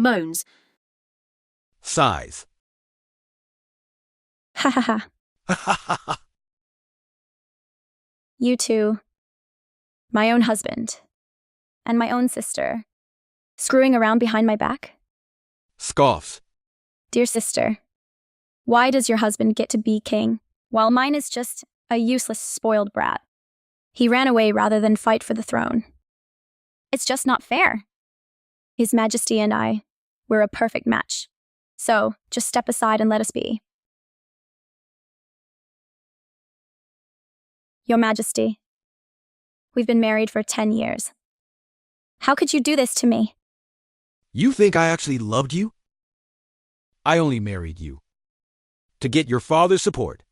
moans. Sighs. Ha ha ha. Ha ha ha ha. You two, my own husband, and my own sister, screwing around behind my back? Scoffs. Dear sister, why does your husband get to be king, while mine is just a useless, spoiled brat? He ran away rather than fight for the throne. It's just not fair. His Majesty and I, we're a perfect match. So, just step aside and let us be. Your Majesty, we've been married for 10 years. How could you do this to me? You think I actually loved you? I only married you to get your father's support,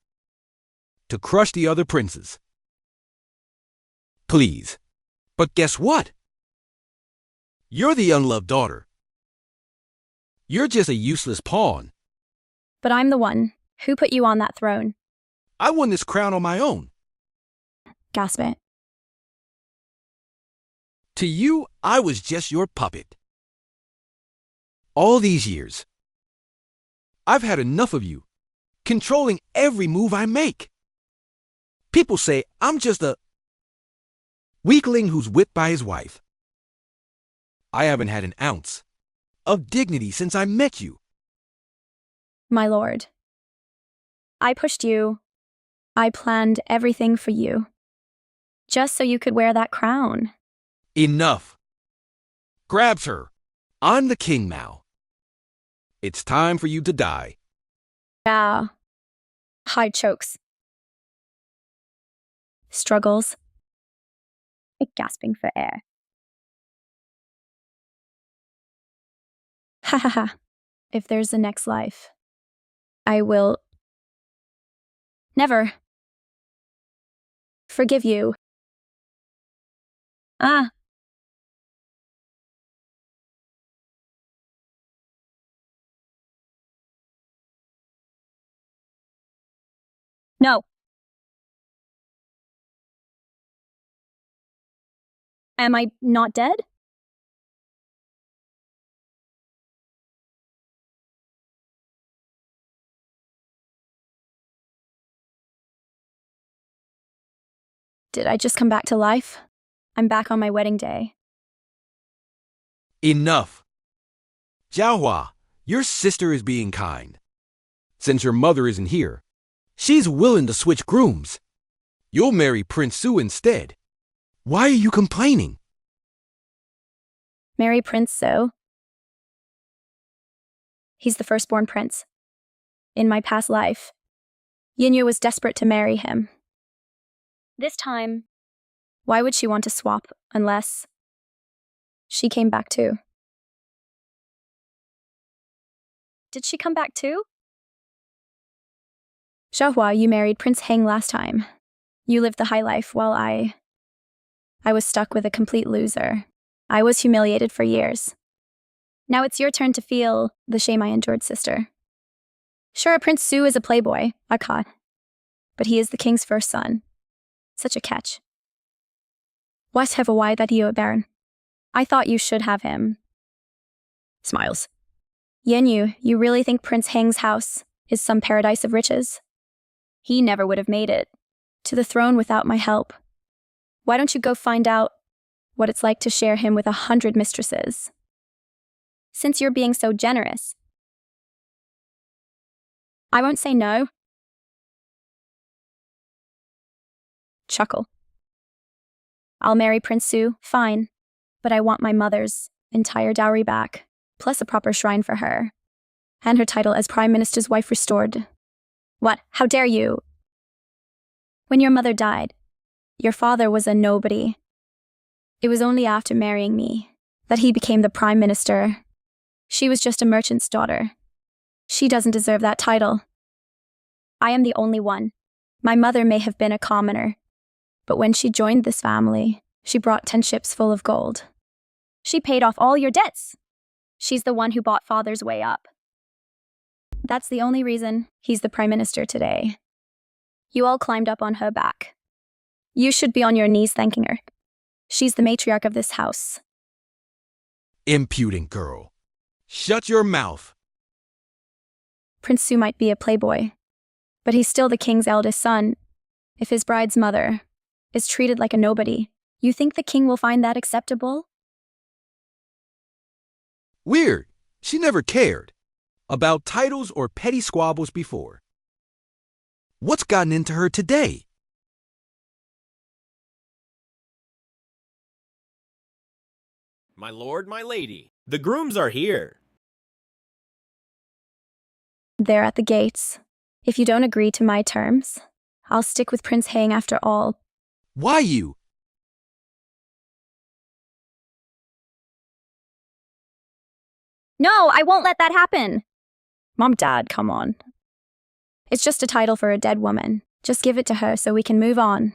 to crush the other princes. Please. But guess what? You're the unloved daughter. You're just a useless pawn. But I'm the one who put you on that throne. I won this crown on my own. Gasp it. To you, I was just your puppet. All these years, I've had enough of you, controlling every move I make. People say I'm just a weakling who's whipped by his wife. I haven't had an ounce of dignity since I met you. My lord, I pushed you. I planned everything for you, just so you could wear that crown. Enough. Grabs her. I'm the king now. It's time for you to die. Yeah. High chokes. Struggles. Gasping for air. Ha ha ha. If there's a next life, I will never forgive you. Ah. No. Am I not dead? Did I just come back to life? I'm back on my wedding day. Enough. Zhaohua, your sister is being kind. Since your mother isn't here, she's willing to switch grooms. You'll marry Prince Su instead. Why are you complaining? Marry Prince Su? He's the firstborn prince. In my past life, Yinyu was desperate to marry him. This time, why would she want to swap unless she came back too? Did she come back too? Zhaohua, you married Prince Heng last time. You lived the high life while I was stuck with a complete loser. I was humiliated for years. Now it's your turn to feel the shame I endured, sister. Sure, Prince Su is a playboy, Akkad, but he is the king's first son. Such a catch. What have a why that you, Baron? I thought you should have him. Smiles. Yinyu, you really think Prince Heng's house is some paradise of riches? He never would have made it to the throne without my help. Why don't you go find out what it's like to share him with 100 mistresses? Since you're being so generous, I won't say no. Chuckle. I'll marry Prince Su, fine, but I want my mother's entire dowry back, plus a proper shrine for her, and her title as Prime Minister's wife restored. What? How dare you? When your mother died, your father was a nobody. It was only after marrying me that he became the Prime Minister. She was just a merchant's daughter. She doesn't deserve that title. I am the only one. My mother may have been a commoner, but when she joined this family, she brought 10 ships full of gold. She paid off all your debts. She's the one who bought father's way up. That's the only reason he's the Prime Minister today. You all climbed up on her back. You should be on your knees thanking her. She's the matriarch of this house. Impudent girl. Shut your mouth. Prince Su might be a playboy, but he's still the king's eldest son. If his bride's mother is treated like a nobody, you think the king will find that acceptable? Weird. She never cared about titles or petty squabbles before. What's gotten into her today? My lord, my lady, the grooms are here. They're at the gates. If you don't agree to my terms, I'll stick with Prince Hang after all. Why you? No, I won't let that happen. Mom, Dad, come on. It's just a title for a dead woman. Just give it to her so we can move on.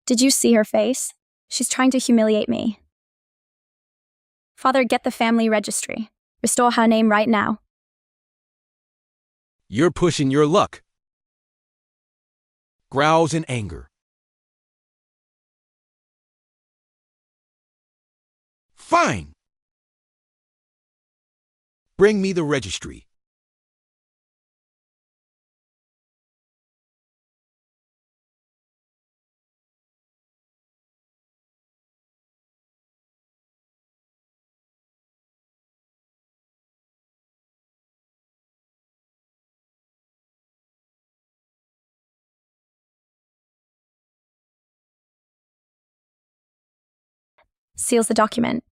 Did you see her face? She's trying to humiliate me. Father, get the family registry. Restore her name right now. You're pushing your luck. Growls in anger. Fine. Bring me the registry. Seals the document.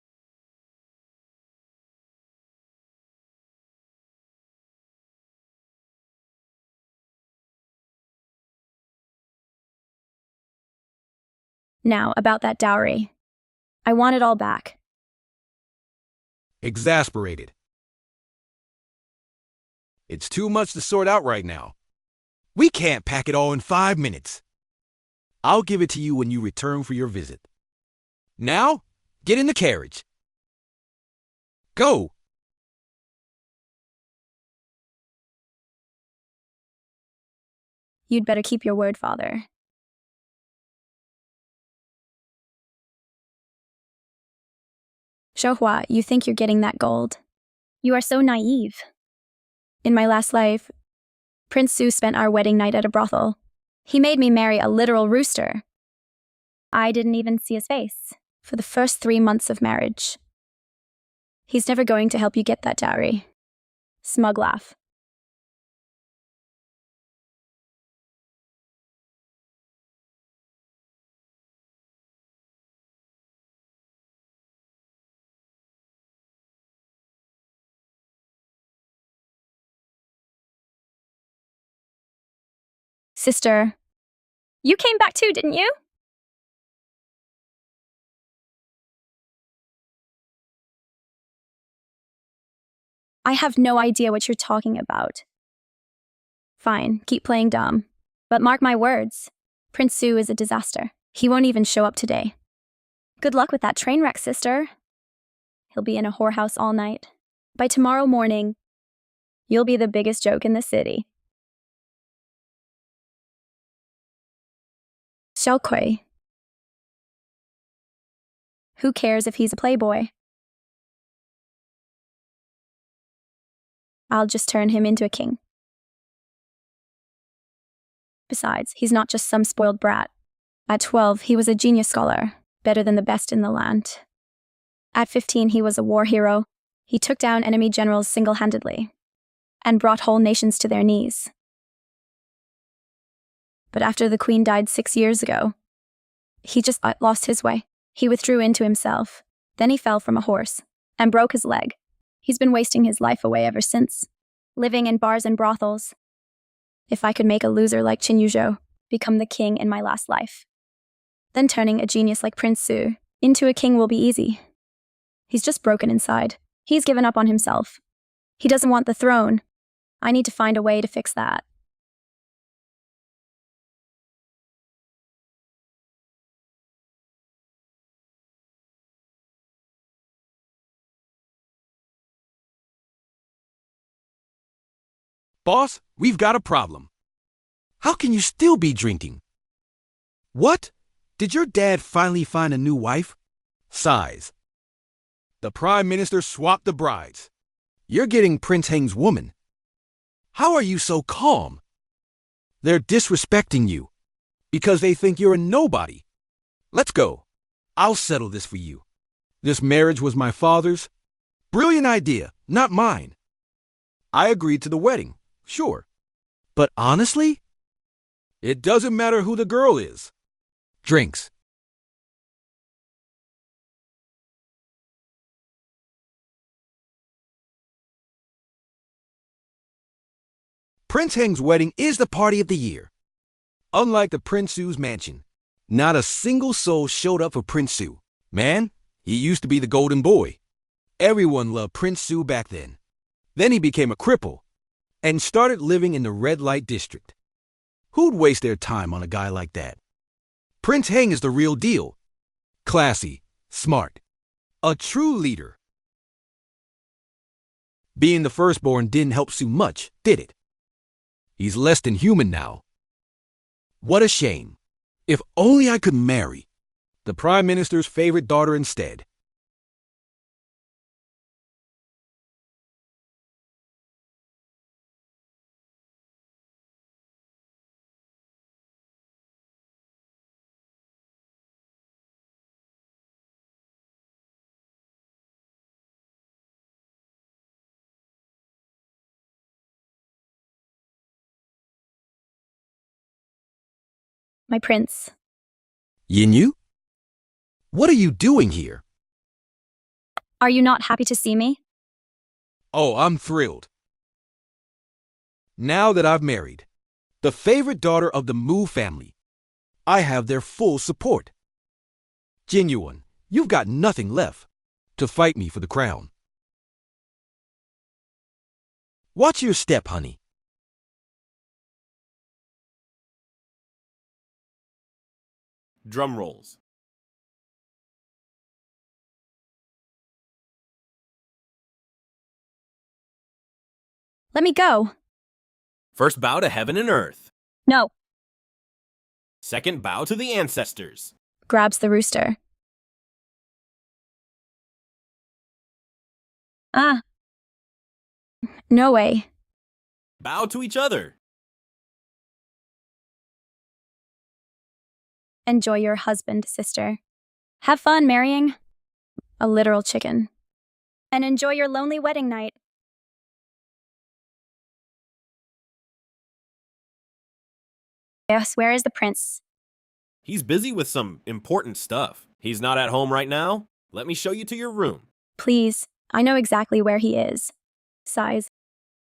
Now, about that dowry. I want it all back. Exasperated. It's too much to sort out right now. We can't pack it all in 5 minutes. I'll give it to you when you return for your visit. Now, get in the carriage. Go. You'd better keep your word, Father. Zhaohua, you think you're getting that gold? You are so naive. In my last life, Prince Su spent our wedding night at a brothel. He made me marry a literal rooster. I didn't even see his face for the first 3 months of marriage. He's never going to help you get that dowry. Smug laugh. Sister, you came back too, didn't you? I have no idea what you're talking about. Fine, keep playing dumb. But mark my words, Prince Su is a disaster. He won't even show up today. Good luck with that train wreck, sister. He'll be in a whorehouse all night. By tomorrow morning, you'll be the biggest joke in the city. Xiaokui. Who cares if he's a playboy? I'll just turn him into a king. Besides, he's not just some spoiled brat. At 12, he was a genius scholar, better than the best in the land. At 15, he was a war hero. He took down enemy generals single-handedly and brought whole nations to their knees. But after the queen died 6 years ago, he just lost his way. He withdrew into himself. Then he fell from a horse and broke his leg. He's been wasting his life away ever since, living in bars and brothels. If I could make a loser like Qin Yuzhou become the king in my last life, then turning a genius like Prince Su into a king will be easy. He's just broken inside. He's given up on himself. He doesn't want the throne. I need to find a way to fix that. Boss, we've got a problem. How can you still be drinking? What? Did your dad finally find a new wife? Sighs. The Prime Minister swapped the brides. You're getting Prince Heng's woman. How are you so calm? They're disrespecting you because they think you're a nobody. Let's go. I'll settle this for you. This marriage was my father's. Brilliant idea, not mine. I agreed to the wedding, sure. But honestly, it doesn't matter who the girl is. Drinks. Prince Heng's wedding is the party of the year. Unlike the Prince Su's mansion, not a single soul showed up for Prince Su. Man, he used to be the golden boy. Everyone loved Prince Su back then. Then he became a cripple and started living in the red light district. Who'd waste their time on a guy like that? Prince Heng is the real deal. Classy, smart, a true leader. Being the firstborn didn't help Su much, did it? He's less than human now. What a shame. If only I could marry the Prime Minister's favorite daughter instead. My prince. Yinyu? What are you doing here? Are you not happy to see me? Oh, I'm thrilled. Now that I've married the favorite daughter of the Mu family, I have their full support. Genuine, you've got nothing left to fight me for the crown. Watch your step, honey. Drum rolls. Let me go. First bow to heaven and earth. No. Second bow to the ancestors. Grabs the rooster. Ah. No way. Bow to each other. Enjoy your husband, sister. Have fun marrying a literal chicken. And enjoy your lonely wedding night. Yes, where is the prince? He's busy with some important stuff. He's not at home right now. Let me show you to your room. Please, I know exactly where he is. Sighs.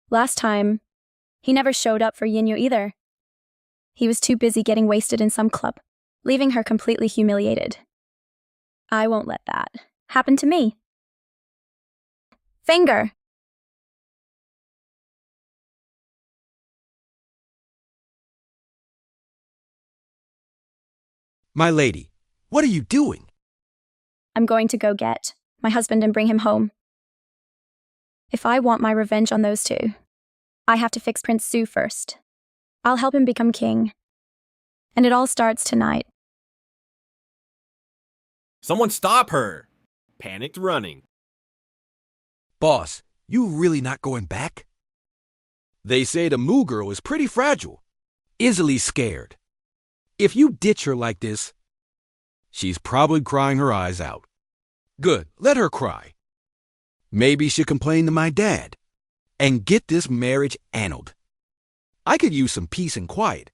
Last time, he never showed up for Yinyu either. He was too busy getting wasted in some club, leaving her completely humiliated. I won't let that happen to me. Finger! My lady, what are you doing? I'm going to go get my husband and bring him home. If I want my revenge on those two, I have to fix Prince Su first. I'll help him become king. And it all starts tonight. Someone stop her! Panicked running. Boss, you really not going back? They say the Mu girl is pretty fragile, easily scared. If you ditch her like this, she's probably crying her eyes out. Good, let her cry. Maybe she'll complain to my dad and get this marriage annulled. I could use some peace and quiet.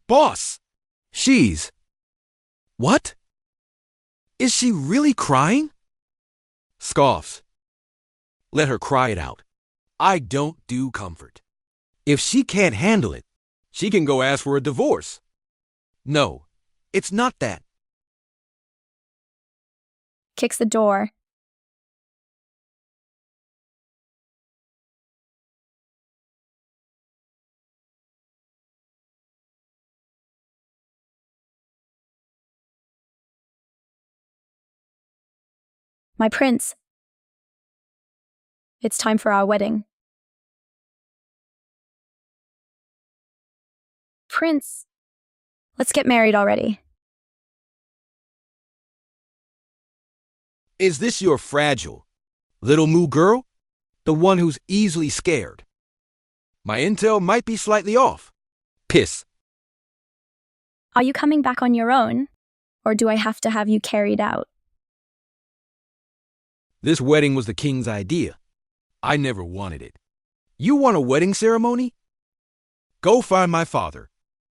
Boss! She's... What? Is she really crying? Scoffs. Let her cry it out. I don't do comfort. If she can't handle it, she can go ask for a divorce. No, it's not that. Kicks the door. My prince. It's time for our wedding. Prince, let's get married already. Is this your fragile little moo girl? The one who's easily scared? My intel might be slightly off. Piss. Are you coming back on your own? Or do I have to have you carried out? This wedding was the king's idea. I never wanted it. You want a wedding ceremony? Go find my father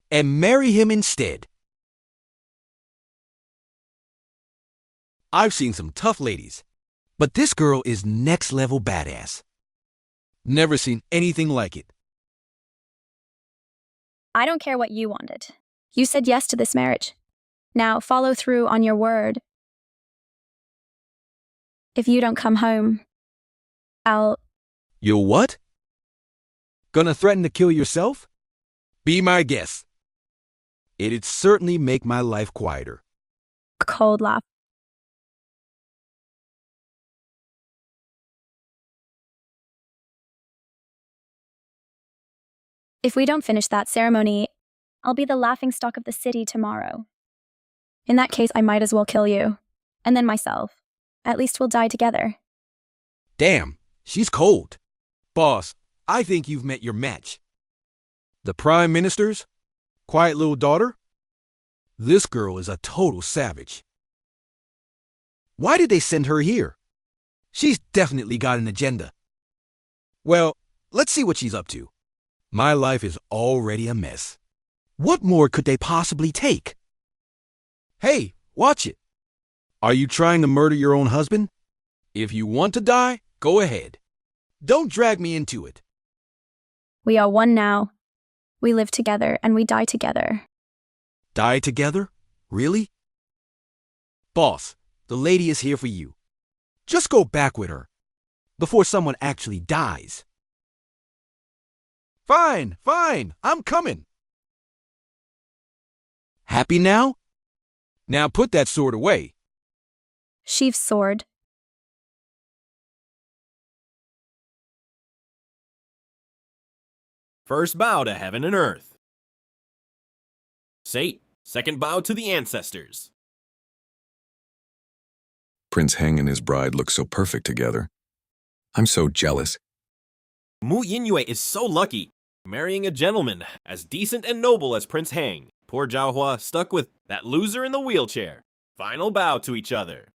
and marry him instead. I've seen some tough ladies, but this girl is next level badass. Never seen anything like it. I don't care what you wanted. You said yes to this marriage. Now follow through on your word. If you don't come home, I'll... You'll what? Gonna threaten to kill yourself? Be my guest. It'd certainly make my life quieter. Cold laugh. If we don't finish that ceremony, I'll be the laughingstock of the city tomorrow. In that case, I might as well kill you. And then myself. At least we'll die together. Damn, she's cold. Boss, I think you've met your match. The Prime Minister's quiet little daughter? This girl is a total savage. Why did they send her here? She's definitely got an agenda. Well, let's see what she's up to. My life is already a mess. What more could they possibly take? Hey, watch it. Are you trying to murder your own husband? If you want to die, go ahead. Don't drag me into it. We are one now. We live together and we die together. Die together? Really? Boss, the lady is here for you. Just go back with her before someone actually dies. Fine, I'm coming. Happy now? Now put that sword away. Sheath sword. First bow to heaven and earth. Sate, second bow to the ancestors. Prince Heng and his bride look so perfect together. I'm so jealous. Mu Yinyue is so lucky, marrying a gentleman as decent and noble as Prince Heng. Poor Zhaohua stuck with that loser in the wheelchair. Final bow to each other.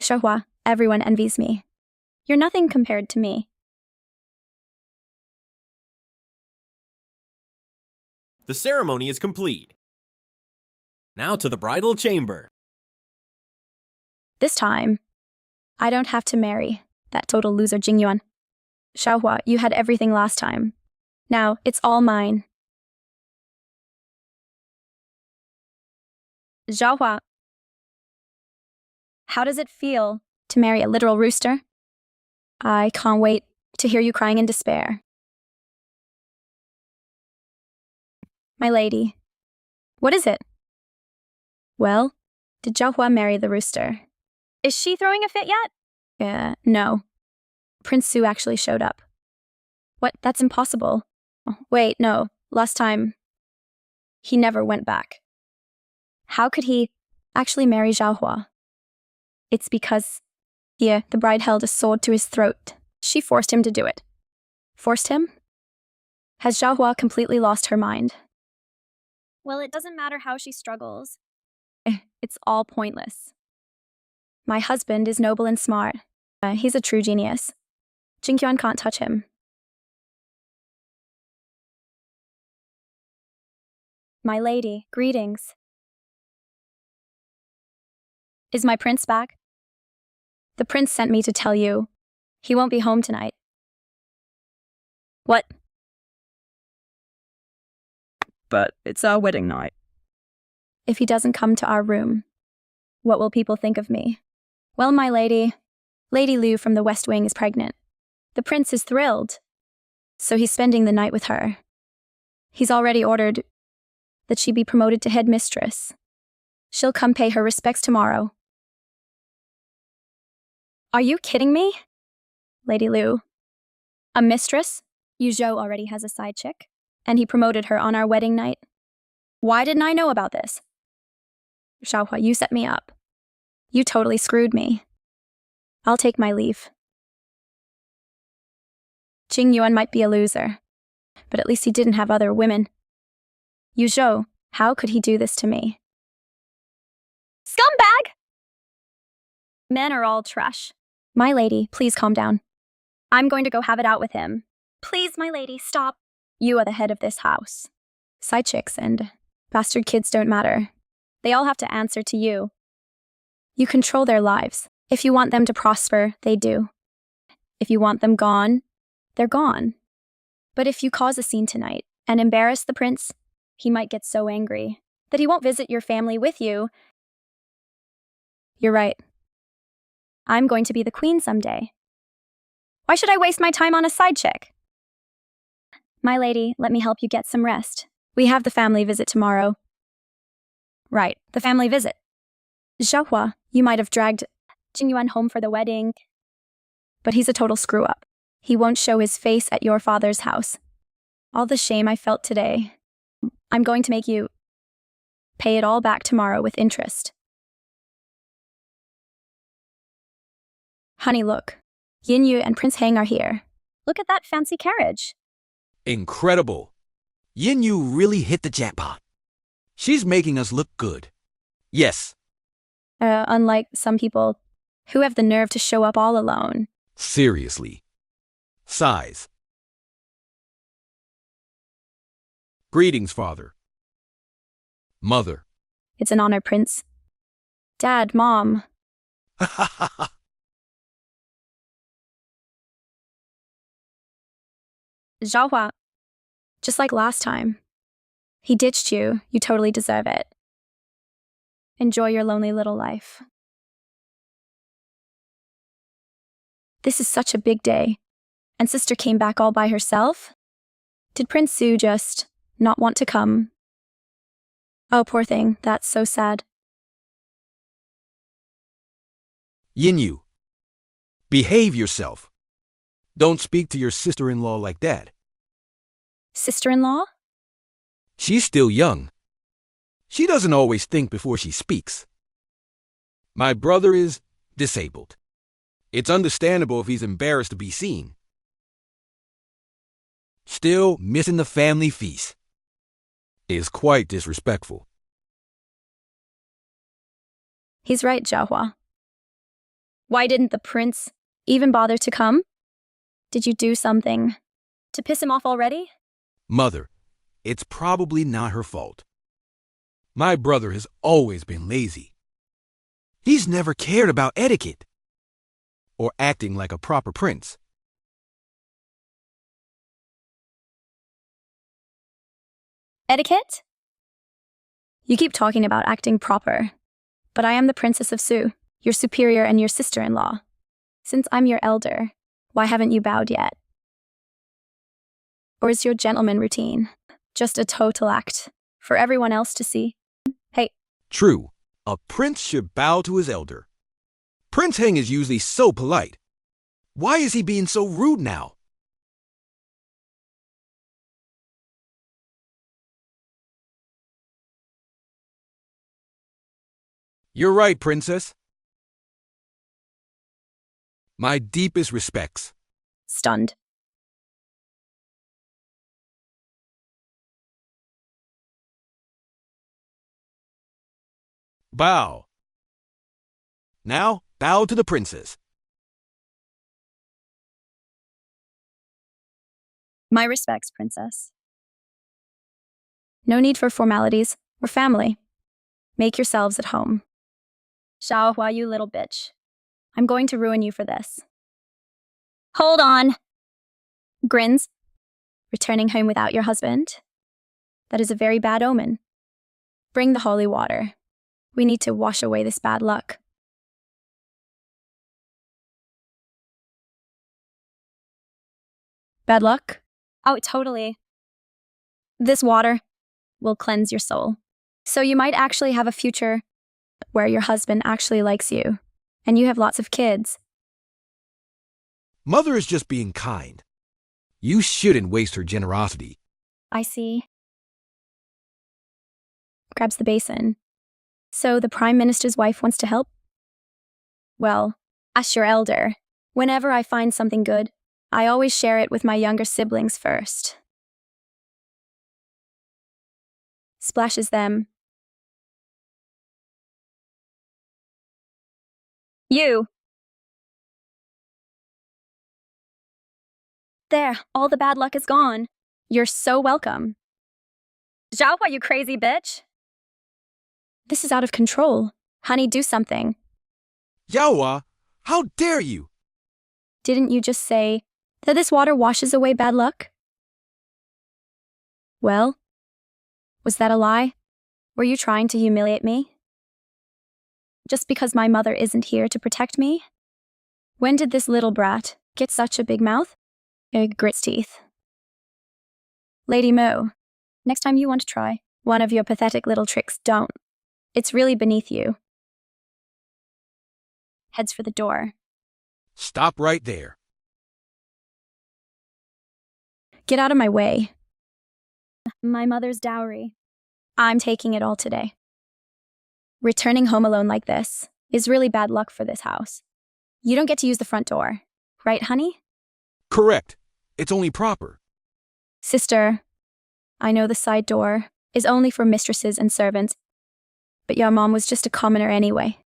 Zhaohua, everyone envies me. You're nothing compared to me. The ceremony is complete. Now to the bridal chamber. This time, I don't have to marry that total loser Jingyuan. Zhaohua, you had everything last time. Now, it's all mine. Zhaohua, how does it feel to marry a literal rooster? I can't wait to hear you crying in despair. My lady, what is it? Well, did Zhaohua marry the rooster? Is she throwing a fit yet? No. Prince Su actually showed up. What? That's impossible. Oh, wait, no. Last time, he never went back. How could he actually marry Zhaohua? It's because, here, the bride held a sword to his throat. She forced him to do it. Forced him? Has Zhaohua completely lost her mind? Well, it doesn't matter how she struggles. It's all pointless. My husband is noble and smart. He's a true genius. Jinkyuan can't touch him. My lady, greetings. Is my prince back? The prince sent me to tell you. He won't be home tonight. What? But it's our wedding night. If he doesn't come to our room, what will people think of me? Well, my lady, Lady Liu from the West Wing is pregnant. The prince is thrilled, so he's spending the night with her. He's already ordered that she be promoted to head mistress. She'll come pay her respects tomorrow. Are you kidding me? Lady Liu. A mistress? Yu Zhou already has a side chick, and he promoted her on our wedding night. Why didn't I know about this? Zhaohua, you set me up. You totally screwed me. I'll take my leave. Jing Yuan might be a loser, but at least he didn't have other women. Yu Zhou, how could he do this to me? Scumbag! Men are all trash. My lady, please calm down. I'm going to go have it out with him. Please, my lady, stop. You are the head of this house. Side chicks and bastard kids don't matter. They all have to answer to you. You control their lives. If you want them to prosper, they do. If you want them gone, they're gone. But if you cause a scene tonight and embarrass the prince, he might get so angry that he won't visit your family with you. You're right. I'm going to be the queen someday. Why should I waste my time on a side chick? My lady, let me help you get some rest. We have the family visit tomorrow. Right, the family visit. Zhaohua, you might have dragged Jing Yuan home for the wedding, but he's a total screw-up. He won't show his face at your father's house. All the shame I felt today, I'm going to make you pay it all back tomorrow with interest. Honey, look. Yin Yu and Prince Hang are here. Look at that fancy carriage. Incredible. Yin Yu really hit the jackpot. She's making us look good. Yes. Unlike some people who have the nerve to show up all alone. Seriously. Sighs. Greetings, father. Mother. It's an honor, Prince. Dad, Mom. Zhaohua, just like last time. He ditched you. You totally deserve it. Enjoy your lonely little life. This is such a big day. And sister came back all by herself? Did Prince Su just not want to come? Oh, poor thing. That's so sad. Yin Yu, behave yourself. Don't speak to your sister-in-law like that. Sister-in-law? She's still young. She doesn't always think before she speaks. My brother is disabled. It's understandable if he's embarrassed to be seen. Still missing the family feast is quite disrespectful. He's right, Zhaohua. Why didn't the prince even bother to come? Did you do something to piss him off already? Mother, it's probably not her fault. My brother has always been lazy. He's never cared about etiquette or acting like a proper prince. Etiquette? You keep talking about acting proper, but I am the Princess of Su, your superior and your sister-in-law. Since I'm your elder, why haven't you bowed yet? Or is your gentleman routine just a total act for everyone else to see? Hey. True, a prince should bow to his elder. Prince Heng is usually so polite. Why is he being so rude now? You're right, princess. My deepest respects. Stunned. Bow. Now, bow to the princess. My respects, Princess. No need for formalities. We're family. Make yourselves at home. Zhaohua, you little bitch. I'm going to ruin you for this. Hold on. Grins. Returning home without your husband? That is a very bad omen. Bring the holy water. We need to wash away this bad luck. Bad luck? Oh, totally. This water will cleanse your soul. So you might actually have a future where your husband actually likes you, and you have lots of kids. Mother is just being kind. You shouldn't waste her generosity. I see. Grabs the basin. So the Prime Minister's wife wants to help? Well, as your elder, whenever I find something good, I always share it with my younger siblings first. Splashes them. You! There, all the bad luck is gone. You're so welcome. Zhaohua, you crazy bitch! This is out of control. Honey, do something. Zhaohua, how dare you? Didn't you just say that this water washes away bad luck? Well, was that a lie? Were you trying to humiliate me? Just because my mother isn't here to protect me? When did this little brat get such a big mouth? It grits teeth. Lady Mo, next time you want to try one of your pathetic little tricks, don't. It's really beneath you. Heads for the door. Stop right there. Get out of my way. My mother's dowry. I'm taking it all today. Returning home alone like this is really bad luck for this house. You don't get to use the front door, right, honey? Correct. It's only proper. Sister, I know the side door is only for mistresses and servants, but your mom was just a commoner anyway.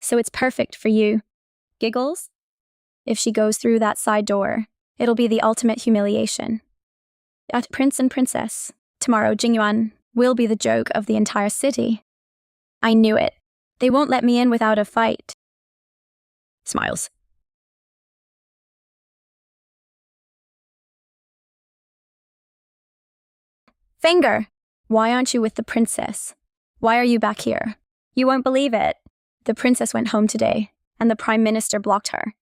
So it's perfect for you. Giggles? If she goes through that side door, it'll be the ultimate humiliation. At Prince and Princess, tomorrow Jingyuan will be the joke of the entire city. I knew it. They won't let me in without a fight. Smiles. Finger! Why aren't you with the princess? Why are you back here? You won't believe it. The princess went home today, and the Prime Minister blocked her.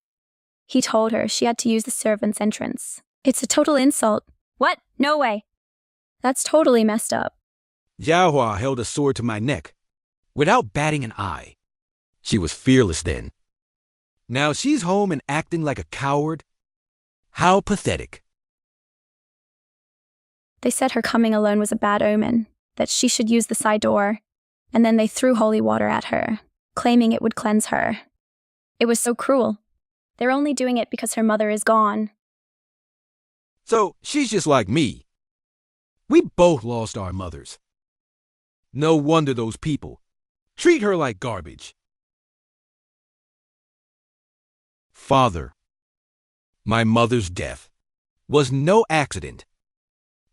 He told her she had to use the servants' entrance. It's a total insult. What? No way. That's totally messed up. Zhaohua held a sword to my neck, without batting an eye. She was fearless then. Now she's home and acting like a coward? How pathetic. They said her coming alone was a bad omen, that she should use the side door, and then they threw holy water at her, claiming it would cleanse her. It was so cruel. They're only doing it because her mother is gone. So she's just like me. We both lost our mothers. No wonder those people treat her like garbage. Father, my mother's death was no accident.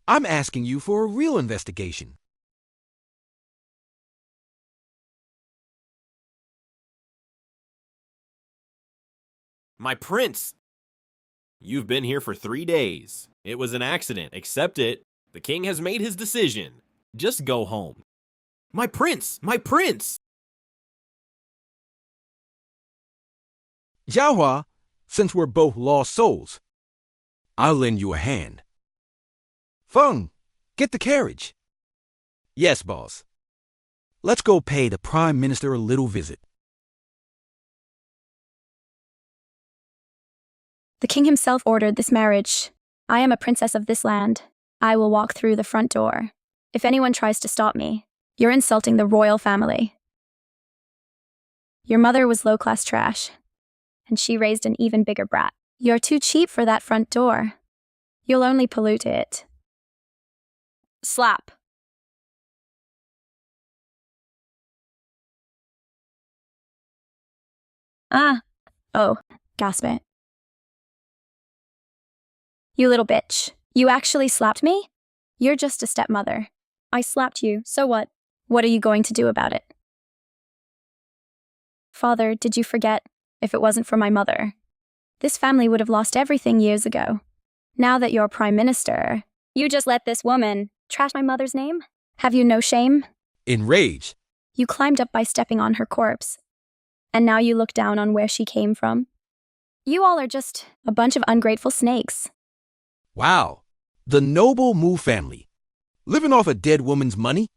I'm asking you for a real investigation. My prince! You've been here for 3 days. It was an accident. Accept it. The king has made his decision. Just go home. My prince! My prince! Zhaohua, since we're both lost souls, I'll lend you a hand. Feng, get the carriage. Yes, boss. Let's go pay the Prime Minister a little visit. The king himself ordered this marriage. I am a princess of this land. I will walk through the front door. If anyone tries to stop me, you're insulting the royal family. Your mother was low-class trash, and she raised an even bigger brat. You're too cheap for that front door. You'll only pollute it. Slap. Oh, gasp it. You little bitch. You actually slapped me? You're just a stepmother. I slapped you, so what? What are you going to do about it? Father, did you forget? If it wasn't for my mother, this family would have lost everything years ago. Now that you're Prime Minister, you just let this woman trash my mother's name? Have you no shame? Enraged, You climbed up by stepping on her corpse. And now you look down on where she came from. You all are just a bunch of ungrateful snakes. wow, the noble Mu family. Living off a dead woman's money?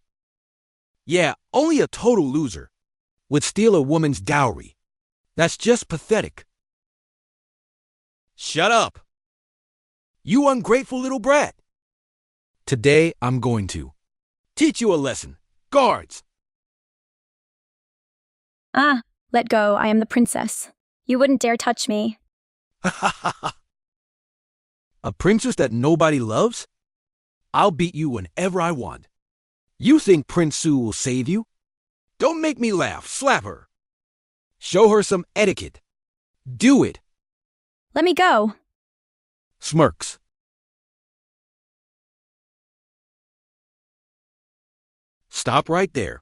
Yeah, only a total loser would steal a woman's dowry. That's just pathetic. Shut up. You ungrateful little brat. Today I'm going to teach you a lesson. Guards, Ah, let go, I am the princess. You wouldn't dare touch me. A princess that nobody loves? I'll beat you whenever I want. You think Prince Su will save you? Don't make me laugh. Slap her. Show her some etiquette. Do it. Let me go. Smirks. Stop right there.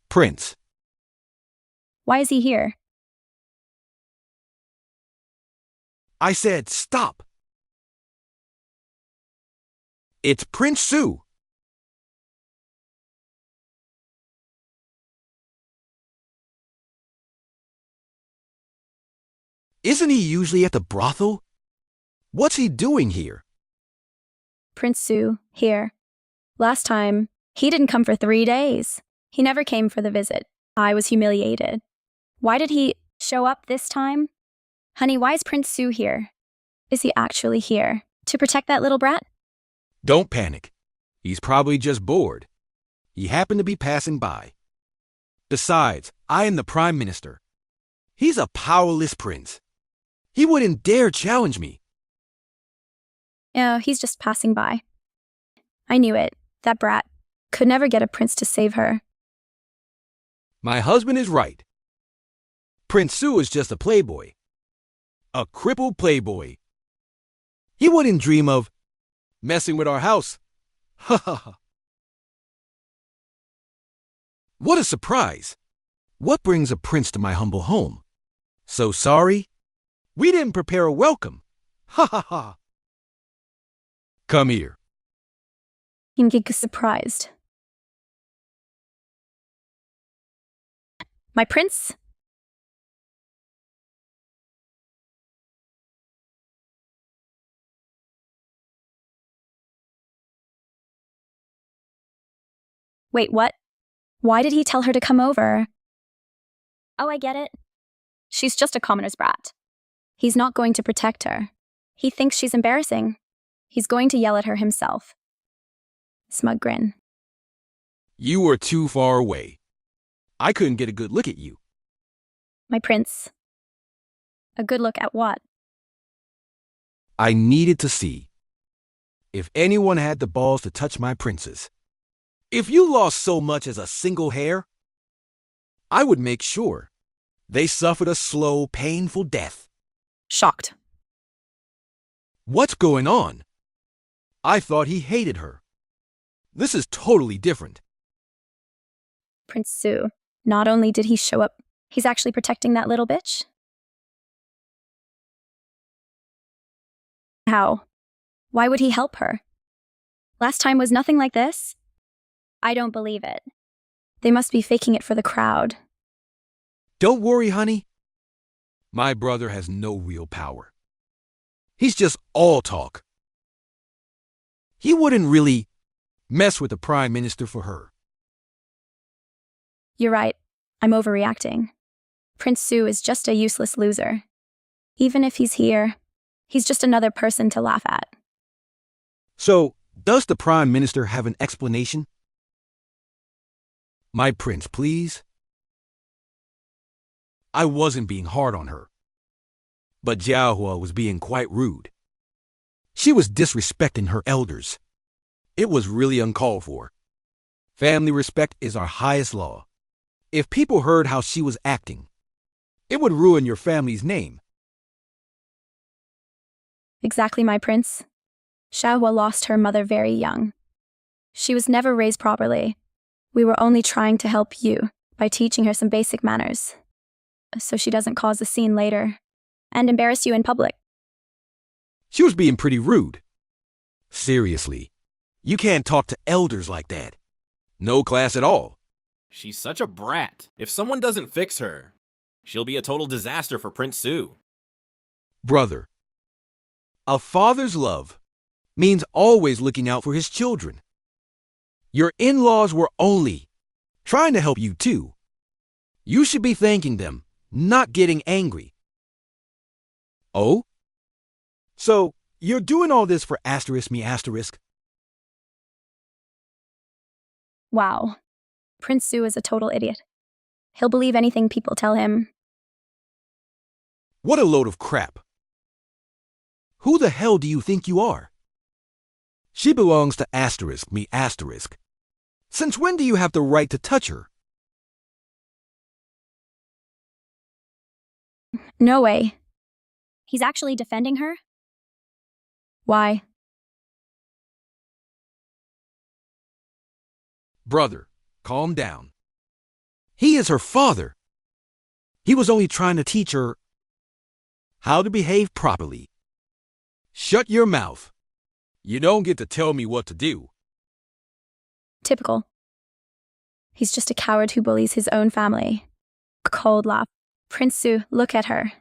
Prince. Why is he here? I said stop. It's Prince Su. Isn't he usually at the brothel? What's he doing here? Prince Su, here. Last time, he didn't come for 3 days. He never came for the visit. I was humiliated. Why did he show up this time? Honey, why is Prince Su here? Is he actually here to protect that little brat? Don't panic. He's probably just bored. He happened to be passing by. Besides, I am the Prime Minister. He's a powerless prince. He wouldn't dare challenge me. Oh, he's just passing by. I knew it. That brat could never get a prince to save her. My husband is right. Prince Su is just a playboy. A crippled playboy. He wouldn't dream of messing with our house. Ha ha ha. What a surprise. What brings a prince to my humble home? So sorry? We didn't prepare a welcome. Ha ha ha. Come here. Ingig is surprised. My prince? Wait, what? Why did he tell her to come over? Oh, I get it. She's just a commoner's brat. He's not going to protect her. He thinks she's embarrassing. He's going to yell at her himself. Smug grin. You were too far away. I couldn't get a good look at you. My prince. A good look at what? I needed to see if anyone had the balls to touch my princess. If you lost so much as a single hair, I would make sure they suffered a slow, painful death. Shocked. What's going on? I thought he hated her. This is totally different. Prince Su. Not only did he show up, he's actually protecting that little bitch? How? Why would he help her? Last time was nothing like this? I don't believe it. They must be faking it for the crowd. Don't worry, honey. My brother has no real power. He's just all talk. He wouldn't really mess with the Prime Minister for her. You're right. I'm overreacting. Prince Su is just a useless loser. Even if he's here, he's just another person to laugh at. So, does the Prime Minister have an explanation? My prince, please. I wasn't being hard on her. But Zhaohua was being quite rude. She was disrespecting her elders. It was really uncalled for. Family respect is our highest law. If people heard how she was acting, it would ruin your family's name. Exactly, my prince. Zhaohua lost her mother very young. She was never raised properly. We were only trying to help you by teaching her some basic manners, so she doesn't cause a scene later and embarrass you in public. She was being pretty rude. Seriously, you can't talk to elders like that. No class at all. She's such a brat. If someone doesn't fix her, she'll be a total disaster for Prince Su. Brother, a father's love means always looking out for his children. Your in-laws were only trying to help you too. You should be thanking them, not getting angry. Oh? So, You're doing all this for asterisk me asterisk. Wow. Prince Su is a total idiot. He'll believe anything people tell him. What a load of crap. Who the hell do you think you are? She belongs to asterisk me asterisk. Since when do you have the right to touch her? No way. He's actually defending her? Why? Brother, calm down. He is her father. He was only trying to teach her how to behave properly. Shut your mouth. You don't get to tell me what to do. Typical. He's just a coward who bullies his own family. Cold laugh. Prince Su, look at her.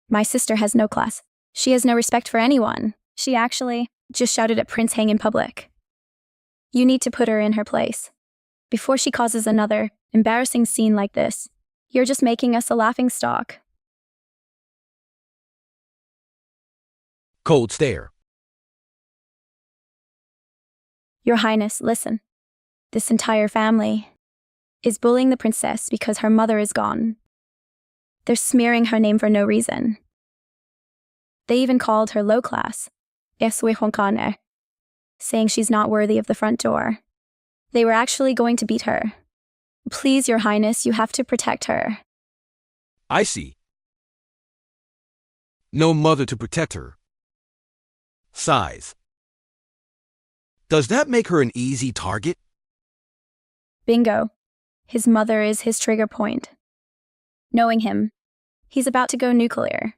My sister has no class. She has no respect for anyone. She actually just shouted at Prince Hang in public. You need to put her in her place. Before she causes another embarrassing scene like this, you're just making us a laughingstock. Cold stare. Your Highness, listen. This entire family is bullying the princess because her mother is gone. They're smearing her name for no reason. They even called her low class, saying she's not worthy of the front door. They were actually going to beat her. Please, Your Highness, you have to protect her. I see. No mother to protect her. Size. Does that make her an easy target? Bingo. His mother is his trigger point. Knowing him, he's about to go nuclear.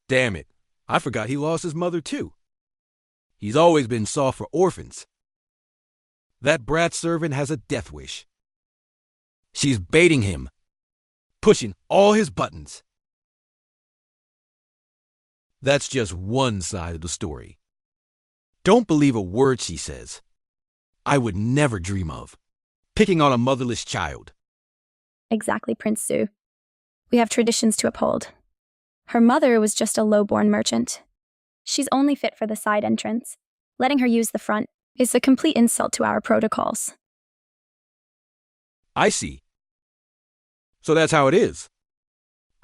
Damn it. I forgot he lost his mother too. He's always been soft for orphans. That brat servant has a death wish. She's baiting him, pushing all his buttons. That's just one side of the story. Don't believe a word she says. I would never dream of picking on a motherless child. Exactly, Prince Su. We have traditions to uphold. Her mother was just a low-born merchant. She's only fit for the side entrance. Letting her use the front is a complete insult to our protocols. I see. So that's how it is.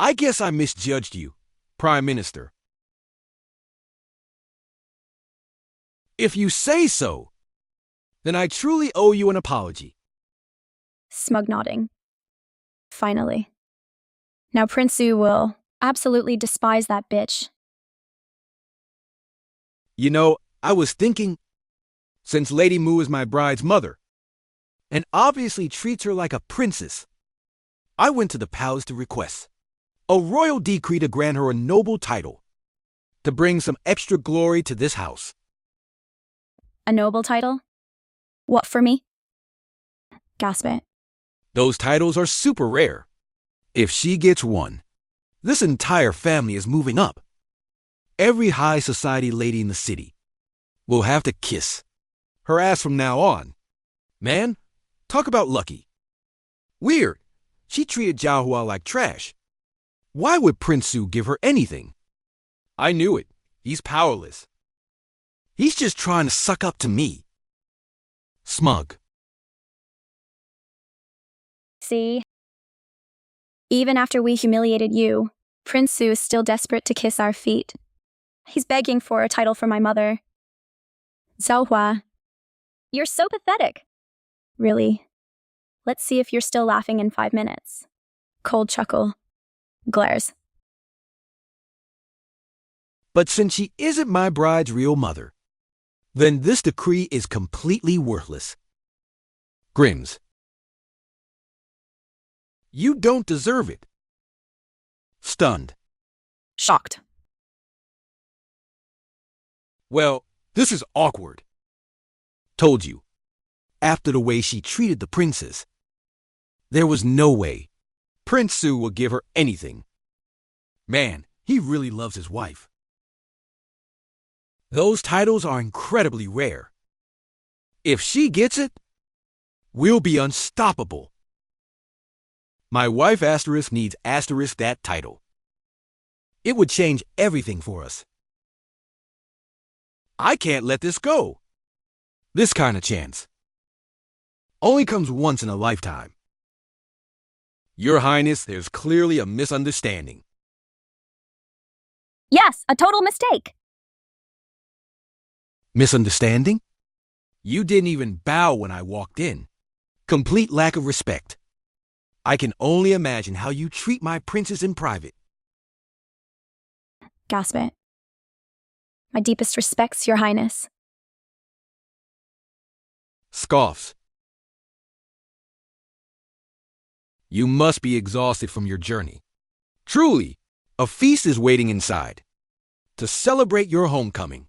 I guess I misjudged you, Prime Minister. If you say so, then I truly owe you an apology. Smug nodding. Finally. Now Prince Su will absolutely despise that bitch. You know, I was thinking, since Lady Mu is my bride's mother, and obviously treats her like a princess, I went to the palace to request a royal decree to grant her a noble title, to bring some extra glory to this house. A noble title? What for me? Gasp it. Those titles are super rare. If she gets one, this entire family is moving up. Every high society lady in the city will have to kiss her ass from now on. Man, talk about lucky. Weird. She treated Zhaohua like trash. Why would Prince Su give her anything? I knew it. He's powerless. He's just trying to suck up to me. Smug. See? Even after we humiliated you, Prince Su is still desperate to kiss our feet. He's begging for a title for my mother. Zhaohua, you're so pathetic. Really? Let's see if you're still laughing in 5 minutes. Cold chuckle. Glares. But since she isn't my bride's real mother, then this decree is completely worthless. Grins. You don't deserve it. Stunned. Shocked. Well, this is awkward. Told you. After the way she treated the princess, there was no way Prince Su would give her anything. Man, he really loves his wife. Those titles are incredibly rare. If she gets it, we'll be unstoppable. My wife asterisk needs asterisk that title. It would change everything for us. I can't let this go. This kind of chance only comes once in a lifetime. Your Highness, there's clearly a misunderstanding. Yes, a total mistake. Misunderstanding? You didn't even bow when I walked in. Complete lack of respect. I can only imagine how you treat my princess in private. Gasp it. My deepest respects, Your Highness. Scoffs. You must be exhausted from your journey. Truly, a feast is waiting inside to celebrate your homecoming.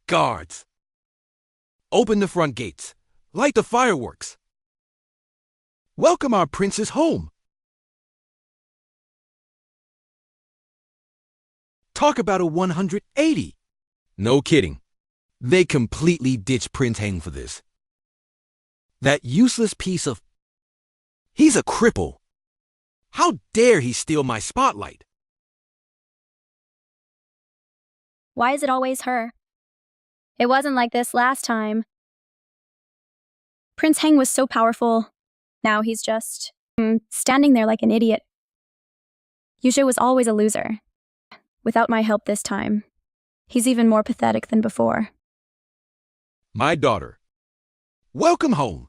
Guards, open the front gates. Light the fireworks. Welcome our princess home. Talk about a 180. No kidding. They completely ditched Prince Heng for this. That useless piece of... He's a cripple. How dare he steal my spotlight? Why is it always her? It wasn't like this last time. Prince Heng was so powerful. Now he's just standing there like an idiot. Yuzhou was always a loser. Without my help this time, he's even more pathetic than before. My daughter. Welcome home.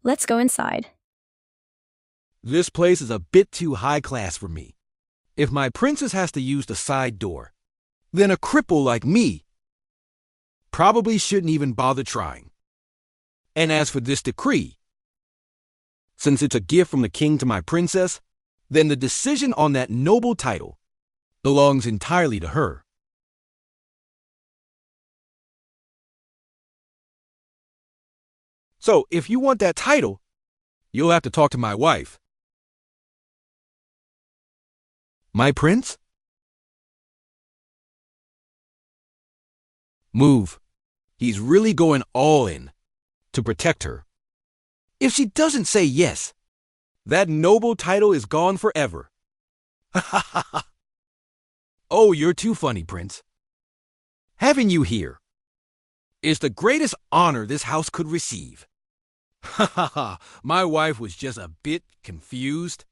Let's go inside. This place is a bit too high class for me. If my princess has to use the side door, then a cripple like me probably shouldn't even bother trying. And as for this decree, since it's a gift from the king to my princess, then the decision on that noble title belongs entirely to her. So, if you want that title, you'll have to talk to my wife. My prince? Move. He's really going all in to protect her. If she doesn't say yes, that noble title is gone forever. Oh, you're too funny, Prince. Having you here is the greatest honor this house could receive. My wife was just a bit confused.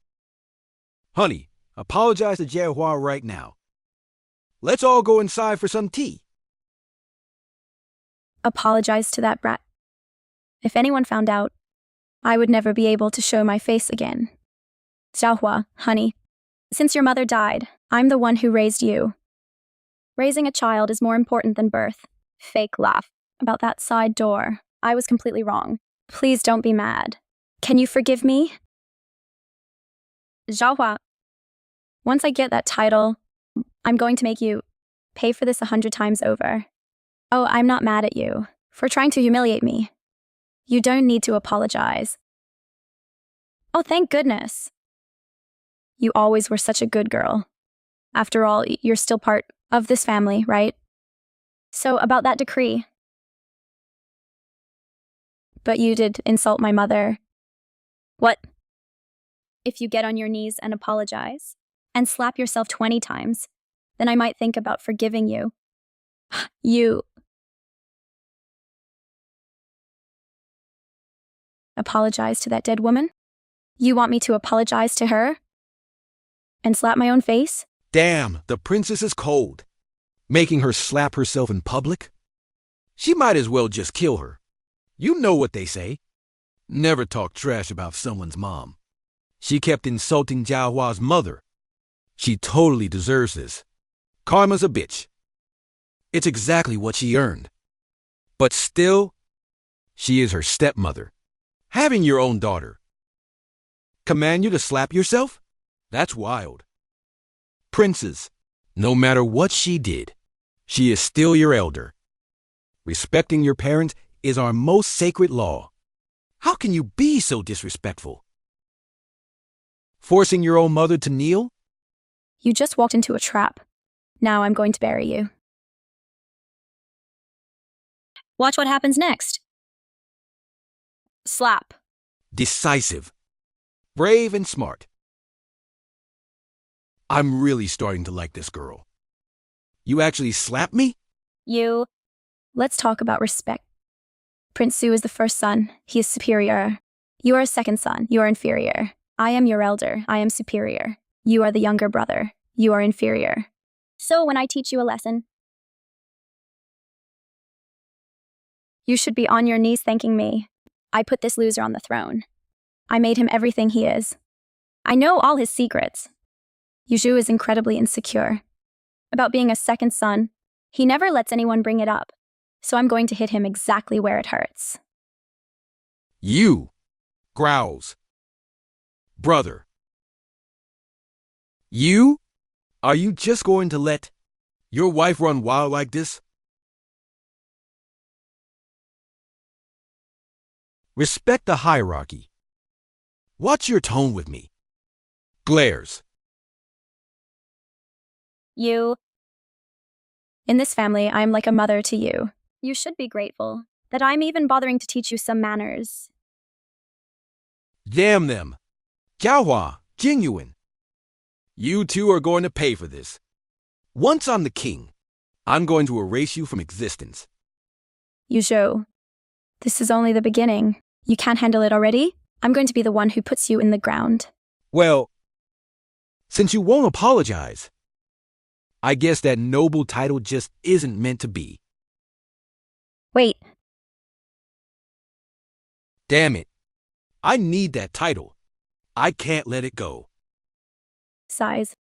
Honey, apologize to Zhaohua right now. Let's all go inside for some tea. Apologize to that brat. If anyone found out, I would never be able to show my face again. Zhaohua, honey, since your mother died, I'm the one who raised you. Raising a child is more important than birth. Fake laugh. About that side door, I was completely wrong. Please don't be mad. Can you forgive me? Zhaohua, once I get that title, I'm going to make you pay for this 100 times over. Oh, I'm not mad at you for trying to humiliate me. You don't need to apologize. Oh, thank goodness. You always were such a good girl. After all, you're still part of this family, right? So, about that decree. But you did insult my mother. What? If you get on your knees and apologize, and slap yourself 20 times, then I might think about forgiving you. You... Apologize to that dead woman? You want me to apologize to her? And slap my own face? Damn, the princess is cold. Making her slap herself in public? She might as well just kill her. You know what they say. Never talk trash about someone's mom. She kept insulting Zhaohua's mother. She totally deserves this. Karma's a bitch. It's exactly what she earned. But still, she is her stepmother. Having your own daughter command you to slap yourself? That's wild. Princess, no matter what she did, she is still your elder. Respecting your parents is our most sacred law. How can you be so disrespectful? Forcing your own mother to kneel? You just walked into a trap. Now I'm going to bury you. Watch what happens next. Slap. Decisive. Brave and smart. I'm really starting to like this girl. You actually slapped me? Let's talk about respect. Prince Su is the first son. He is superior. You are a second son. You are inferior. I am your elder. I am superior. You are the younger brother. You are inferior. So when I teach you a lesson, you should be on your knees thanking me. I put this loser on the throne. I made him everything he is. I know all his secrets. Yuzhu is incredibly insecure. About being a second son, he never lets anyone bring it up. So I'm going to hit him exactly where it hurts. You growls. Brother. You? Are you just going to let your wife run wild like this? Respect the hierarchy. Watch your tone with me. Glares. In this family, I'm like a mother to you. You should be grateful that I'm even bothering to teach you some manners. Damn them. Zhaohua, genuine. You two are going to pay for this. Once I'm the king, I'm going to erase you from existence. Yuzhou, this is only the beginning. You can't handle it already? I'm going to be the one who puts you in the ground. Well, since you won't apologize, I guess that noble title just isn't meant to be. Wait, Damn it. I need that title. I can't let it go. sighs.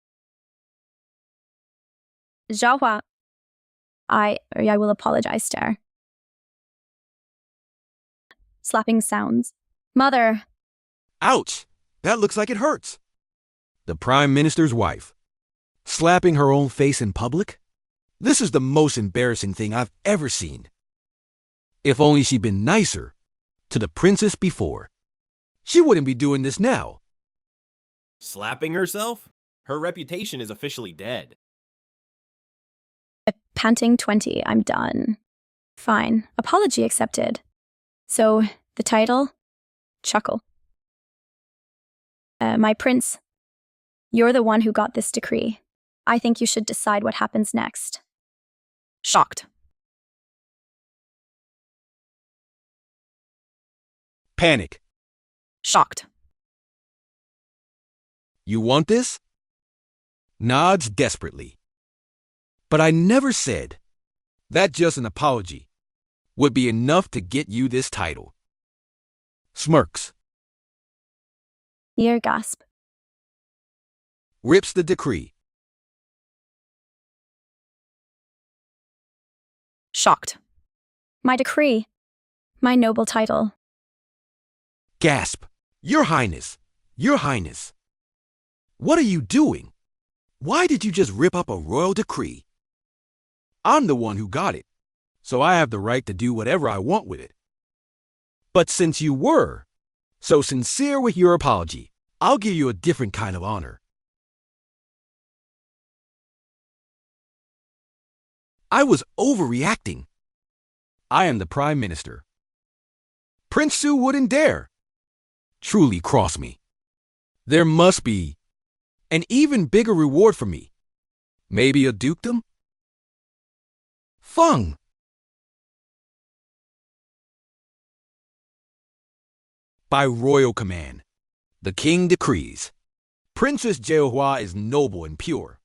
Zhaohua, I will apologize, Star. Slapping sounds. Mother, Ouch! That looks like it hurts. The Prime Minister's wife. Slapping her own face in public? This is the most embarrassing thing I've ever seen. If only she'd been nicer to the princess before. She wouldn't be doing this now. Slapping herself? Her reputation is officially dead. panting 20, I'm done. Fine, apology accepted. So, the title? Chuckle. My prince, you're the one who got this decree. I think you should decide what happens next. Shocked. Panic. Shocked. You want this? Nods desperately. But I never said that just an apology would be enough to get you this title. Smirks. Ear gasp. Rips the decree. Shocked. My decree. My noble title. Gasp. Your Highness. Your Highness. What are you doing? Why did you just rip up a royal decree? I'm the one who got it, so I have the right to do whatever I want with it. But since you were so sincere with your apology, I'll give you a different kind of honor. I was overreacting. I am the Prime Minister. Prince Su wouldn't dare truly cross me. There must be an even bigger reward for me. Maybe a dukedom? Feng. By royal command, the king decrees. Princess Zhaohua is noble and pure.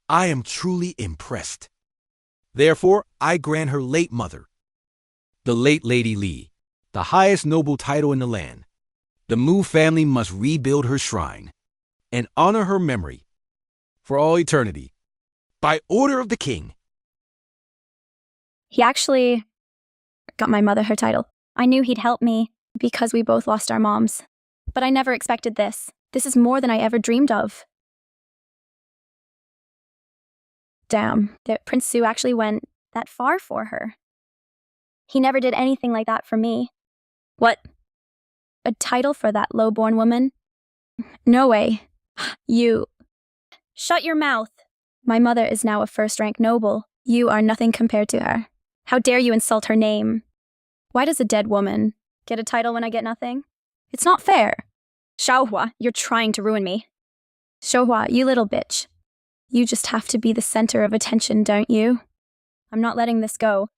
I am truly impressed. Therefore, I grant her late mother, the late Lady Li, the highest noble title in the land. The Mu family must rebuild her shrine and honor her memory for all eternity, by order of the king. He actually got my mother her title. I knew he'd help me because we both lost our moms. But I never expected this. This is more than I ever dreamed of. Damn, that Prince Su actually went that far for her. He never did anything like that for me. What? A title for that low-born woman? No way. You. Shut your mouth. My mother is now a first-rank noble. You are nothing compared to her. How dare you insult her name? Why does a dead woman get a title when I get nothing? It's not fair. Zhaohua, you're trying to ruin me. Zhaohua, you little bitch. You just have to be the center of attention, don't you? I'm not letting this go.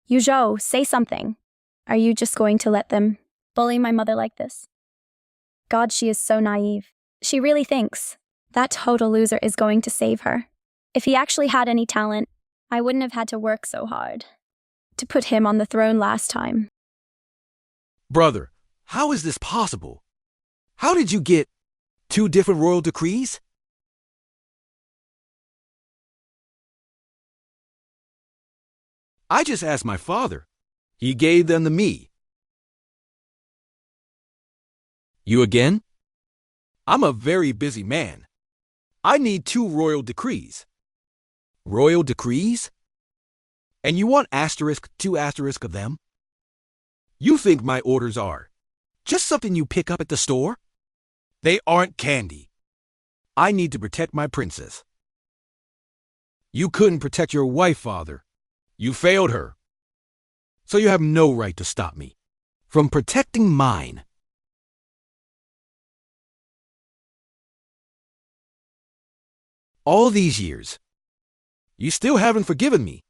You Zhou, say something. Are you just going to let them bully my mother like this? God, she is so naive. She really thinks that total loser is going to save her. If he actually had any talent, I wouldn't have had to work so hard to put him on the throne last time. Brother, how is this possible? How did you get 2 different royal decrees? I just asked my father. He gave them to me. You again? I'm a very busy man. I need 2 royal decrees. Royal decrees? And you want asterisk 2 asterisk of them? You think my orders are just something you pick up at the store? They aren't candy. I need to protect my princess. You couldn't protect your wife, father. You failed her. So you have no right to stop me from protecting mine. All these years, you still haven't forgiven me.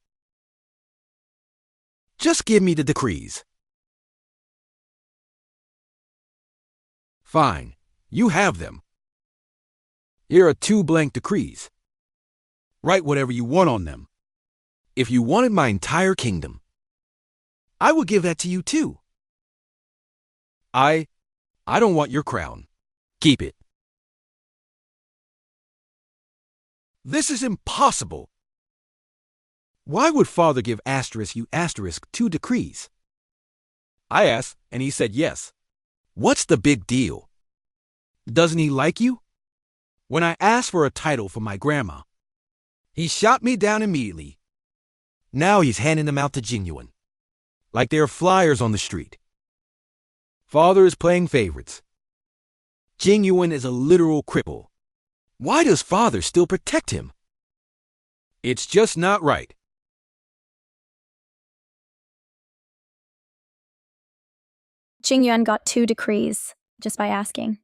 Just give me the decrees. Fine, you have them. Here are 2 blank decrees. Write whatever you want on them. If you wanted my entire kingdom, I would give that to you too. I don't want your crown. Keep it. This is impossible. Why would father give asterisk you asterisk 2 decrees? I asked, and he said yes. What's the big deal? Doesn't he like you? When I asked for a title for my grandma, he shot me down immediately. Now he's handing them out to Genuine, like they're flyers on the street. Father is playing favorites. Genuine is a literal cripple. Why does father still protect him? It's just not right. Jingyuan got 2 decrees just by asking.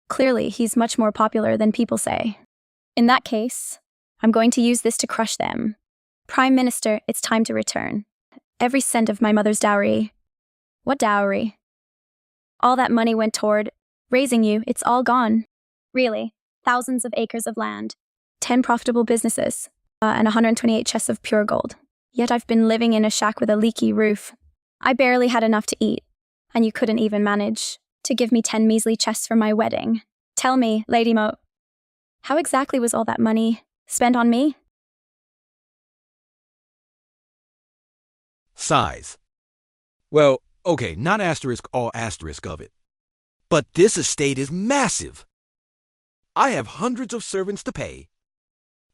Clearly, he's much more popular than people say. In that case, I'm going to use this to crush them. Prime Minister, it's time to return. Every cent of my mother's dowry. What dowry? All that money went toward raising you. It's all gone. Really. Thousands of acres of land, 10 profitable businesses, and 128 chests of pure gold. Yet I've been living in a shack with a leaky roof. I barely had enough to eat, and you couldn't even manage to give me 10 measly chests for my wedding. Tell me, Lady Mo, how exactly was all that money spent on me? Size. Well, okay, not asterisk all asterisk of it. But this estate is massive. I have hundreds of servants to pay.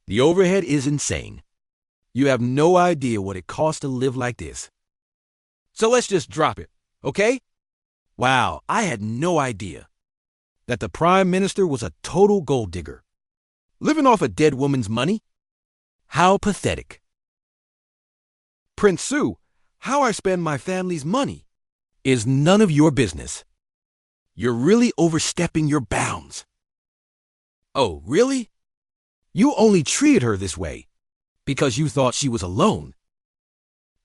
The overhead is insane. You have no idea what it costs to live like this. So let's just drop it, okay? Wow, I had no idea that the Prime Minister was a total gold digger. Living off a dead woman's money? How pathetic. Prince Su, how I spend my family's money is none of your business. You're really overstepping your bounds. Oh, really? You only treated her this way because you thought she was alone.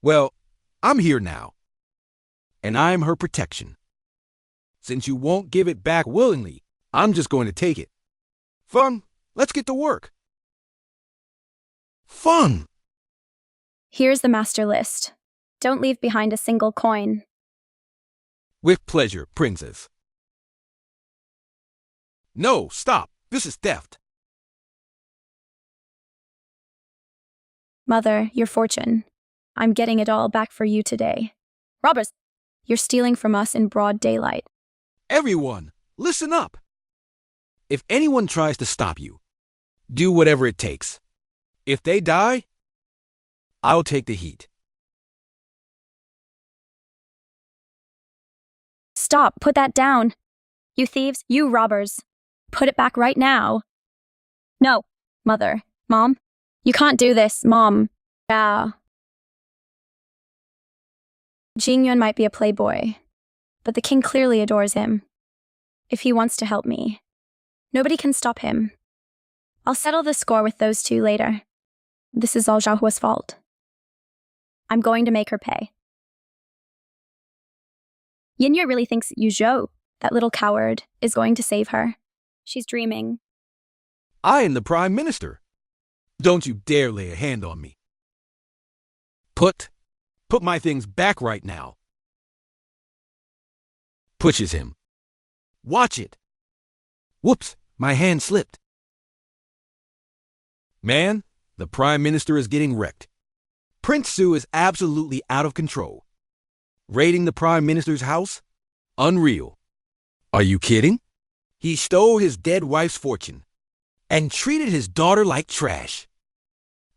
Well, I'm here now, and I'm her protection. Since you won't give it back willingly, I'm just going to take it. Fun, let's get to work. Fun! Here's the master list. Don't leave behind a single coin. With pleasure, princess. No, stop. This is theft. Mother, your fortune. I'm getting it all back for you today. Robbers! You're stealing from us in broad daylight. Everyone, listen up. If anyone tries to stop you, do whatever it takes. If they die, I'll take the heat. Stop, put that down. You thieves, you robbers. Put it back right now. No, Mother, Mom, you can't do this, Mom. Yeah. Jingyuan might be a playboy, but the king clearly adores him. If he wants to help me, nobody can stop him. I'll settle the score with those two later. This is all Zhaohua's fault. I'm going to make her pay. Yinya really thinks Yu Zhou, that little coward, is going to save her. She's dreaming. I am the Prime Minister. Don't you dare lay a hand on me. Put my things back right now. Pushes him. Watch it. Whoops, my hand slipped. Man, the Prime Minister is getting wrecked. Prince Su is absolutely out of control. Raiding the Prime Minister's house? Unreal. Are you kidding? He stole his dead wife's fortune and treated his daughter like trash.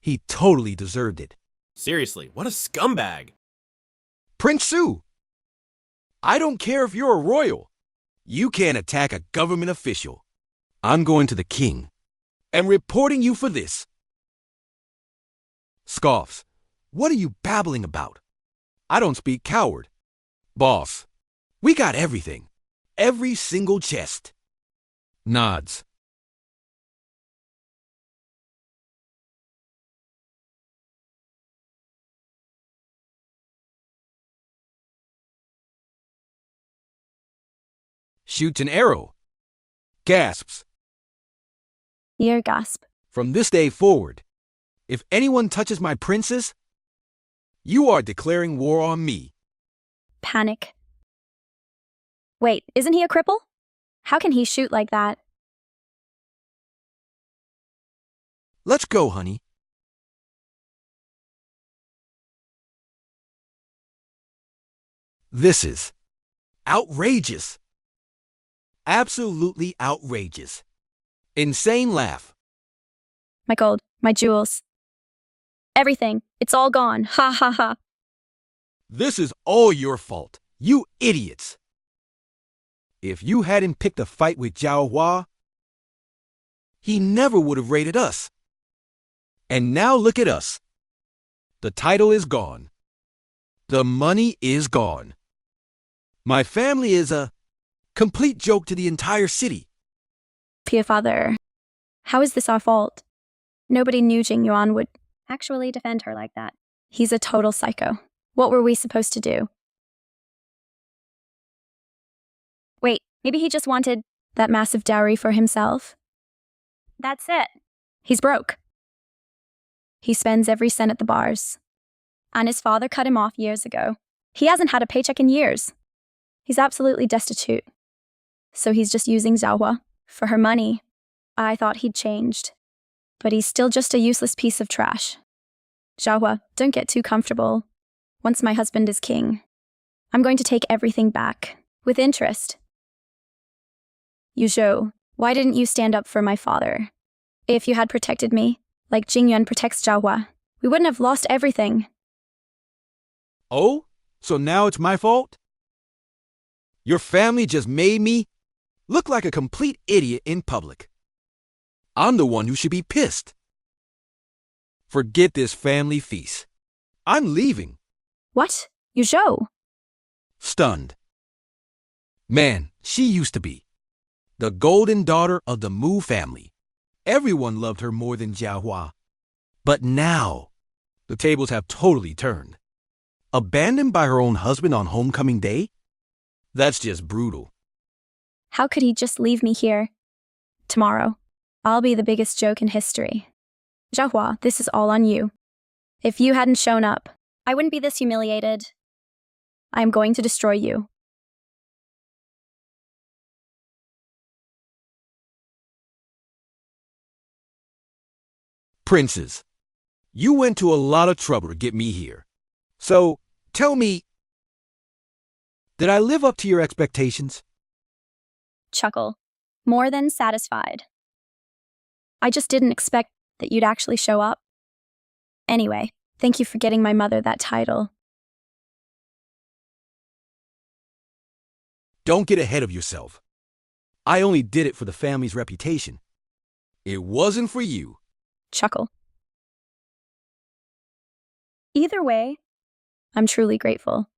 He totally deserved it. Seriously, what a scumbag. Prince Su, I don't care if you're a royal. You can't attack a government official. I'm going to the king and reporting you for this. Scoffs, what are you babbling about? I don't speak coward. Boss, we got everything. Every single chest. Nods. Shoots an arrow. Gasps. Ear gasp. From this day forward, if anyone touches my princess, you are declaring war on me. Panic. Wait, isn't he a cripple? How can he shoot like that? Let's go, honey. This is outrageous. Absolutely outrageous. Insane laugh. My gold, my jewels. Everything. It's all gone. Ha ha ha. This is all your fault, you idiots. If you hadn't picked a fight with Zhaohua, he never would have raided us. And now look at us. The title is gone. The money is gone. My family is a complete joke to the entire city. Dear father, how is this our fault? Nobody knew Jing Yuan would actually defend her like that. He's a total psycho. What were we supposed to do? Wait, maybe he just wanted that massive dowry for himself? That's it. He's broke. He spends every cent at the bars. And his father cut him off years ago. He hasn't had a paycheck in years. He's absolutely destitute. So he's just using Zhaohua for her money. I thought he'd changed. But he's still just a useless piece of trash. Zhaohua, don't get too comfortable. Once my husband is king, I'm going to take everything back, with interest. Yu Zhou, why didn't you stand up for my father? If you had protected me, like Jingyuan protects Zhaohua, we wouldn't have lost everything. Oh, so now it's my fault? Your family just made me look like a complete idiot in public. I'm the one who should be pissed. Forget this family feast. I'm leaving. What? Yu Zhou? Stunned. Man, she used to be the golden daughter of the Mu family. Everyone loved her more than Zhaohua. But now, the tables have totally turned. Abandoned by her own husband on homecoming day? That's just brutal. How could he just leave me here? Tomorrow, I'll be the biggest joke in history. Zhaohua, this is all on you. If you hadn't shown up, I wouldn't be this humiliated. I am going to destroy you. Princes, you went to a lot of trouble to get me here. So, tell me, did I live up to your expectations? Chuckle. More than satisfied. I just didn't expect that you'd actually show up. Anyway, thank you for getting my mother that title. Don't get ahead of yourself. I only did it for the family's reputation. It wasn't for you. Chuckle. Either way, I'm truly grateful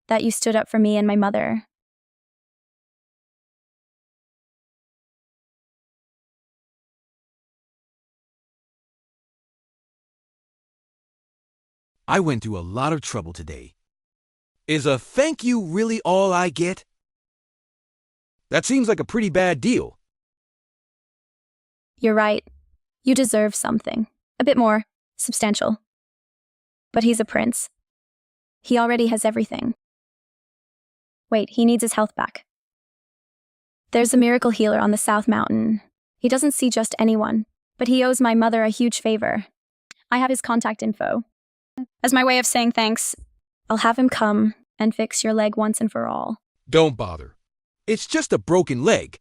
that you stood up for me and my mother. I went through a lot of trouble today. Is a thank you really all I get? That seems like a pretty bad deal. You're right. You deserve something. A bit more substantial. But he's a prince. He already has everything. Wait, he needs his health back. There's a miracle healer on the South Mountain. He doesn't see just anyone, but he owes my mother a huge favor. I have his contact info. As my way of saying thanks, I'll have him come and fix your leg once and for all. Don't bother. It's just a broken leg.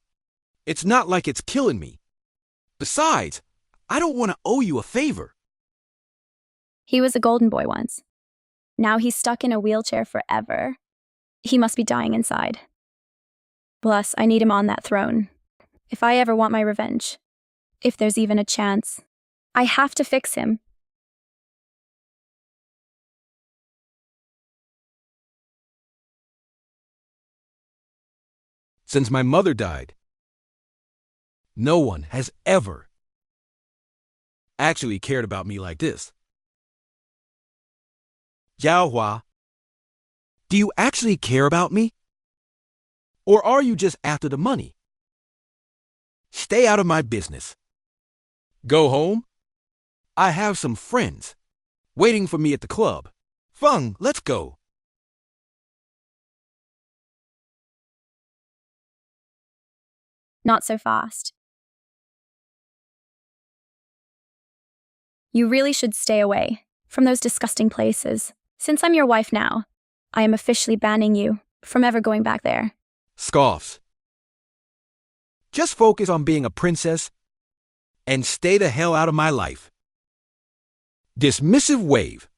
It's not like it's killing me. Besides, I don't want to owe you a favor. He was a golden boy once. Now he's stuck in a wheelchair forever. He must be dying inside. Plus, I need him on that throne. If I ever want my revenge, if there's even a chance, I have to fix him. Since my mother died, no one has ever actually cared about me like this. Zhaohua, do you actually care about me? Or are you just after the money? Stay out of my business. Go home. I have some friends waiting for me at the club. Feng, let's go. Not so fast. You really should stay away from those disgusting places. Since I'm your wife now, I am officially banning you from ever going back there. Scoffs. Just focus on being a princess and stay the hell out of my life. Dismissive wave.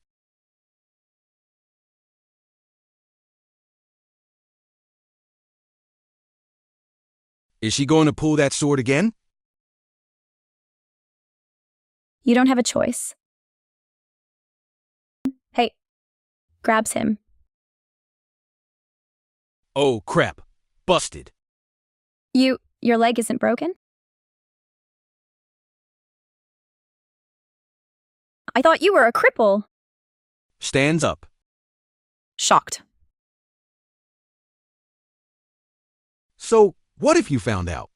Is she going to pull that sword again? You don't have a choice. Hey, grabs him. Oh, crap. Busted. Your leg isn't broken? I thought you were a cripple. Stands up. Shocked. So, what if you found out?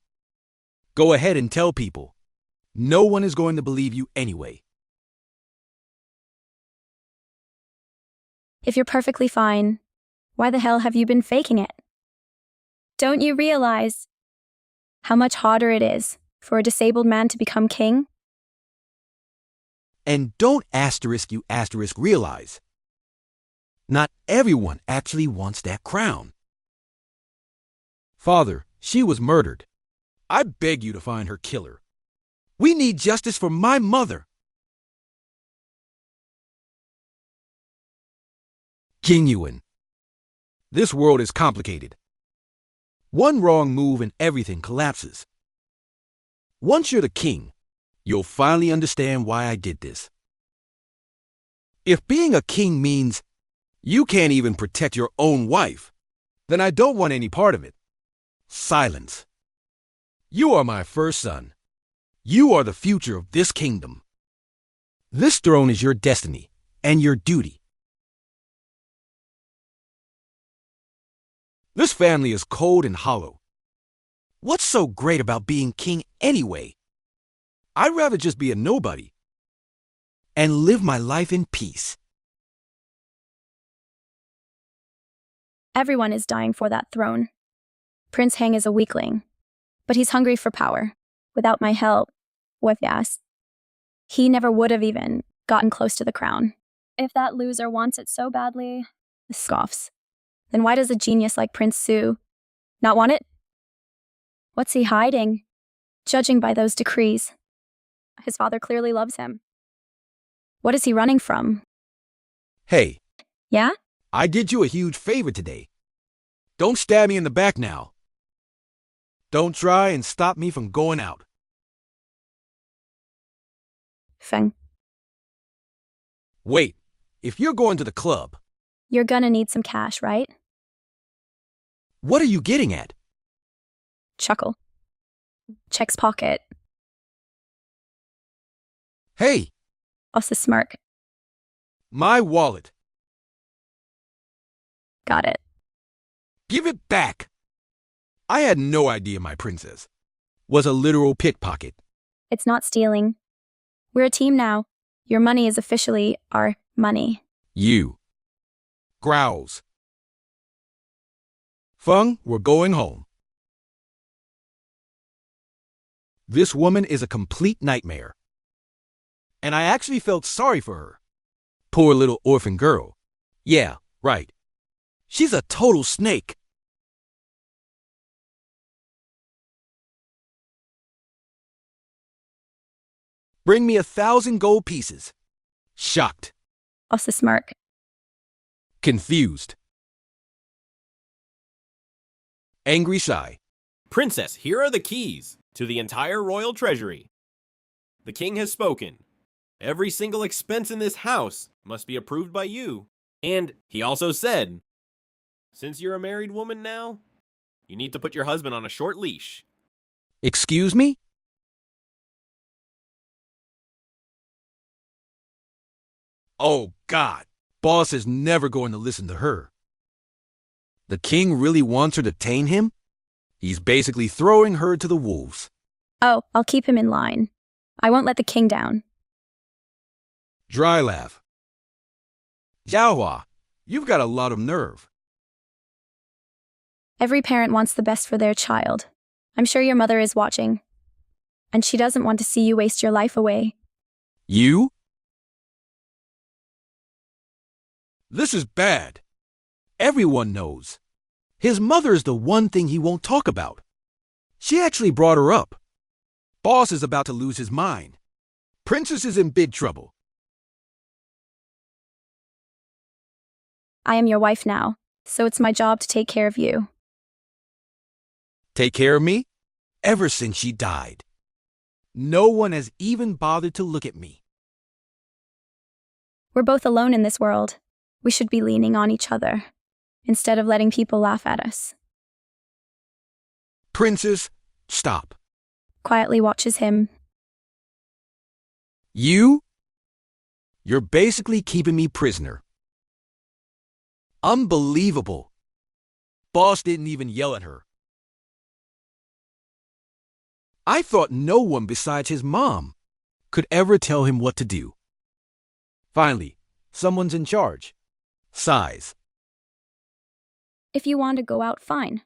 Go ahead and tell people. No one is going to believe you anyway. If you're perfectly fine, why the hell have you been faking it? Don't you realize how much harder it is for a disabled man to become king? And don't you realize. Not everyone actually wants that crown. Father, she was murdered. I beg you to find her killer. We need justice for my mother. King Yuan. This world is complicated. One wrong move and everything collapses. Once you're the king, you'll finally understand why I did this. If being a king means you can't even protect your own wife, then I don't want any part of it. Silence. You are my first son. You are the future of this kingdom. This throne is your destiny and your duty. This family is cold and hollow. What's so great about being king anyway? I'd rather just be a nobody and live my life in peace. Everyone is dying for that throne. Prince Heng is a weakling, but he's hungry for power. Without my help, yes, he never would have even gotten close to the crown. If that loser wants it so badly, scoffs, then why does a genius like Prince Su not want it? What's he hiding? Judging by those decrees, his father clearly loves him. What is he running from? Hey, Yeah? I did you a huge favor today. Don't stab me in the back now. Don't try and stop me from going out. Feng, Wait, if you're going to the club, you're gonna need some cash, right? what are you getting at? Chuckle. Checks pocket. Hey, Also smirk. My wallet. Got it. Give it back. I had no idea my princess was a literal pickpocket. It's not stealing. We're a team now. Your money is officially our money. You. Growls. Feng, we're going home. This woman is a complete nightmare. And I actually felt sorry for her. Poor little orphan girl. Yeah, right. She's a total snake. Bring me 1,000 gold pieces. Shocked. What's the smirk? Confused. Angry sigh. Princess, here are the keys to the entire royal treasury. The king has spoken. Every single expense in this house must be approved by you. And he also said, since you're a married woman now, you need to put your husband on a short leash. Excuse me? Oh, God. Boss is never going to listen to her. The king really wants her to tame him? He's basically throwing her to the wolves. Oh, I'll keep him in line. I won't let the king down. Dry laugh. Zhaohua, you've got a lot of nerve. Every parent wants the best for their child. I'm sure your mother is watching. And she doesn't want to see you waste your life away. You? This is bad. Everyone knows. His mother is the one thing he won't talk about. She actually brought her up. Boss is about to lose his mind. Princess is in big trouble. I am your wife now, so it's my job to take care of you. Take care of me? Ever since she died. No one has even bothered to look at me. We're both alone in this world. We should be leaning on each other, instead of letting people laugh at us. Princess, stop. Quietly watches him. You? You're basically keeping me prisoner. Unbelievable. Boss didn't even yell at her. I thought no one besides his mom could ever tell him what to do. Finally, someone's in charge. Sighs. If you want to go out, fine.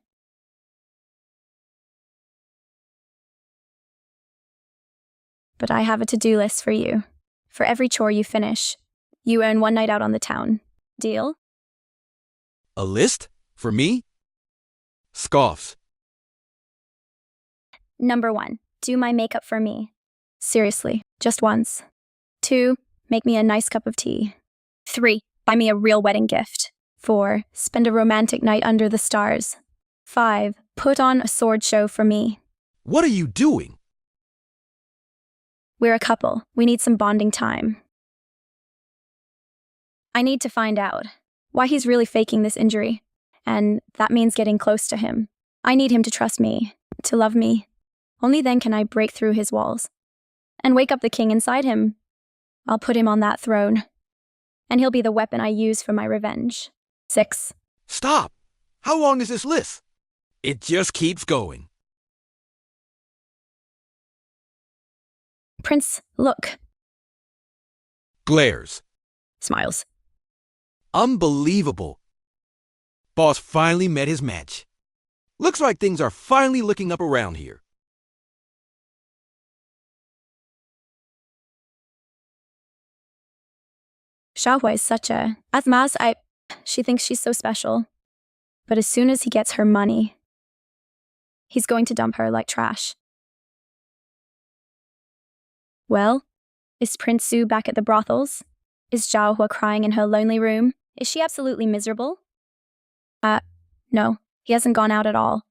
But I have a to-do list for you. For every chore you finish, you earn one night out on the town. Deal? A list? For me? Scoffs. Number 1, do my makeup for me. Seriously, just once. 2, make me a nice cup of tea. 3, buy me a real wedding gift. 4, spend a romantic night under the stars. 5, put on a sword show for me. What are you doing? We're a couple. We need some bonding time. I need to find out why he's really faking this injury, and that means getting close to him. I need him to trust me, to love me. Only then can I break through his walls and wake up the king inside him. I'll put him on that throne, and he'll be the weapon I use for my revenge. 6. Stop! How long is this list? It just keeps going. Prince, look. Glares. Smiles. Unbelievable. Boss finally met his match. Looks like things are finally looking up around here. Zhaohua is such a... She thinks she's so special. But as soon as he gets her money, he's going to dump her like trash. Well, is Prince Su back at the brothels? Is Zhaohua crying in her lonely room? Is she absolutely miserable? No, he hasn't gone out at all.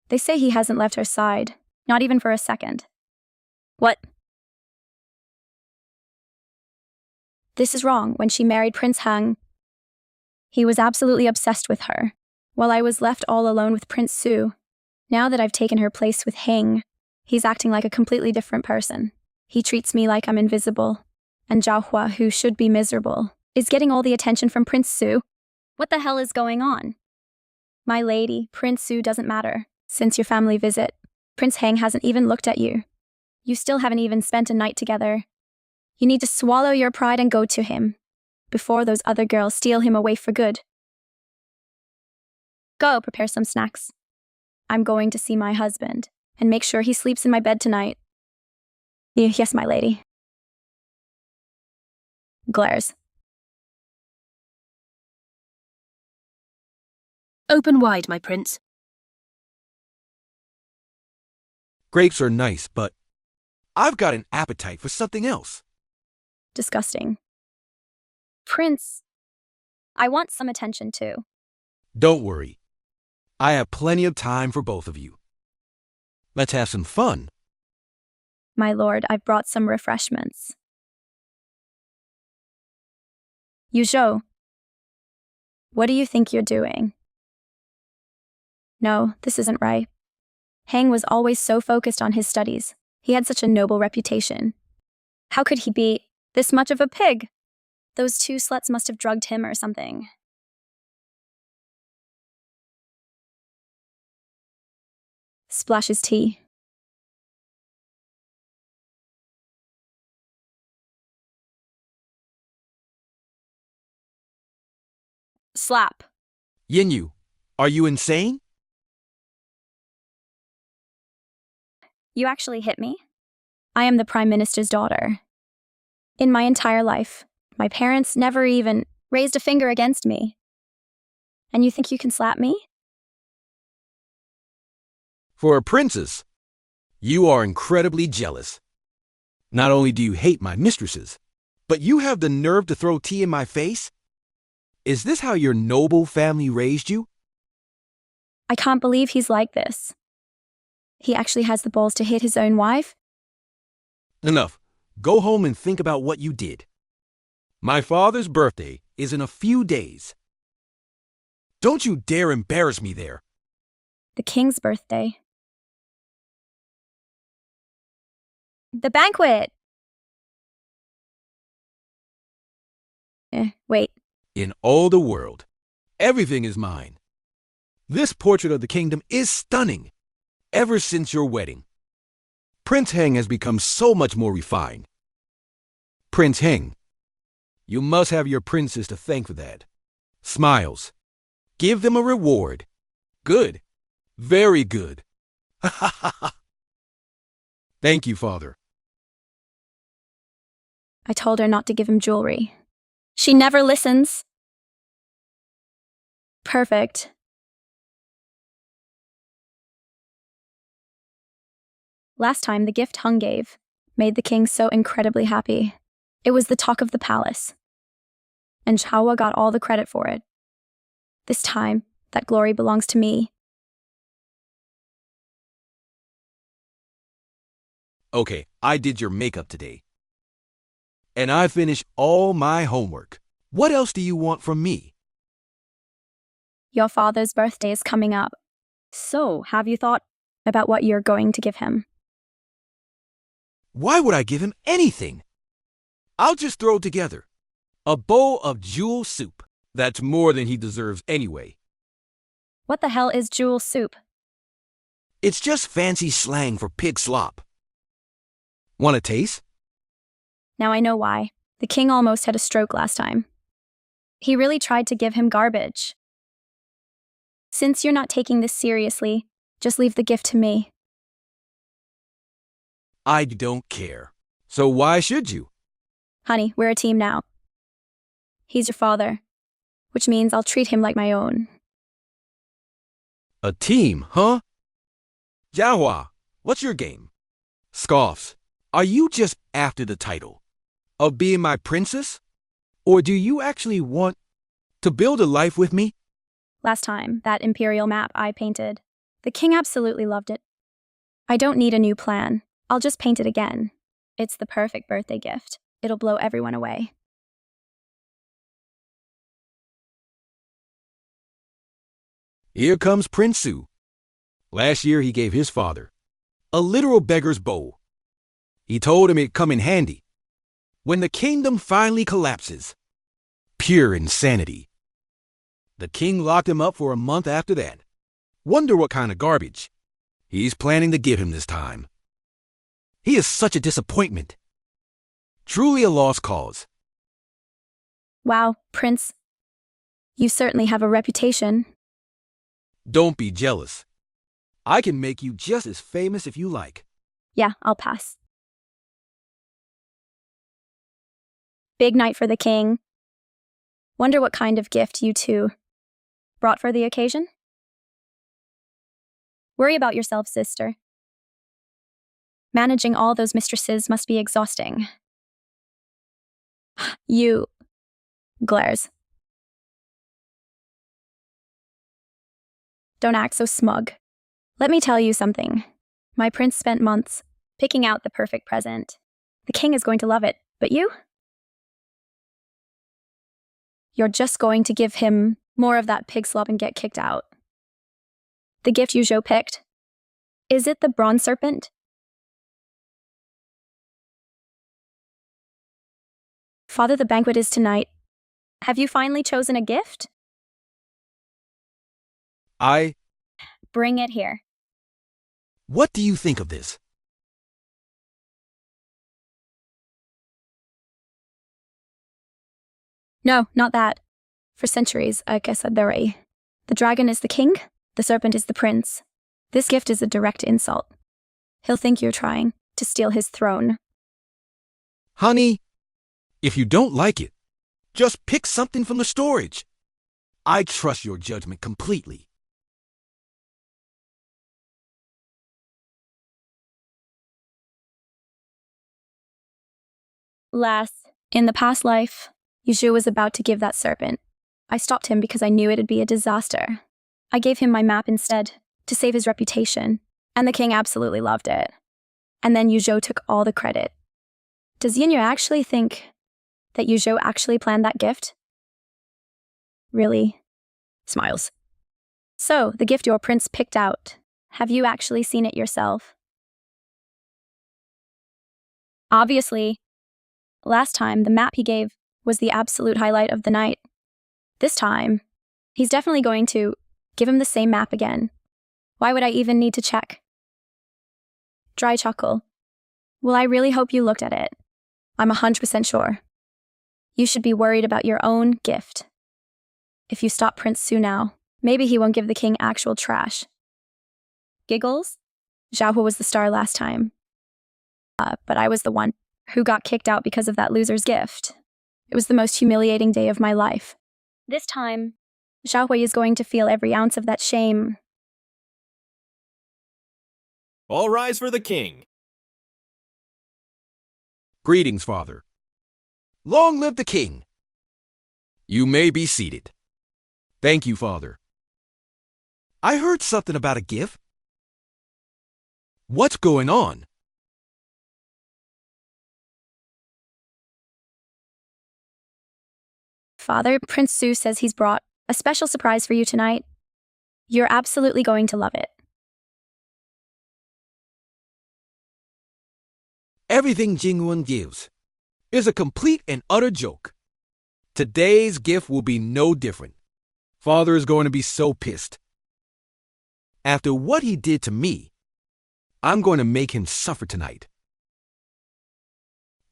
They say he hasn't left her side, not even for a second. What? This is wrong. When she married Prince Heng, he was absolutely obsessed with her, while I was left all alone with Prince Su. Now that I've taken her place with Heng, he's acting like a completely different person. He treats me like I'm invisible, and Zhaohua, who should be miserable, is getting all the attention from Prince Su. What the hell is going on? My lady, Prince Su doesn't matter. Since your family visit, Prince Heng hasn't even looked at you. You still haven't even spent a night together. You need to swallow your pride and go to him, before those other girls steal him away for good. Go prepare some snacks. I'm going to see my husband, and make sure he sleeps in my bed tonight. Yes, my lady. Glares. Open wide, my prince. Grapes are nice, but I've got an appetite for something else. Disgusting. Prince, I want some attention too. Don't worry. I have plenty of time for both of you. Let's have some fun. My lord, I've brought some refreshments. Zhou, what do you think you're doing? No, this isn't right. Heng was always so focused on his studies. He had such a noble reputation. How could he be this much of a pig? Those two sluts must have drugged him or something. Splashes tea. Slap. Yinyu, are you insane? You actually hit me? I am the Prime Minister's daughter. In my entire life, my parents never even raised a finger against me. And you think you can slap me? For a princess, you are incredibly jealous. Not only do you hate my mistresses, but you have the nerve to throw tea in my face? Is this how your noble family raised you? I can't believe he's like this. He actually has the balls to hit his own wife? Enough. Go home and think about what you did. My father's birthday is in a few days. Don't you dare embarrass me there. The king's birthday. The banquet! Wait. In all the world, everything is mine. This portrait of the kingdom is stunning. Ever since your wedding, Prince Heng has become so much more refined. Prince Heng, you must have your princess to thank for that. Smiles. Give them a reward. Good. Very good. Ha ha ha ha. Thank you, father. I told her not to give him jewelry. She never listens. Perfect. Last time, the gift Hung gave made the king so incredibly happy. It was the talk of the palace. And Zhaohua got all the credit for it. This time, that glory belongs to me. Okay, I did your makeup today. And I finished all my homework. What else do you want from me? Your father's birthday is coming up. So, have you thought about what you're going to give him? Why would I give him anything? I'll just throw it together. A bowl of jewel soup. That's more than he deserves anyway. What the hell is jewel soup? It's just fancy slang for pig slop. Want a taste? Now I know why. The king almost had a stroke last time. He really tried to give him garbage. Since you're not taking this seriously, just leave the gift to me. I don't care. So why should you? Honey, we're a team now. He's your father, which means I'll treat him like my own. A team, huh? Zhaohua, what's your game? Scoffs, are you just after the title of being my princess? Or do you actually want to build a life with me? Last time, that imperial map I painted, the king absolutely loved it. I don't need a new plan. I'll just paint it again. It's the perfect birthday gift. It'll blow everyone away. Here comes Prince Su. Last year he gave his father a literal beggar's bowl. He told him it'd come in handy when the kingdom finally collapses. pure insanity. The king locked him up for a month after that. Wonder what kind of garbage he's planning to give him this time. He is such a disappointment. Truly a lost cause. Wow, Prince. You certainly have a reputation. Don't be jealous. I can make you just as famous if you like. Yeah, I'll pass. Big night for the king. Wonder what kind of gift you two brought for the occasion? Worry about yourself, sister. Managing all those mistresses must be exhausting. You glares. Don't act so smug. Let me tell you something. My prince spent months picking out the perfect present. The king is going to love it, but you? You're just going to give him more of that pig slop and get kicked out. The gift Zhou picked. Is it the bronze serpent? Father, the banquet is tonight. Have you finally chosen a gift? Bring it here. What do you think of this? No, not that. For centuries, Outcast said the dragon is the king, the serpent is the prince. This gift is a direct insult. He'll think you're trying to steal his throne. Honey, if you don't like it, just pick something from the storage. I trust your judgment completely. In the past life, Zhou was about to give that serpent. I stopped him because I knew it'd be a disaster. I gave him my map instead, to save his reputation, and the king absolutely loved it. And then Zhou took all the credit. Does Yinyu actually think that Zhou actually planned that gift? Really? Smiles. So, the gift your prince picked out, have you actually seen it yourself? Obviously. Last time, the map he gave was the absolute highlight of the night. This time, he's definitely going to give him the same map again. Why would I even need to check? Dry chuckle. Well, I really hope you looked at it. I'm 100% sure. You should be worried about your own gift. If you stop Prince Su now, maybe he won't give the king actual trash. Giggles? Zhaohua was the star last time. But I was the one who got kicked out because of that loser's gift. It was the most humiliating day of my life. This time, Zhaohua is going to feel every ounce of that shame. All rise for the king. Greetings, Father. Long live the king. You may be seated. Thank you, Father. I heard something about a gift. What's going on? Father, Prince Su says he's brought a special surprise for you tonight. You're absolutely going to love it. Everything Jingyun gives is a complete and utter joke. Today's gift will be no different. Father is going to be so pissed. After what he did to me, I'm going to make him suffer tonight.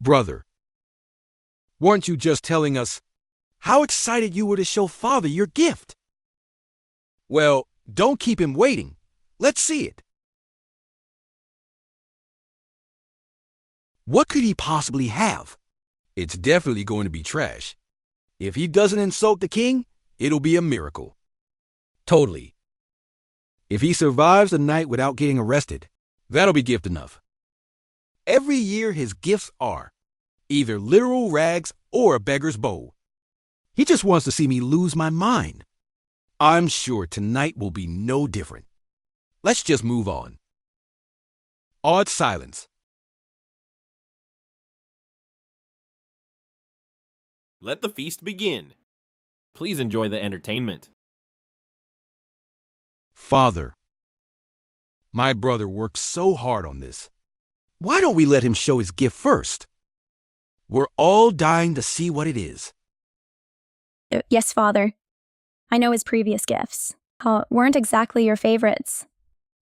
Brother, weren't you just telling us how excited you were to show Father your gift? Well, don't keep him waiting. Let's see it. What could he possibly have? It's definitely going to be trash. If he doesn't insult the king, it'll be a miracle. Totally. If he survives the night without getting arrested, that'll be gift enough. Every year his gifts are either literal rags or a beggar's bowl. He just wants to see me lose my mind. I'm sure tonight will be no different. Let's just move on. Awed silence. Let the feast begin. Please enjoy the entertainment. Father, my brother worked so hard on this. Why don't we let him show his gift first? We're all dying to see what it is. Yes, Father. I know his previous gifts weren't exactly your favorites.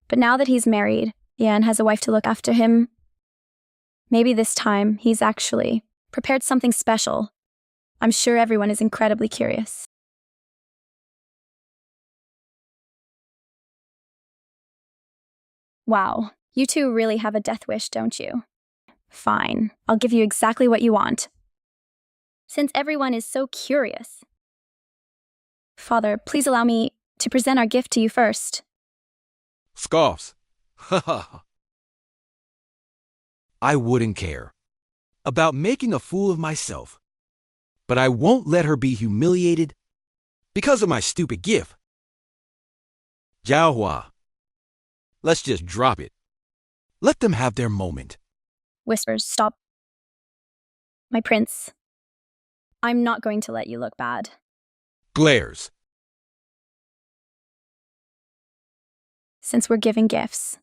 But now that he's married, and has a wife to look after him, maybe this time he's actually prepared something special. I'm sure everyone is incredibly curious. Wow, you two really have a death wish, don't you? Fine, I'll give you exactly what you want. Since everyone is so curious. Father, please allow me to present our gift to you first. Scoffs. Ha ha. I wouldn't care about making a fool of myself, but I won't let her be humiliated because of my stupid gift. Zhaohua. Let's just drop it. Let them have their moment. Whispers, stop. My prince, I'm not going to let you look bad. Glares. Since we're giving gifts,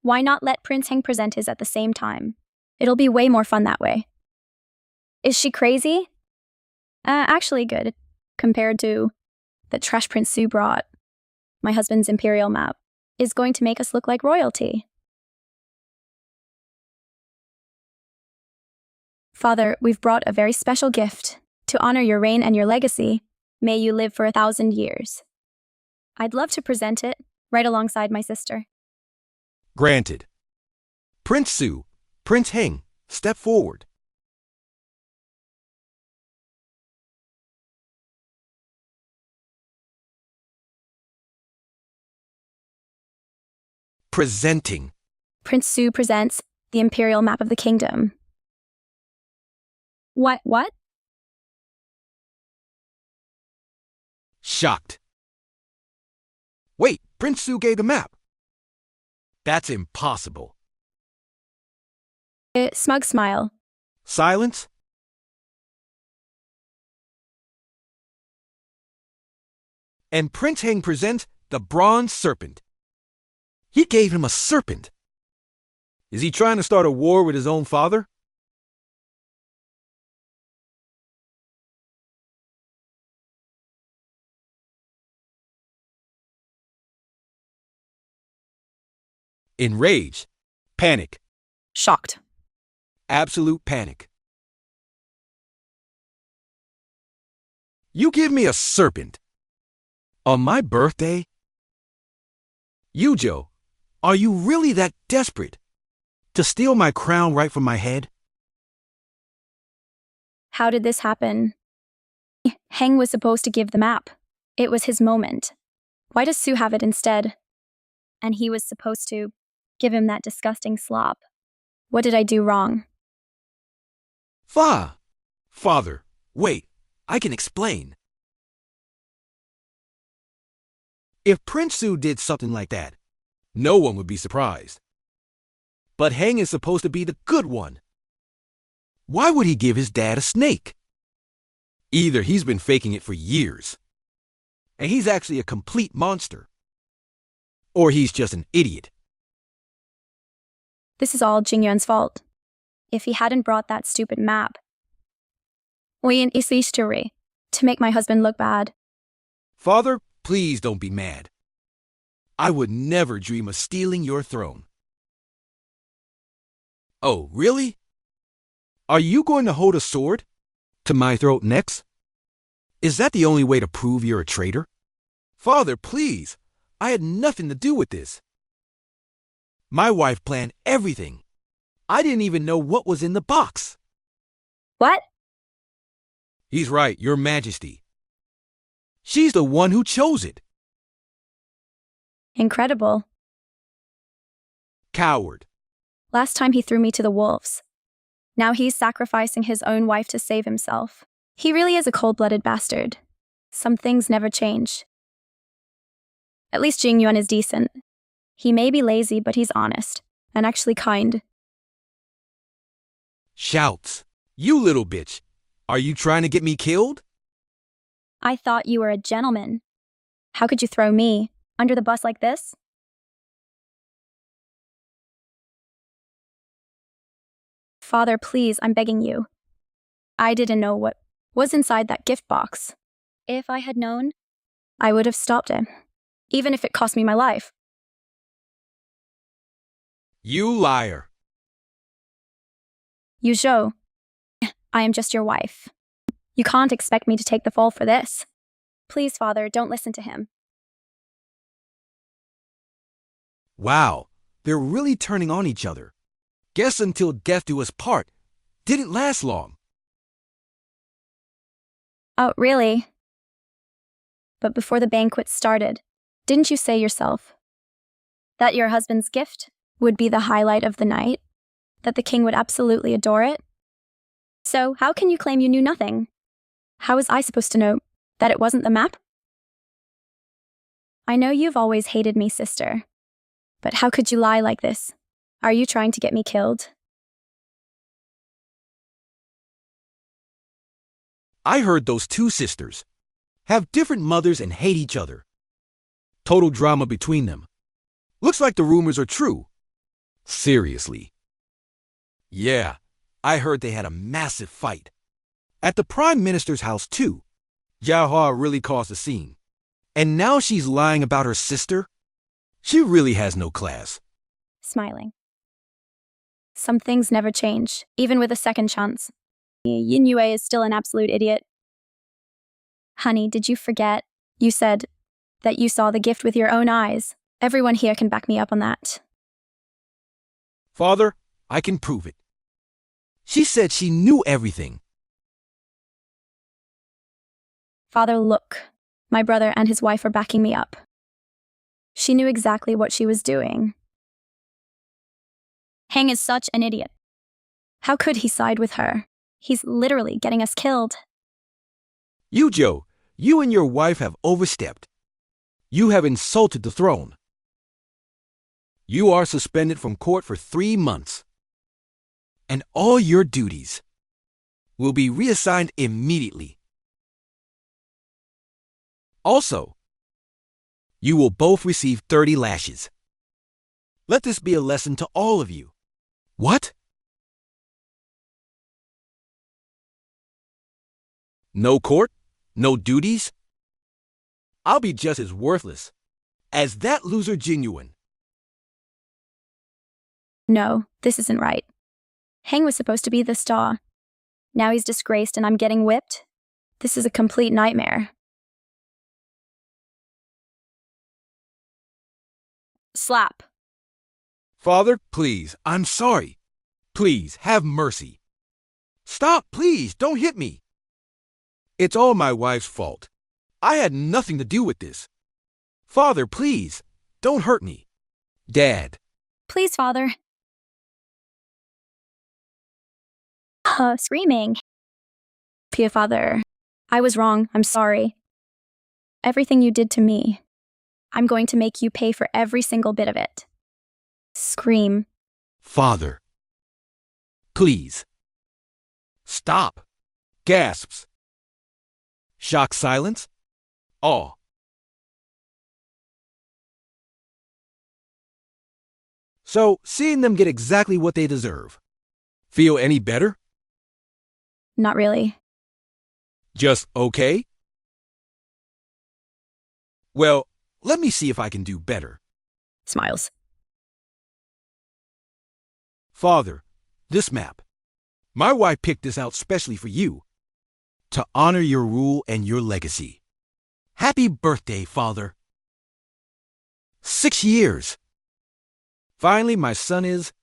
why not let Prince Heng present his at the same time? It'll be way more fun that way. Is she crazy? Actually good, compared to the trash Prince Su brought. My husband's imperial map is going to make us look like royalty. Father, we've brought a very special gift to honor your reign and your legacy. May you live for 1,000 years. I'd love to present it right alongside my sister. Granted. Prince Su, Prince Heng, step forward. Presenting. Prince Su presents the imperial map of the kingdom. What? Shocked. Wait, Prince Su gave the map. That's impossible. Smug smile. Silence? And Prince Heng presents the bronze serpent. He gave him a serpent. Is he trying to start a war with his own father? Enraged. Panic. Shocked. Absolute panic. You give me a serpent? On my birthday? Yujo, are you really that desperate to steal my crown right from my head? How did this happen? Heng was supposed to give the map. It was his moment. Why does Su have it instead? And he was supposed to give him that disgusting slop. What did I do wrong? Father, wait, I can explain. If Prince Su did something like that, no one would be surprised. But Heng is supposed to be the good one. Why would he give his dad a snake? Either he's been faking it for years, and he's actually a complete monster, or he's just an idiot. This is all Jingyuan's fault. If he hadn't brought that stupid map, is history to make my husband look bad. Father, please don't be mad. I would never dream of stealing your throne. Oh, really? Are you going to hold a sword to my throat next? Is that the only way to prove you're a traitor? Father, please. I had nothing to do with this. My wife planned everything. I didn't even know what was in the box. What? He's right, Your Majesty. She's the one who chose it. Incredible. Coward. Last time he threw me to the wolves. Now he's sacrificing his own wife to save himself. He really is a cold-blooded bastard. Some things never change. At least Jingyuan is decent. He may be lazy, but he's honest, and actually kind. Shouts. You little bitch. Are you trying to get me killed? I thought you were a gentleman. How could you throw me under the bus like this? Father, please, I'm begging you. I didn't know what was inside that gift box. If I had known, I would have stopped him, even if it cost me my life. You liar. You Zhou, I am just your wife. You can't expect me to take the fall for this. Please, father, don't listen to him. Wow, they're really turning on each other. Guess until death do us part didn't last long. Oh, really? But before the banquet started, didn't you say yourself that your husband's gift would be the highlight of the night? That the king would absolutely adore it? So how can you claim you knew nothing? How was I supposed to know that it wasn't the map? I know you've always hated me, sister. But how could you lie like this? Are you trying to get me killed? I heard those two sisters have different mothers and hate each other. Total drama between them. Looks like the rumors are true. Seriously. Yeah, I heard they had a massive fight. At the Prime Minister's house, too. Zhaohua really caused a scene. And now she's lying about her sister? She really has no class. Smiling. Some things never change, even with a second chance. Yin Yue is still an absolute idiot. Honey, did you forget? You said that you saw the gift with your own eyes. Everyone here can back me up on that. Father, I can prove it. She said she knew everything. Father, look. My brother and his wife are backing me up. She knew exactly what she was doing. Hang is such an idiot. How could he side with her? He's literally getting us killed. You, Joe, you and your wife have overstepped. You have insulted the throne. You are suspended from court for 3 months. And all your duties will be reassigned immediately. Also, you will both receive 30 lashes. Let this be a lesson to all of you. What? No court? No duties? I'll be just as worthless as that loser Genuine. No, this isn't right. Hang was supposed to be the star. Now he's disgraced and I'm getting whipped? This is a complete nightmare. Slap. Father, please, I'm sorry. Please, have mercy. Stop, please, don't hit me. It's all my wife's fault. I had nothing to do with this. Father, please, don't hurt me. Dad. Please, father. Screaming. Dear father, I was wrong. I'm sorry. Everything you did to me, I'm going to make you pay for every single bit of it. Scream. Father. Please. Stop. Gasps. Shock silence. Awe. So, seeing them get exactly what they deserve. Feel any better? Not really. Just okay? Well, let me see if I can do better. Smiles. Father, this map. My wife picked this out specially for you. To honor your rule and your legacy. Happy birthday, Father. 6 years. Finally, my son is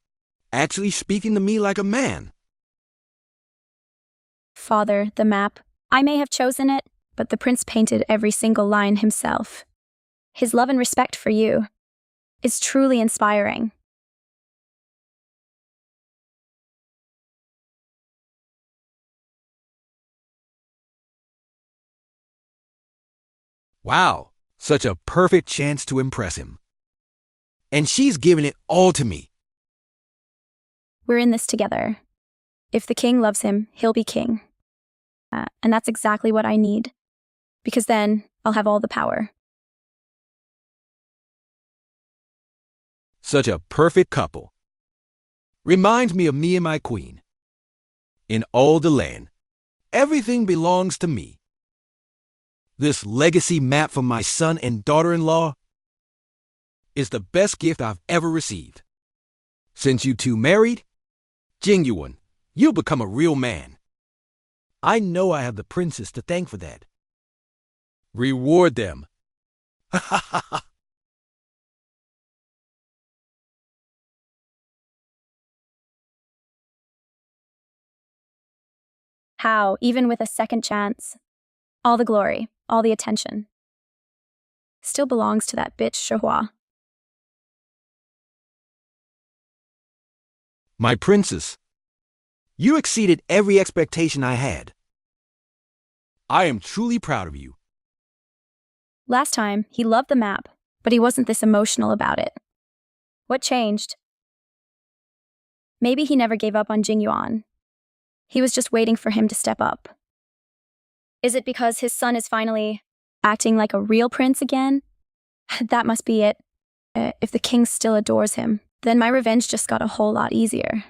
actually speaking to me like a man. Father, the map. I may have chosen it, but the prince painted every single line himself. His love and respect for you is truly inspiring. Wow, such a perfect chance to impress him. And she's giving it all to me. We're in this together. If the king loves him, he'll be king. And that's exactly what I need. Because then I'll have all the power. Such a perfect couple. Reminds me of me and my queen. In all the land, everything belongs to me. This legacy map from my son and daughter-in-law is the best gift I've ever received. Since you two married, Jingyuan, you'll become a real man. I know I have the princess to thank for that. Reward them. Ha ha ha ha. How, even with a second chance, all the glory, all the attention, still belongs to that bitch Zhaohua. My princess, you exceeded every expectation I had. I am truly proud of you. Last time, he loved the map, but he wasn't this emotional about it. What changed? Maybe he never gave up on Jingyuan. He was just waiting for him to step up. Is it because his son is finally acting like a real prince again? That must be it. If the king still adores him, then my revenge just got a whole lot easier.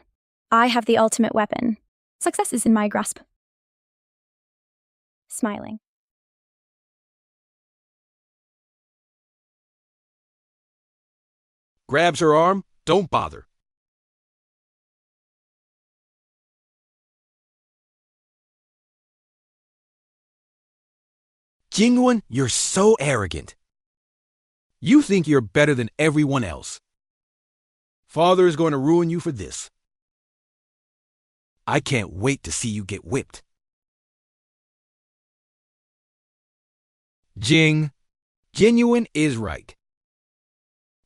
I have the ultimate weapon. Success is in my grasp. Smiling. Grabs her arm, don't bother. Jingyuan, you're so arrogant. You think you're better than everyone else. Father is going to ruin you for this. I can't wait to see you get whipped. Jingyuan is right.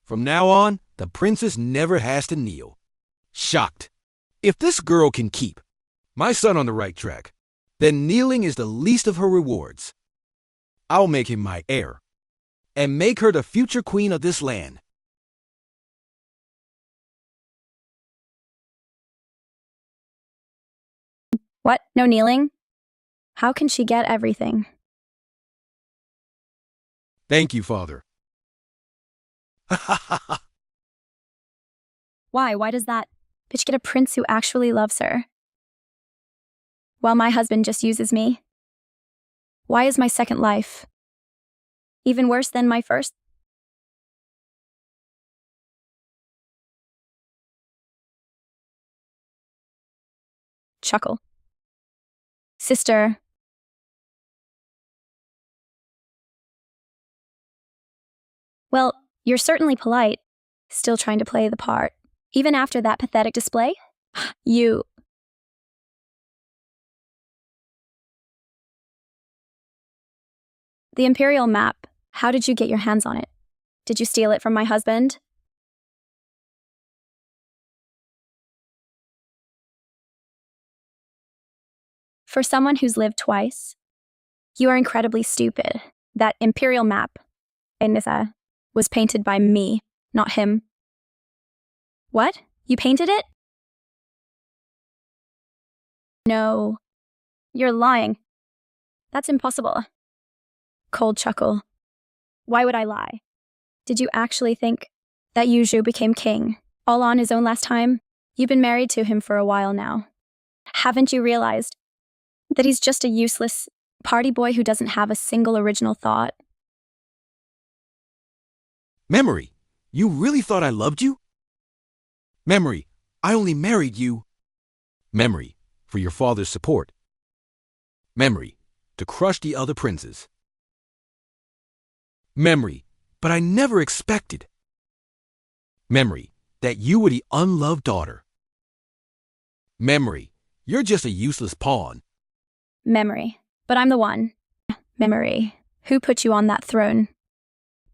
From now on, the princess never has to kneel. Shocked. If this girl can keep my son on the right track, then kneeling is the least of her rewards. I'll make him my heir, and make her the future queen of this land. What? No kneeling? How can she get everything? Thank you, Father. Ha ha ha ha. Why? Why does that bitch get a prince who actually loves her? While my husband just uses me? Why is my second life even worse than my first? Chuckle. Sister. Well, you're certainly polite, still trying to play the part. Even after that pathetic display? You... The Imperial map, how did you get your hands on it? Did you steal it from my husband? For someone who's lived twice, you are incredibly stupid. That Imperial map, Nissa, was painted by me, not him. What? You painted it? No. You're lying. That's impossible. Cold chuckle. Why would I lie? Did you actually think that Yu Zhu became king, all on his own last time? You've been married to him for a while now. Haven't you realized that he's just a useless party boy who doesn't have a single original thought? Memory, you really thought I loved you? Memory, I only married you. Memory, for your father's support. Memory, to crush the other princes. Memory, but I never expected. Memory, that you were the unloved daughter. Memory, you're just a useless pawn. Memory, but I'm the one. Memory, who put you on that throne?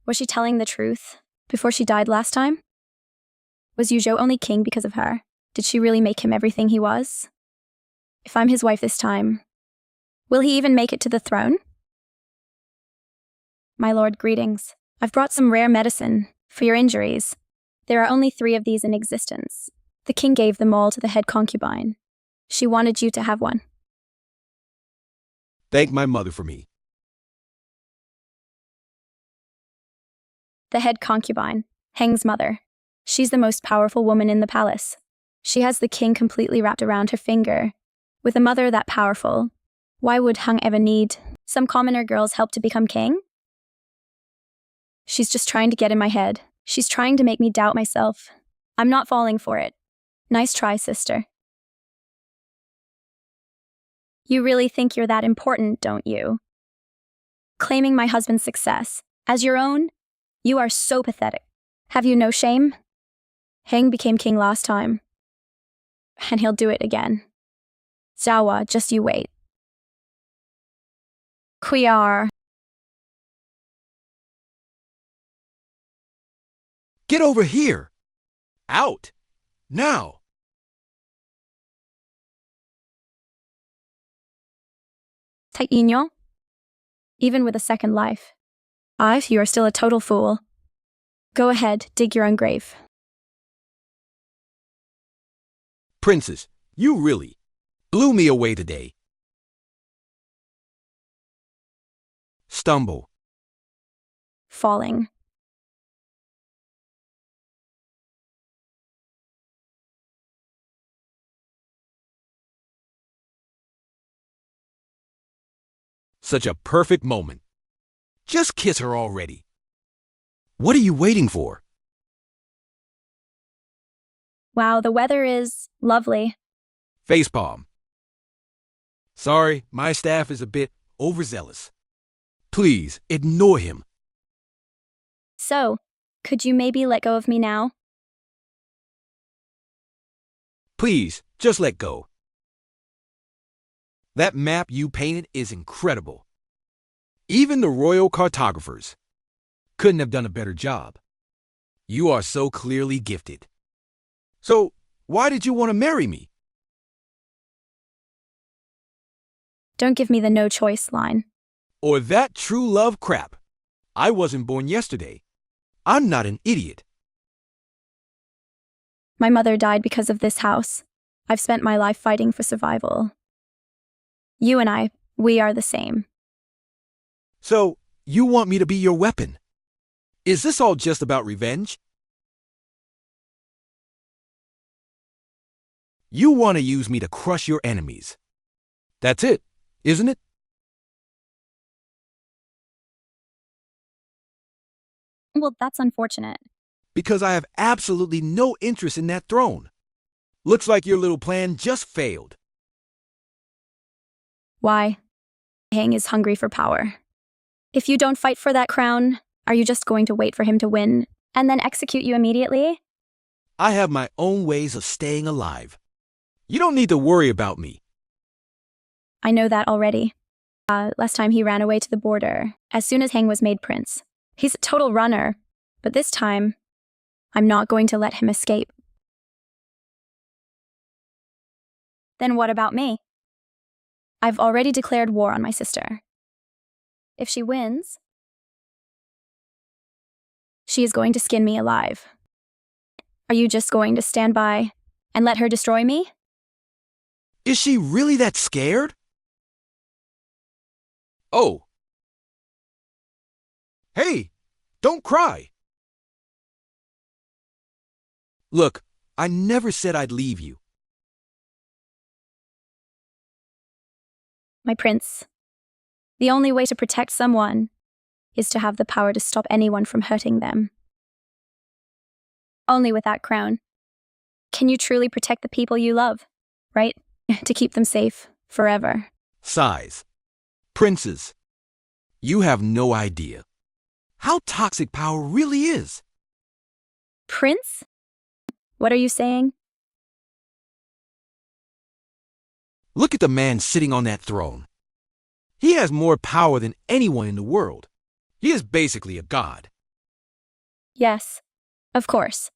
Was she telling the truth before she died last time? Was Yu Zhou only king because of her? Did she really make him everything he was? If I'm his wife this time, will he even make it to the throne? My lord, greetings. I've brought some rare medicine for your injuries. There are only 3 of these in existence. The king gave them all to the head concubine. She wanted you to have one. Thank my mother for me. The head concubine, Heng's mother. She's the most powerful woman in the palace. She has the king completely wrapped around her finger. With a mother that powerful, why would Heng ever need some commoner girls help to become king? She's just trying to get in my head. She's trying to make me doubt myself. I'm not falling for it. Nice try, sister. You really think you're that important, don't you? Claiming my husband's success as your own? You are so pathetic. Have you no shame? Heng became king last time, and he'll do it again. Zhaohua, just you wait. Qiar. Get over here! Out! Now! Tainyo? Even with a second life. Ive, you are still a total fool. Go ahead, dig your own grave. Princess, you really blew me away today. Stumble. Falling. Such a perfect moment. Just kiss her already. What are you waiting for? Wow, the weather is lovely. Facepalm. Sorry, my staff is a bit overzealous. Please, ignore him. So, could you maybe let go of me now? Please, just let go. That map you painted is incredible. Even the royal cartographers couldn't have done a better job. You are so clearly gifted. So, why did you want to marry me? Don't give me the no choice line. Or that true love crap. I wasn't born yesterday. I'm not an idiot. My mother died because of this house. I've spent my life fighting for survival. You and I, we are the same. So, you want me to be your weapon? Is this all just about revenge? You want to use me to crush your enemies. That's it, isn't it? Well, that's unfortunate. Because I have absolutely no interest in that throne. Looks like your little plan just failed. Why? Heng is hungry for power. If you don't fight for that crown, are you just going to wait for him to win and then execute you immediately? I have my own ways of staying alive. You don't need to worry about me. I know that already. Last time he ran away to the border, as soon as Heng was made prince. He's a total runner, but this time, I'm not going to let him escape. Then what about me? I've already declared war on my sister. If she wins, she is going to skin me alive. Are you just going to stand by and let her destroy me? Is she really that scared? Oh. Hey, don't cry. Look, I never said I'd leave you. My prince, the only way to protect someone is to have the power to stop anyone from hurting them. Only with that crown can you truly protect the people you love, right? To keep them safe forever. Sighs. Princes, you have no idea how toxic power really is. Prince? What are you saying? Look at the man sitting on that throne. He has more power than anyone in the world. He is basically a god. Yes, of course.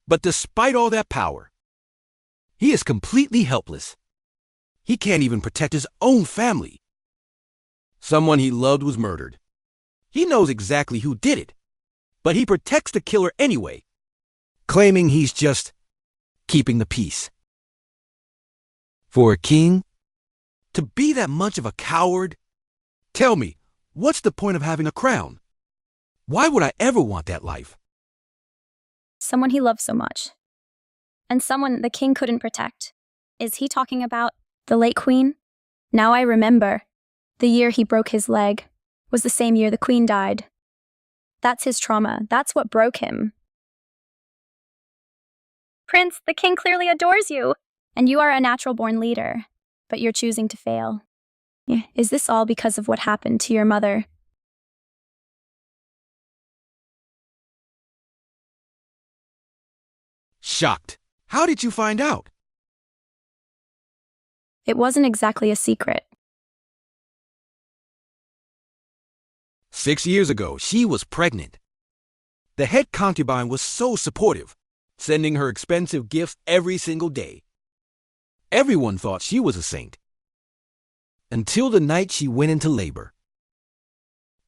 But despite all that power, he is completely helpless. He can't even protect his own family. Someone he loved was murdered. He knows exactly who did it, but he protects the killer anyway, claiming he's just keeping the peace. For a king, to be that much of a coward? Tell me, what's the point of having a crown? Why would I ever want that life? Someone he loved so much. And someone the king couldn't protect. Is he talking about the late queen? Now I remember. The year he broke his leg was the same year the queen died. That's his trauma. That's what broke him. Prince, the king clearly adores you. And you are a natural-born leader, but you're choosing to fail. Is this all because of what happened to your mother? Shocked. How did you find out? It wasn't exactly a secret. 6 years ago, she was pregnant. The head concubine was so supportive, sending her expensive gifts every single day. Everyone thought she was a saint. Until the night she went into labor.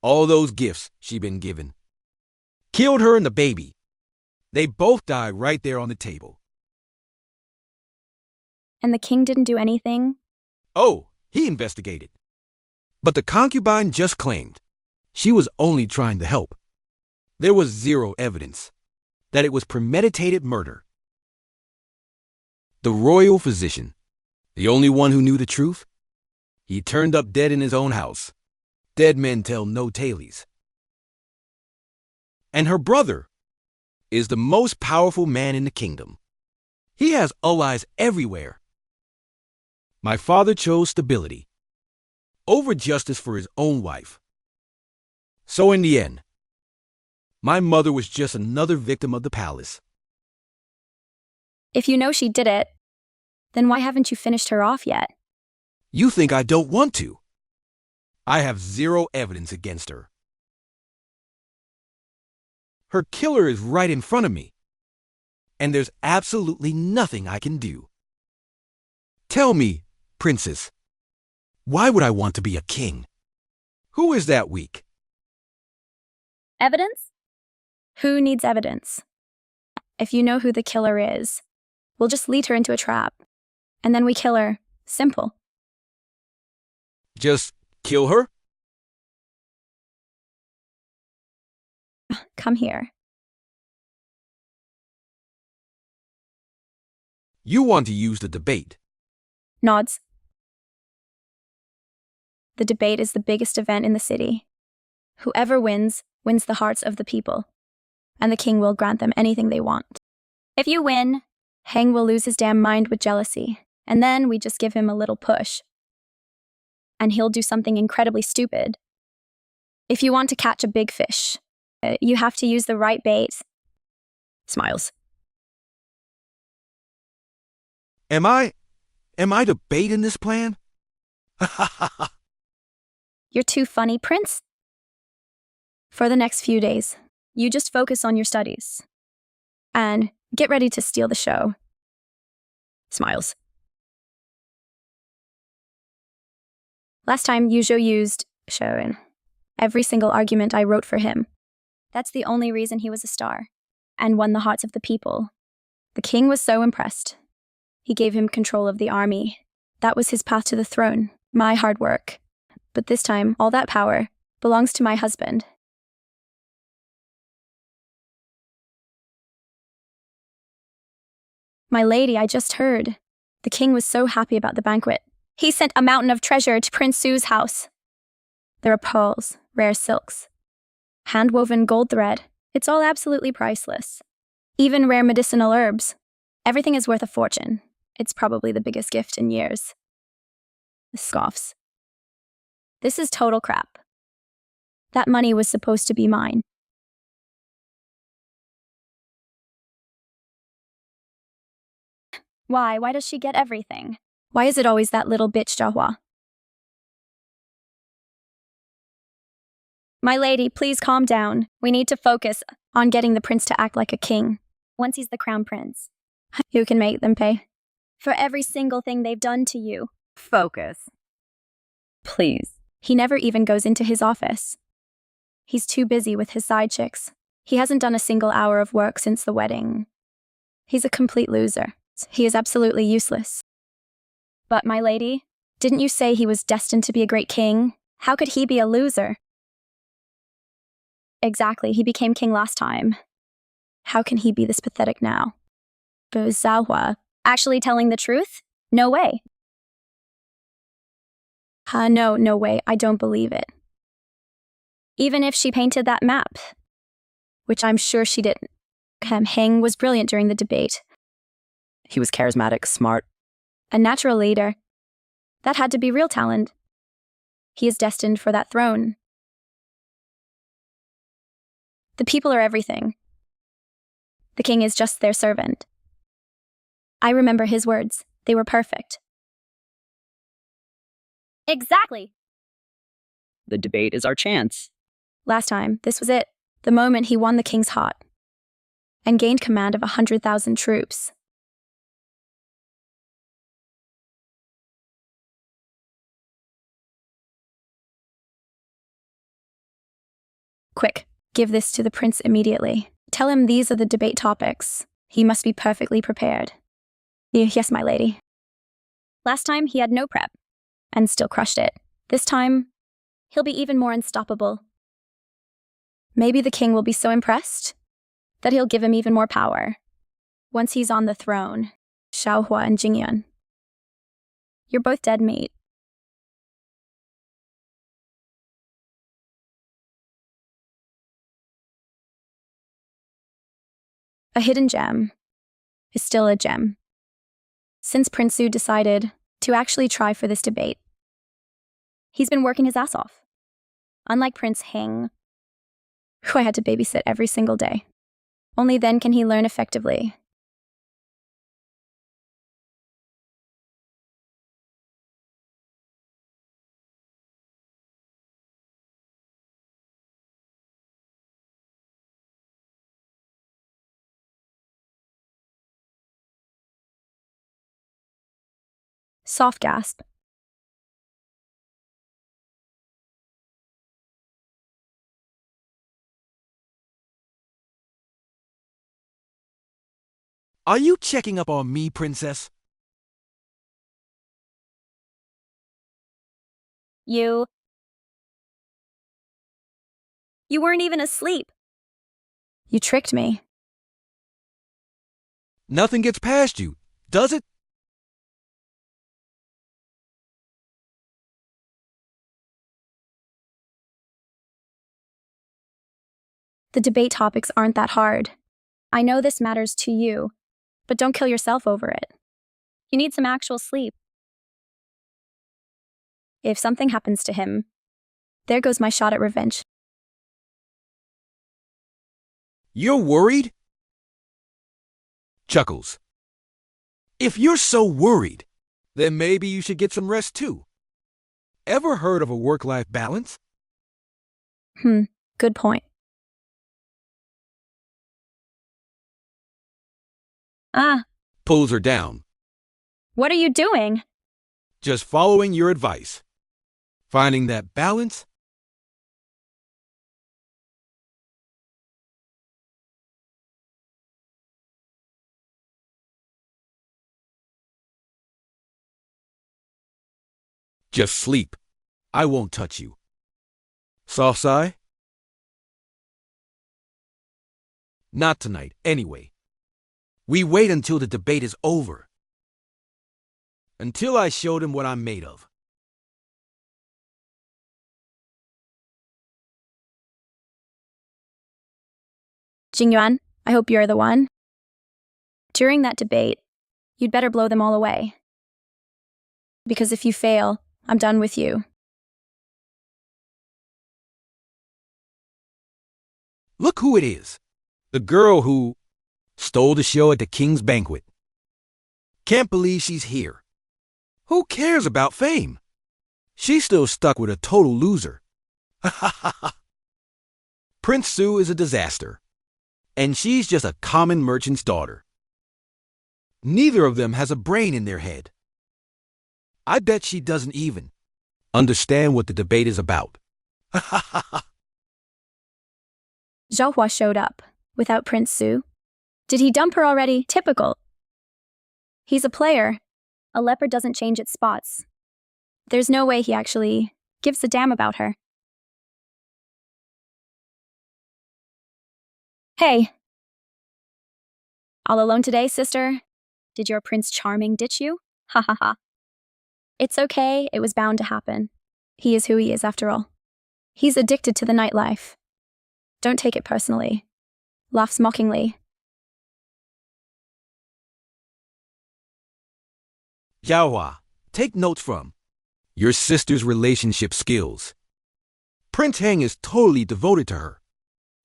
All those gifts she'd been given killed her and the baby. They both died right there on the table. And the king didn't do anything? Oh, he investigated. But the concubine just claimed she was only trying to help. There was zero evidence that it was premeditated murder. The royal physician, the only one who knew the truth, he turned up dead in his own house. Dead men tell no tales. And her brother is the most powerful man in the kingdom. He has allies everywhere. My father chose stability over justice for his own wife. So in the end, my mother was just another victim of the palace. If you know she did it, then why haven't you finished her off yet? You think I don't want to? I have zero evidence against her. Her killer is right in front of me, and there's absolutely nothing I can do. Tell me, princess, why would I want to be a king? Who is that weak? Evidence? Who needs evidence? If you know who the killer is, we'll just lead her into a trap. And then we kill her. Simple. Just kill her? Come here. You want to use the debate. Nods. The debate is the biggest event in the city. Whoever wins the hearts of the people, and the king will grant them anything they want. If you win, Heng will lose his damn mind with jealousy, and then we just give him a little push. And he'll do something incredibly stupid. If you want to catch a big fish, you have to use the right bait. Smiles. Am I the bait in this plan? You're too funny, Prince. For the next few days, you just focus on your studies. And get ready to steal the show. Smiles. Last time, Yuzhou used show in every single argument I wrote for him. That's the only reason he was a star, and won the hearts of the people. The king was so impressed. He gave him control of the army. That was his path to the throne, my hard work. But this time, all that power belongs to my husband. My lady, I just heard. The king was so happy about the banquet. He sent a mountain of treasure to Prince Su's house. There are pearls, rare silks, hand-woven gold thread. It's all absolutely priceless. Even rare medicinal herbs. Everything is worth a fortune. It's probably the biggest gift in years. Scoffs. This is total crap. That money was supposed to be mine. Why? Why does she get everything? Why is it always that little bitch Zhaohua? My lady, please calm down. We need to focus on getting the prince to act like a king. Once he's the crown prince, you can make them pay for every single thing they've done to you. Focus. Please. He never even goes into his office. He's too busy with his side chicks. He hasn't done a single hour of work since the wedding. He's a complete loser. He is absolutely useless. But my lady, didn't you say he was destined to be a great king? How could he be a loser? Exactly, he became king last time. How can he be this pathetic now? But Zhaohua, actually telling the truth? No way. No way, I don't believe it. Even if she painted that map, which I'm sure she didn't. Heng was brilliant during the debate. He was charismatic, smart. A natural leader. That had to be real talent. He is destined for that throne. The people are everything. The king is just their servant. I remember his words. They were perfect. Exactly. The debate is our chance. Last time, this was it. The moment he won the king's heart and gained command of 100,000 troops. Quick, give this to the prince immediately. Tell him these are the debate topics. He must be perfectly prepared. Yes, my lady. Last time, he had no prep and still crushed it. This time, he'll be even more unstoppable. Maybe the king will be so impressed that he'll give him even more power. Once he's on the throne, Zhaohua and Jingyuan. You're both dead meat. A hidden gem is still a gem. Since Prince Su decided to actually try for this debate, he's been working his ass off. Unlike Prince Heng, who I had to babysit every single day. Only then can he learn effectively. Soft gasp. Are you checking up on me, princess? You weren't even asleep. You tricked me. Nothing gets past you, does it? The debate topics aren't that hard. I know this matters to you, but don't kill yourself over it. You need some actual sleep. If something happens to him, there goes my shot at revenge. You're worried? Chuckles. If you're so worried, then maybe you should get some rest too. Ever heard of a work-life balance? Good point. Pulls her down. What are you doing? Just following your advice. Finding that balance. Just sleep. I won't touch you. Soft sigh? Not tonight, anyway. We wait until the debate is over. Until I showed him what I'm made of. Jingyuan, I hope you're the one. During that debate, you'd better blow them all away. Because if you fail, I'm done with you. Look who it is. The girl who stole the show at the king's banquet. Can't believe she's here. Who cares about fame? She's still stuck with a total loser. Prince Su is a disaster. And she's just a common merchant's daughter. Neither of them has a brain in their head. I bet she doesn't even understand what the debate is about. Zhaohua showed up, without Prince Su. Did he dump her already? Typical. He's a player. A leopard doesn't change its spots. There's no way he actually gives a damn about her. Hey. All alone today, sister? Did your Prince Charming ditch you? Ha ha ha. It's okay, it was bound to happen. He is who he is after all. He's addicted to the nightlife. Don't take it personally. Laughs mockingly. Zhaohua, take notes from your sister's relationship skills. Prince Heng is totally devoted to her.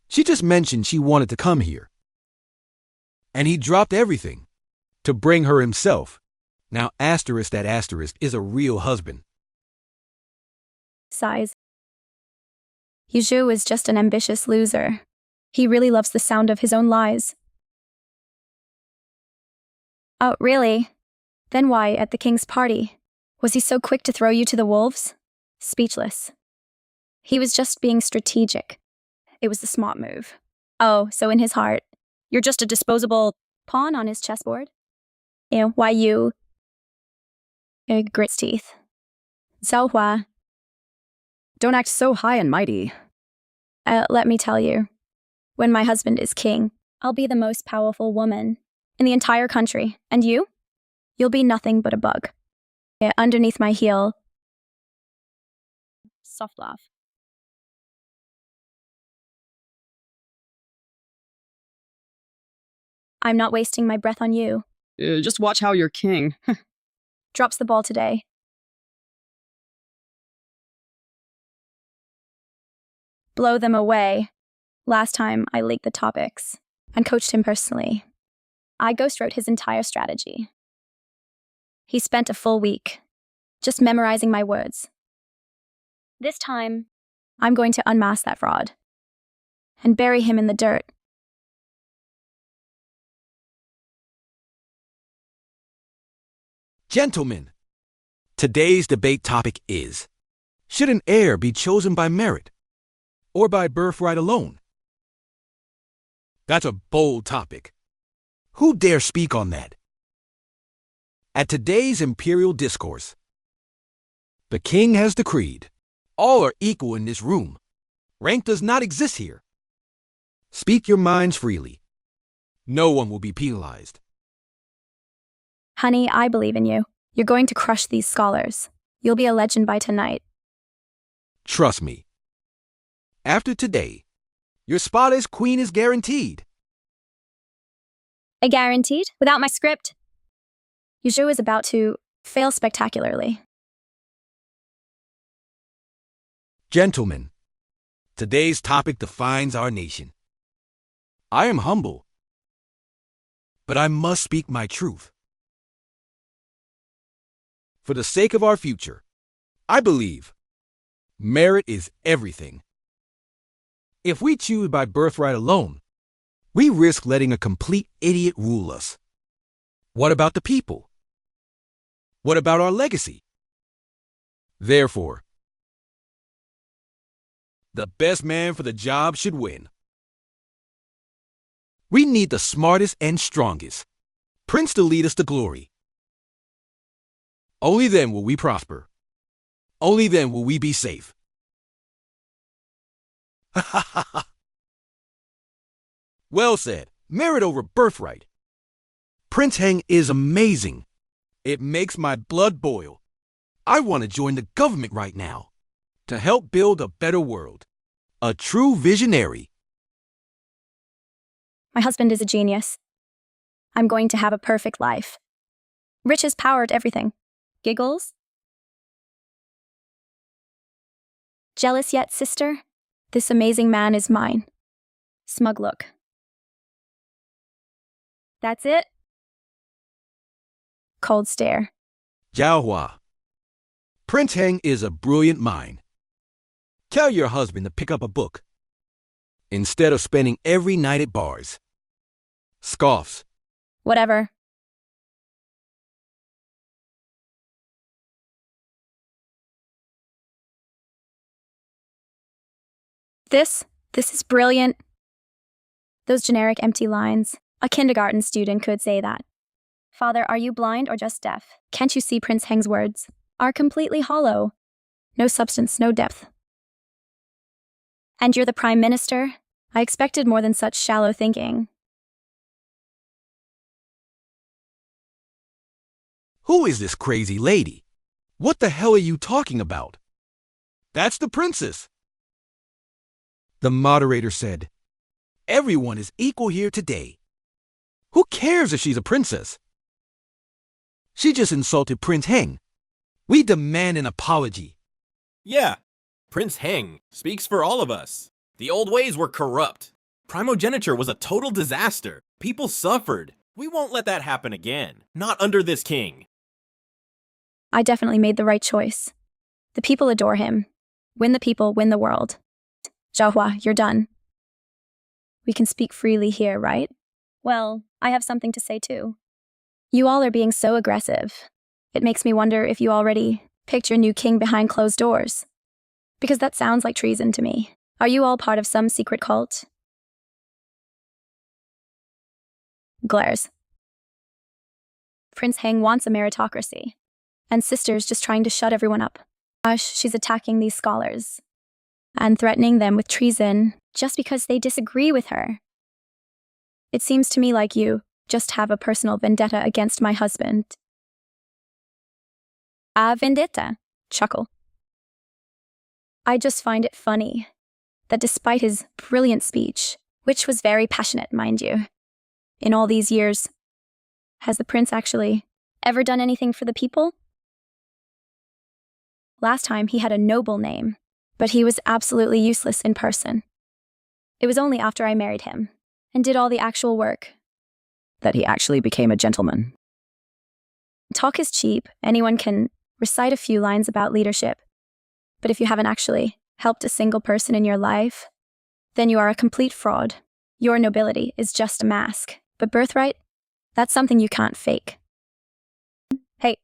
She just mentioned she wanted to come here. And he dropped everything to bring her himself. Now that is a real husband. Sighs. Yuzhou is just an ambitious loser. He really loves the sound of his own lies. Oh, really? Then why, at the king's party, was he so quick to throw you to the wolves? Speechless. He was just being strategic. It was the smart move. Oh, so in his heart, you're just a disposable pawn on his chessboard? Why you? Grits teeth. Zhaohua. Don't act so high and mighty. Let me tell you, when my husband is king, I'll be the most powerful woman in the entire country. And you? You'll be nothing but a bug. Underneath my heel. Soft laugh. I'm not wasting my breath on you. Just watch how you're king. Drops the ball today. Blow them away. Last time, I leaked the topics and coached him personally. I ghostwrote his entire strategy. He spent a full week just memorizing my words. This time, I'm going to unmask that fraud and bury him in the dirt. Gentlemen, today's debate topic is, should an heir be chosen by merit or by birthright alone? That's a bold topic. Who dare speak on that? At today's imperial discourse, the king has decreed, all are equal in this room. Rank does not exist here. Speak your minds freely. No one will be penalized. Honey, I believe in you. You're going to crush these scholars. You'll be a legend by tonight. Trust me. After today, your spot as queen is guaranteed. Guaranteed? Without my script? Yuzhou is about to fail spectacularly. Gentlemen, today's topic defines our nation. I am humble, but I must speak my truth. For the sake of our future, I believe merit is everything. If we choose by birthright alone, we risk letting a complete idiot rule us. What about the people? What about our legacy? Therefore, the best man for the job should win. We need the smartest and strongest prince to lead us to glory. Only then will we prosper. Only then will we be safe. Well said. Merit over birthright. Prince Heng is amazing. It makes my blood boil. I want to join the government right now to help build a better world. A true visionary. My husband is a genius. I'm going to have a perfect life. Riches powered everything. Giggles? Jealous yet, sister? This amazing man is mine. Smug look. That's it? Cold stare. Zhaohua. Prince Heng is a brilliant mind. Tell your husband to pick up a book instead of spending every night at bars. Scoffs. Whatever. This is brilliant. Those generic empty lines. A kindergarten student could say that. Father, are you blind or just deaf? Can't you see Prince Heng's words are completely hollow? No substance, no depth. And you're the Prime Minister? I expected more than such shallow thinking. Who is this crazy lady? What the hell are you talking about? That's the princess. The moderator said, everyone is equal here today. Who cares if she's a princess? She just insulted Prince Heng. We demand an apology. Yeah, Prince Heng speaks for all of us. The old ways were corrupt. Primogeniture was a total disaster. People suffered. We won't let that happen again. Not under this king. I definitely made the right choice. The people adore him. Win the people, win the world. Zhaohua, you're done. We can speak freely here, right? Well, I have something to say too. You all are being so aggressive. It makes me wonder if you already picked your new king behind closed doors. Because that sounds like treason to me. Are you all part of some secret cult? Glares. Prince Heng wants a meritocracy. And sister's just trying to shut everyone up. She's attacking these scholars. And threatening them with treason just because they disagree with her. It seems to me like you just have a personal vendetta against my husband. A vendetta. Chuckle. I just find it funny that despite his brilliant speech, which was very passionate, mind you, in all these years, has the prince actually ever done anything for the people? Last time he had a noble name, but he was absolutely useless in person. It was only after I married him and did all the actual work That he actually became a gentleman. Talk is cheap. Anyone can recite a few lines about leadership. But if you haven't actually helped a single person in your life, then you are a complete fraud. Your nobility is just a mask. But birthright, that's something you can't fake. Hey.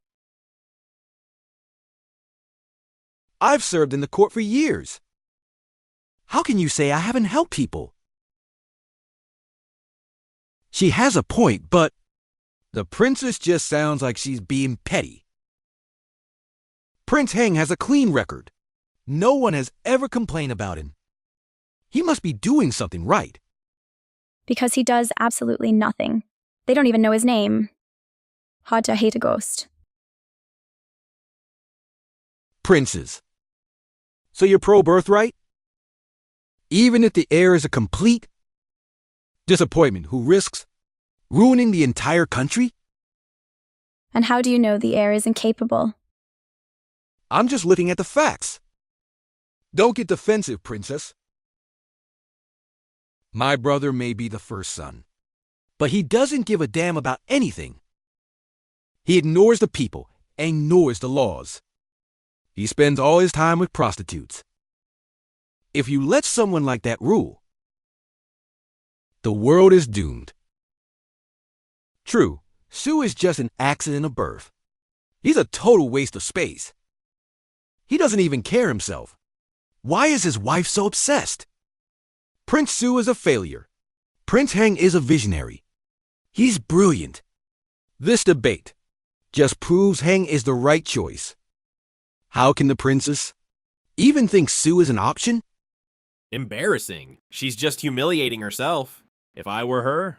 I've served in the court for years. How can you say I haven't helped people? She has a point, but the princess just sounds like she's being petty. Prince Heng has a clean record. No one has ever complained about him. He must be doing something right. Because he does absolutely nothing. They don't even know his name. Hard to hate a ghost. Princes. So you're pro-birthright? Even if the heir is a complete disappointment who risks ruining the entire country? And how do you know the heir is incapable? I'm just looking at the facts. Don't get defensive, princess. My brother may be the first son, but he doesn't give a damn about anything. He ignores the people and ignores the laws. He spends all his time with prostitutes. If you let someone like that rule, the world is doomed. True, Su is just an accident of birth. He's a total waste of space. He doesn't even care himself. Why is his wife so obsessed? Prince Su is a failure. Prince Heng is a visionary. He's brilliant. This debate just proves Heng is the right choice. How can the princess even think Su is an option? Embarrassing. She's just humiliating herself. If I were her,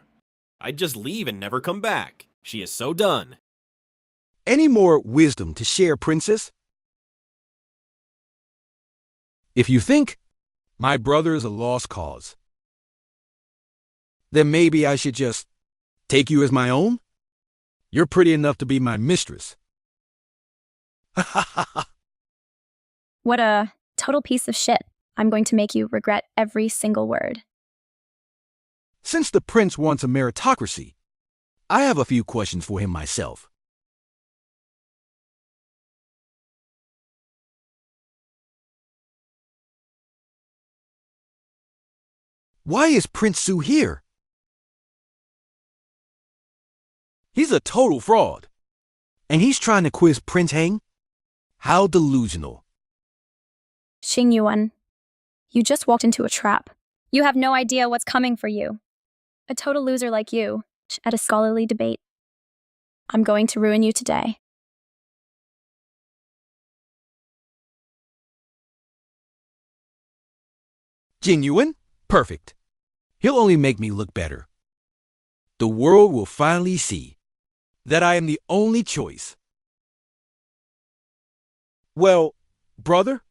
I'd just leave and never come back. She is so done. Any more wisdom to share, princess? If you think my brother is a lost cause, then maybe I should just take you as my own? You're pretty enough to be my mistress. What a total piece of shit. I'm going to make you regret every single word. Since the prince wants a meritocracy, I have a few questions for him myself. Why is Prince Su here? He's a total fraud. And he's trying to quiz Prince Heng? How delusional. Xing Yuan, you just walked into a trap. You have no idea what's coming for you. A total loser like you, at a scholarly debate. I'm going to ruin you today. Genuine? Perfect. He'll only make me look better. The world will finally see that I am the only choice. Well, brother,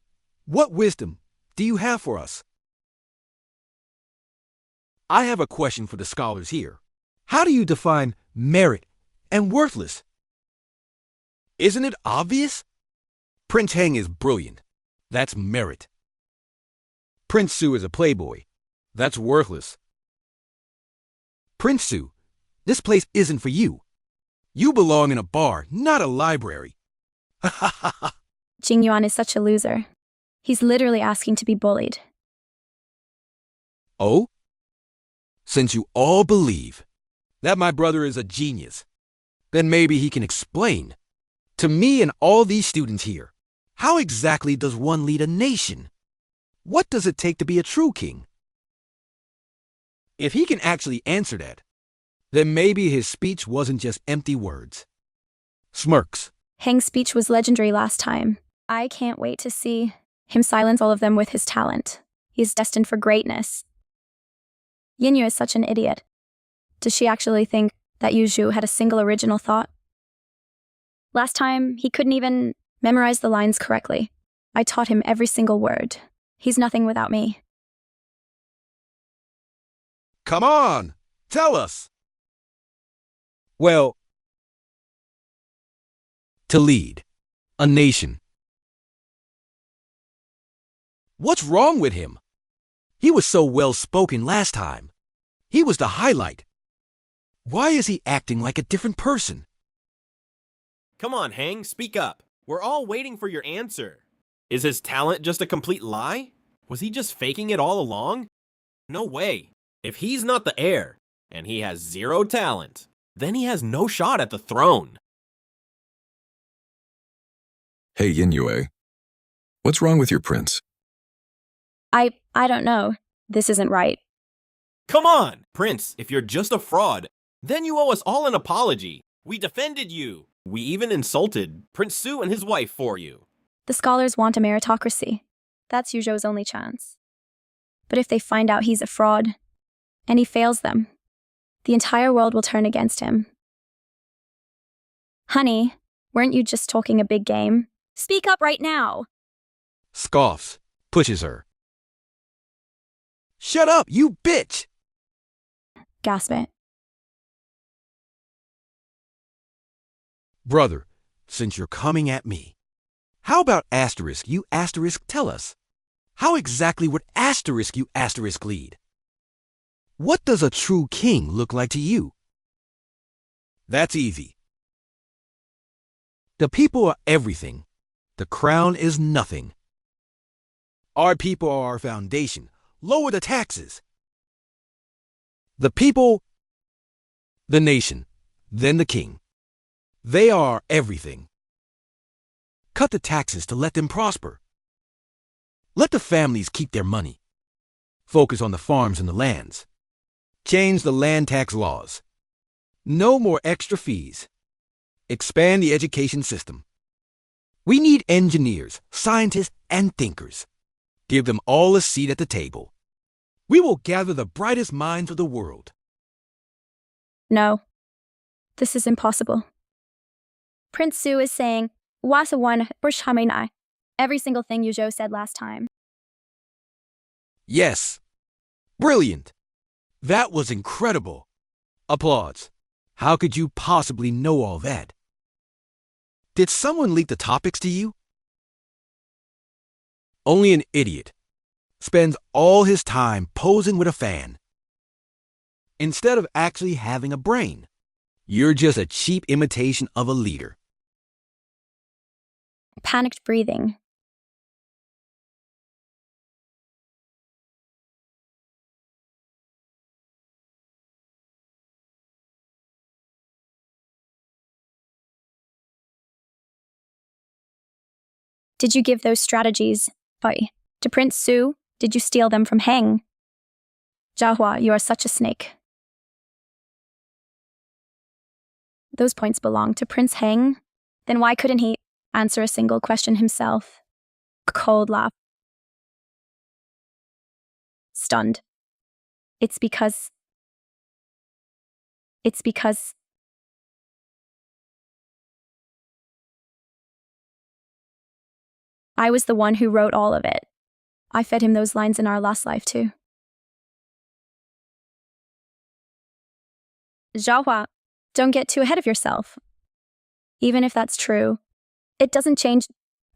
What wisdom do you have for us? I have a question for the scholars here. How do you define merit and worthless? Isn't it obvious? Prince Heng is brilliant. That's merit. Prince Su is a playboy. That's worthless. Prince Su, this place isn't for you. You belong in a bar, not a library. Ha ha ha ha. Jing Yuan is such a loser. He's literally asking to be bullied. Oh? Since you all believe that my brother is a genius, then maybe he can explain to me and all these students here, how exactly does one lead a nation? What does it take to be a true king? If he can actually answer that, then maybe his speech wasn't just empty words. Smirks. Heng's speech was legendary last time. I can't wait to see him silence all of them with his talent. He is destined for greatness. Yin Yu is such an idiot. Does she actually think that Yu Zhu had a single original thought? Last time, he couldn't even memorize the lines correctly. I taught him every single word. He's nothing without me. Come on, tell us. Well, to lead a nation. What's wrong with him? He was so well-spoken last time. He was the highlight. Why is he acting like a different person? Come on, Hang, speak up. We're all waiting for your answer. Is his talent just a complete lie? Was he just faking it all along? No way. If he's not the heir, and he has zero talent, then he has no shot at the throne. Hey, Yinyue. What's wrong with your prince? I don't know. This isn't right. Come on, Prince, if you're just a fraud, then you owe us all an apology. We defended you. We even insulted Prince Su and his wife for you. The scholars want a meritocracy. That's Yu Zhou's only chance. But if they find out he's a fraud, and he fails them, the entire world will turn against him. Honey, weren't you just talking a big game? Speak up right now! Scoffs, pushes her. Shut up, you bitch! Gasp it. Brother, since you're coming at me, how about asterisk you asterisk tell us? How exactly would asterisk you asterisk lead? What does a true king look like to you? That's easy. The people are everything. The crown is nothing. Our people are our foundation. Lower the taxes. The people, the nation, then the king. They are everything. Cut the taxes to let them prosper. Let the families keep their money. Focus on the farms and the lands. Change the land tax laws. No more extra fees. Expand the education system. We need engineers, scientists, and thinkers. Give them all a seat at the table. We will gather the brightest minds of the world. No. This is impossible. Prince Su is saying, Wasa one Burshaminai. Every single thing Yu Zhou said last time. Yes. Brilliant. That was incredible. Applause. How could you possibly know all that? Did someone leak the topics to you? Only an idiot spends all his time posing with a fan instead of actually having a brain. You're just a cheap imitation of a leader. Panicked breathing. Did you give those strategies, to Prince Su? Did you steal them from Heng? Zhaohua, you are such a snake. Those points belong to Prince Heng. Then why couldn't he answer a single question himself? Cold laugh. Stunned. It's because I was the one who wrote all of it. I fed him those lines in our last life, too. Zhaohua, don't get too ahead of yourself. Even if that's true, it doesn't change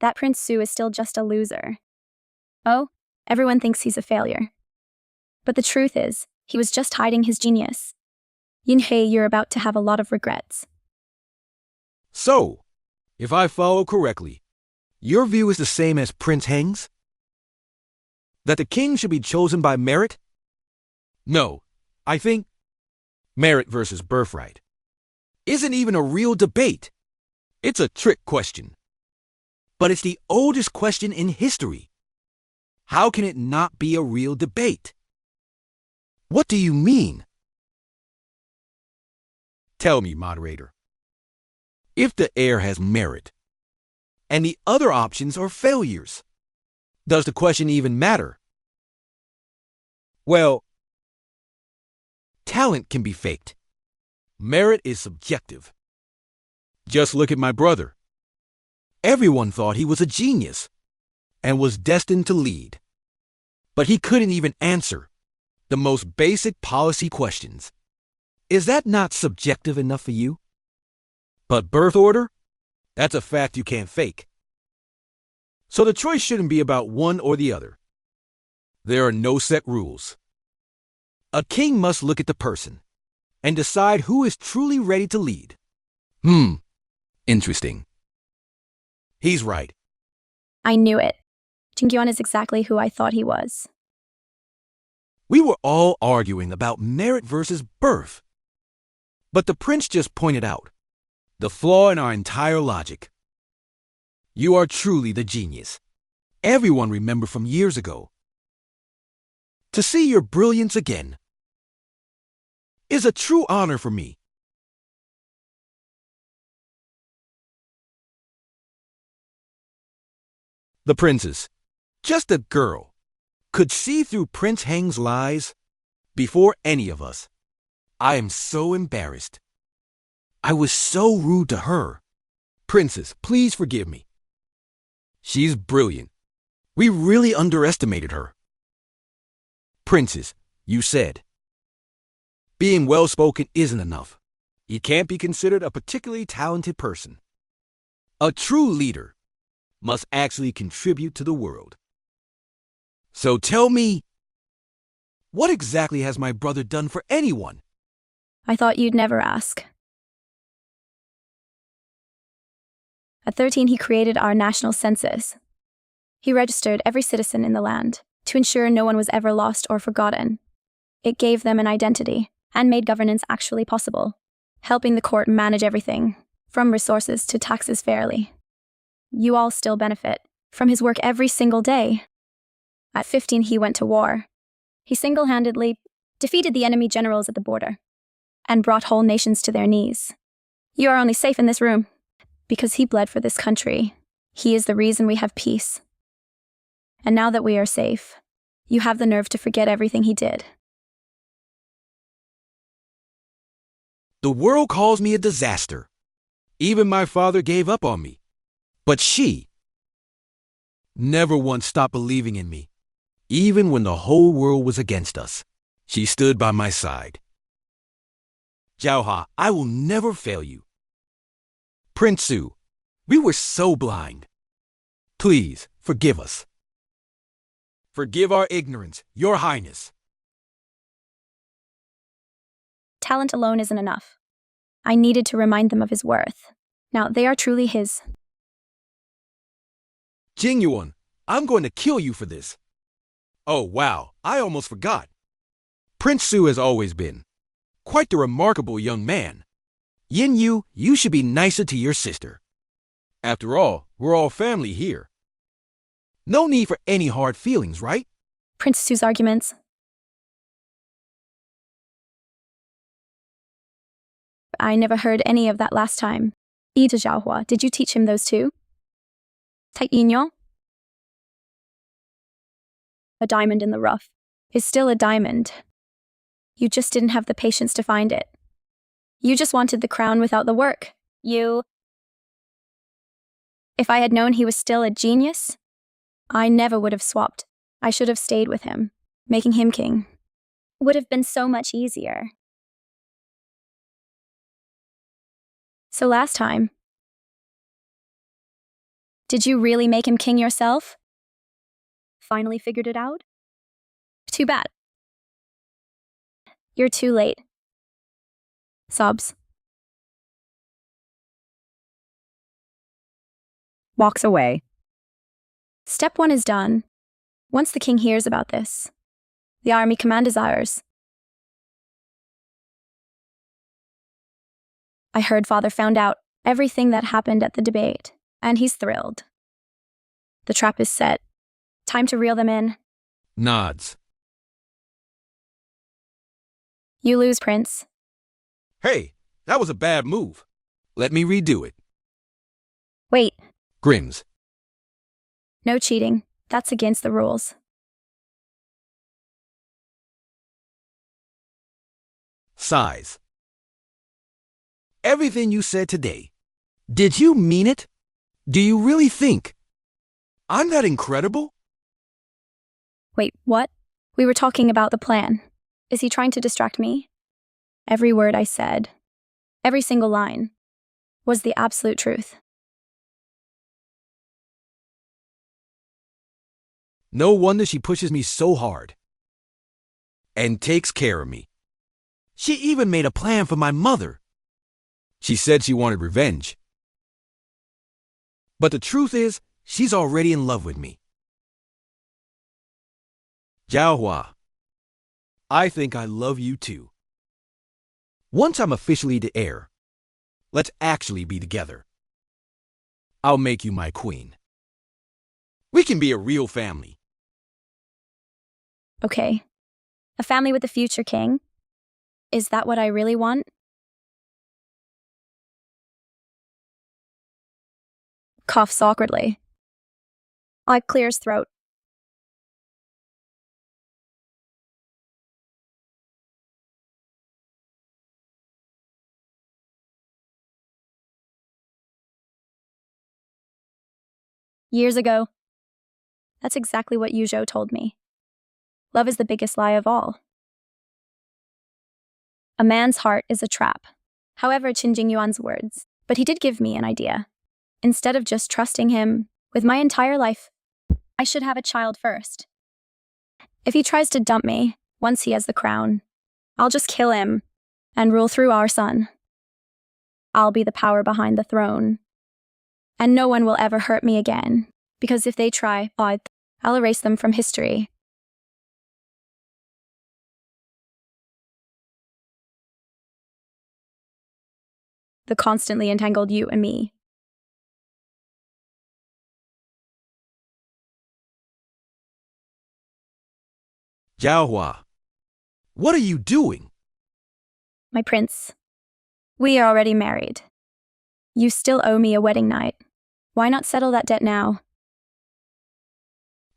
that Prince Su is still just a loser. Oh, everyone thinks he's a failure. But the truth is, he was just hiding his genius. Yinhei, you're about to have a lot of regrets. So, if I follow correctly, your view is the same as Prince Heng's? That the king should be chosen by merit? No, I think merit versus birthright isn't even a real debate. It's a trick question. But it's the oldest question in history. How can it not be a real debate? What do you mean? Tell me, moderator. If the heir has merit, and the other options are failures, does the question even matter? Well, talent can be faked. Merit is subjective. Just look at my brother. Everyone thought he was a genius and was destined to lead. But he couldn't even answer the most basic policy questions. Is that not subjective enough for you? But birth order? That's a fact you can't fake. So the choice shouldn't be about one or the other. There are no set rules. A king must look at the person and decide who is truly ready to lead. Interesting. He's right. I knew it. Jinggyuan is exactly who I thought he was. We were all arguing about merit versus birth. But the prince just pointed out the flaw in our entire logic. You are truly the genius. Everyone remembered from years ago. To see your brilliance again is a true honor for me. The princess, just a girl, could see through Prince Heng's lies before any of us. I am so embarrassed. I was so rude to her. Princess, please forgive me. She's brilliant. We really underestimated her. Princess, you said, being well-spoken isn't enough. You can't be considered a particularly talented person. A true leader must actually contribute to the world. So tell me, what exactly has my brother done for anyone? I thought you'd never ask. At 13, he created our national census. He registered every citizen in the land to ensure no one was ever lost or forgotten. It gave them an identity and made governance actually possible, helping the court manage everything, from resources to taxes fairly. You all still benefit from his work every single day. At 15, he went to war. He single-handedly defeated the enemy generals at the border and brought whole nations to their knees. You are only safe in this room because he bled for this country. He is the reason we have peace. And now that we are safe, you have the nerve to forget everything he did. The world calls me a disaster. Even my father gave up on me. But she never once stopped believing in me. Even when the whole world was against us, she stood by my side. Zhaohua, I will never fail you. Prince Su, we were so blind. Please, forgive us. Forgive our ignorance, Your Highness. Talent alone isn't enough. I needed to remind them of his worth. Now, they are truly his. Jingyuan, I'm going to kill you for this. Oh, wow, I almost forgot. Prince Su has always been quite the remarkable young man. Yin Yu, you should be nicer to your sister. After all, we're all family here. No need for any hard feelings, right? Prince Su's arguments. I never heard any of that last time. Ida Zhaohua, did you teach him those too? Tai Yinyo? A diamond in the rough is still a diamond. You just didn't have the patience to find it. You just wanted the crown without the work. If I had known he was still a genius, I never would have swapped. I should have stayed with him. Making him king would have been so much easier. So last time, did you really make him king yourself? Finally figured it out? Too bad. You're too late. Sobs. Walks away. Step 1 is done. Once the king hears about this, the army command is ours. I heard father found out everything that happened at the debate, and he's thrilled. The trap is set. Time to reel them in. Nods. You lose, Prince. Hey, that was a bad move. Let me redo it. Wait, Grins. no cheating. That's against the rules. Sighs. Everything you said today, did you mean it? Do you really think I'm that incredible? Wait, what? We were talking about the plan. Is he trying to distract me? Every word I said, every single line, was the absolute truth. No wonder she pushes me so hard and takes care of me. She even made a plan for my mother. She said she wanted revenge. But the truth is, she's already in love with me. Zhaohua, I think I love you too. Once I'm officially the heir, let's actually be together. I'll make you my queen. We can be a real family. Okay. A family with a future king? Is that what I really want? Coughs awkwardly. I clear his throat. Years ago, that's exactly what Yuzhou told me. Love is the biggest lie of all. A man's heart is a trap. However, Qin Jingyuan's words, but he did give me an idea. Instead of just trusting him with my entire life, I should have a child first. If he tries to dump me, once he has the crown, I'll just kill him and rule through our son. I'll be the power behind the throne. And no one will ever hurt me again, because if they try, I'll erase them from history. The constantly entangled you and me. Zhaohua, what are you doing? My prince, we are already married. You still owe me a wedding night. Why not settle that debt now?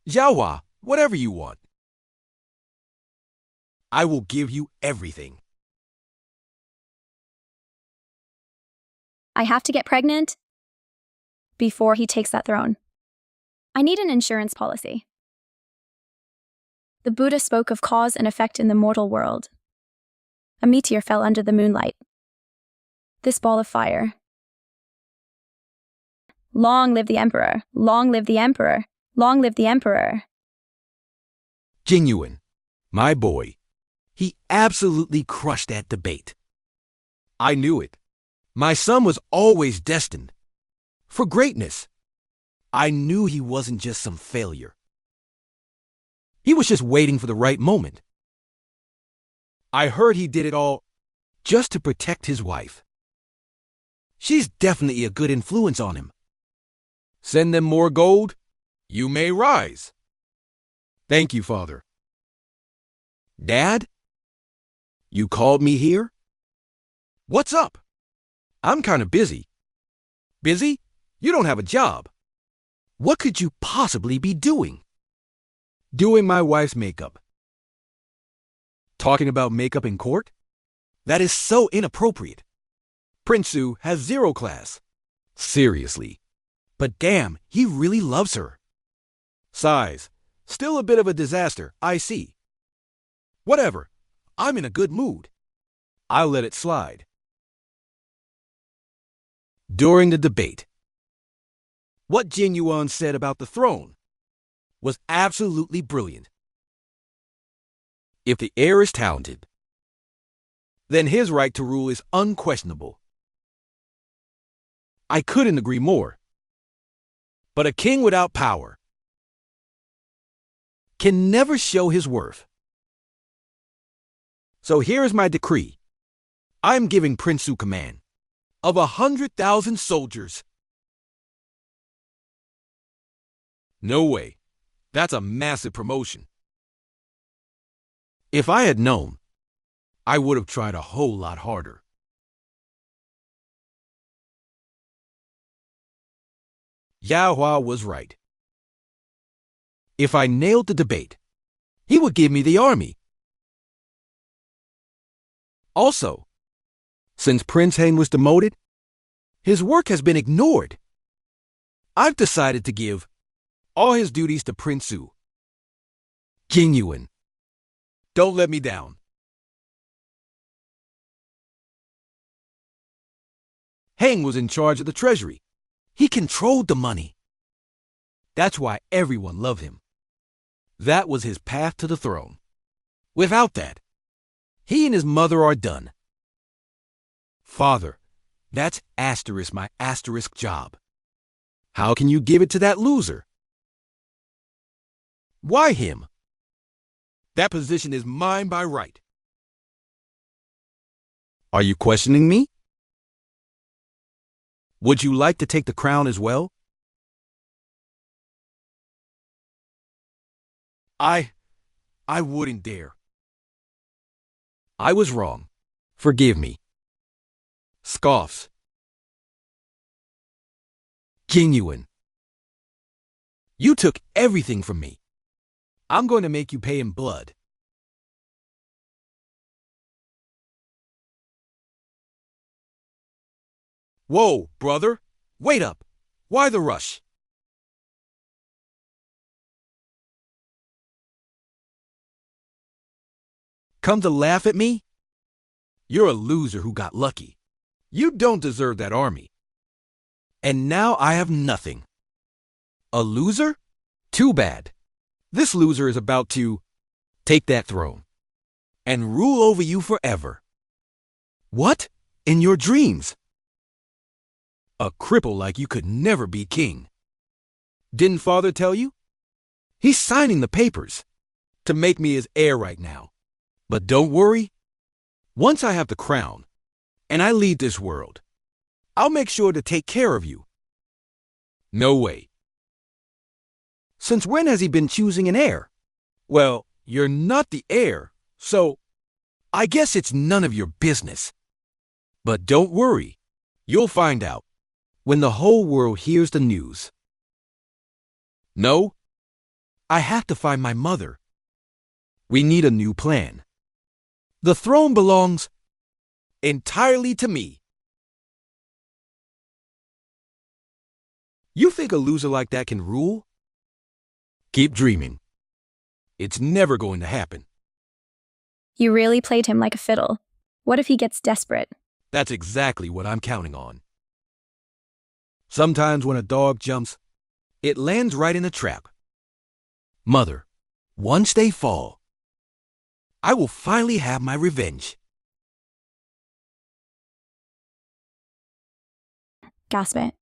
Zhaohua, whatever you want. I will give you everything. I have to get pregnant before he takes that throne. I need an insurance policy. The Buddha spoke of cause and effect in the mortal world. A meteor fell under the moonlight. This ball of fire. Long live the emperor! Long live the emperor! Long live the emperor! Jingyuan, my boy, he absolutely crushed that debate. I knew it. My son was always destined for greatness. I knew he wasn't just some failure. He was just waiting for the right moment. I heard he did it all just to protect his wife. She's definitely a good influence on him. Send them more gold, you may rise. Thank you, Father. Dad? You called me here? What's up? I'm kind of busy. Busy? You don't have a job. What could you possibly be doing? Doing my wife's makeup. Talking about makeup in court? That is so inappropriate. Prince Su has 0 class. Seriously. But damn, he really loves her. Size. Still a bit of a disaster, I see. Whatever. I'm in a good mood. I'll let it slide. During the debate, what Jin Yuan said about the throne was absolutely brilliant. If the heir is talented, then his right to rule is unquestionable. I couldn't agree more. But a king without power can never show his worth. So here is my decree. I am giving Prince Su command of 100,000 soldiers. No way. That's a massive promotion. If I had known, I would have tried a whole lot harder. Zhaohua was right. If I nailed the debate, he would give me the army. Also, since Prince Heng was demoted, his work has been ignored. I've decided to give all his duties to Prince Su. Jin Yuan, don't let me down. Heng was in charge of the treasury. He controlled the money. That's why everyone loved him. That was his path to the throne. Without that, he and his mother are done. Father, that's my asterisk job. How can you give it to that loser? Why him? That position is mine by right. Are you questioning me? Would you like to take the crown as well? I wouldn't dare. I was wrong. Forgive me. Scoffs. Jin Yuan, you took everything from me. I'm going to make you pay in blood. Whoa, brother. Wait up. Why the rush? Come to laugh at me? You're a loser who got lucky. You don't deserve that army. And now I have nothing. A loser? Too bad. This loser is about to take that throne and rule over you forever. What? In your dreams? A cripple like you could never be king. Didn't father tell you? He's signing the papers to make me his heir right now. But don't worry. Once I have the crown and I lead this world, I'll make sure to take care of you. No way. Since when has he been choosing an heir? Well, you're not the heir, so I guess it's none of your business. But don't worry. You'll find out when the whole world hears the news. No, I have to find my mother. We need a new plan. The throne belongs entirely to me. You think a loser like that can rule? Keep dreaming. It's never going to happen. You really played him like a fiddle. What if he gets desperate? That's exactly what I'm counting on. Sometimes when a dog jumps, it lands right in a trap. Mother, once they fall, I will finally have my revenge. Gasp it.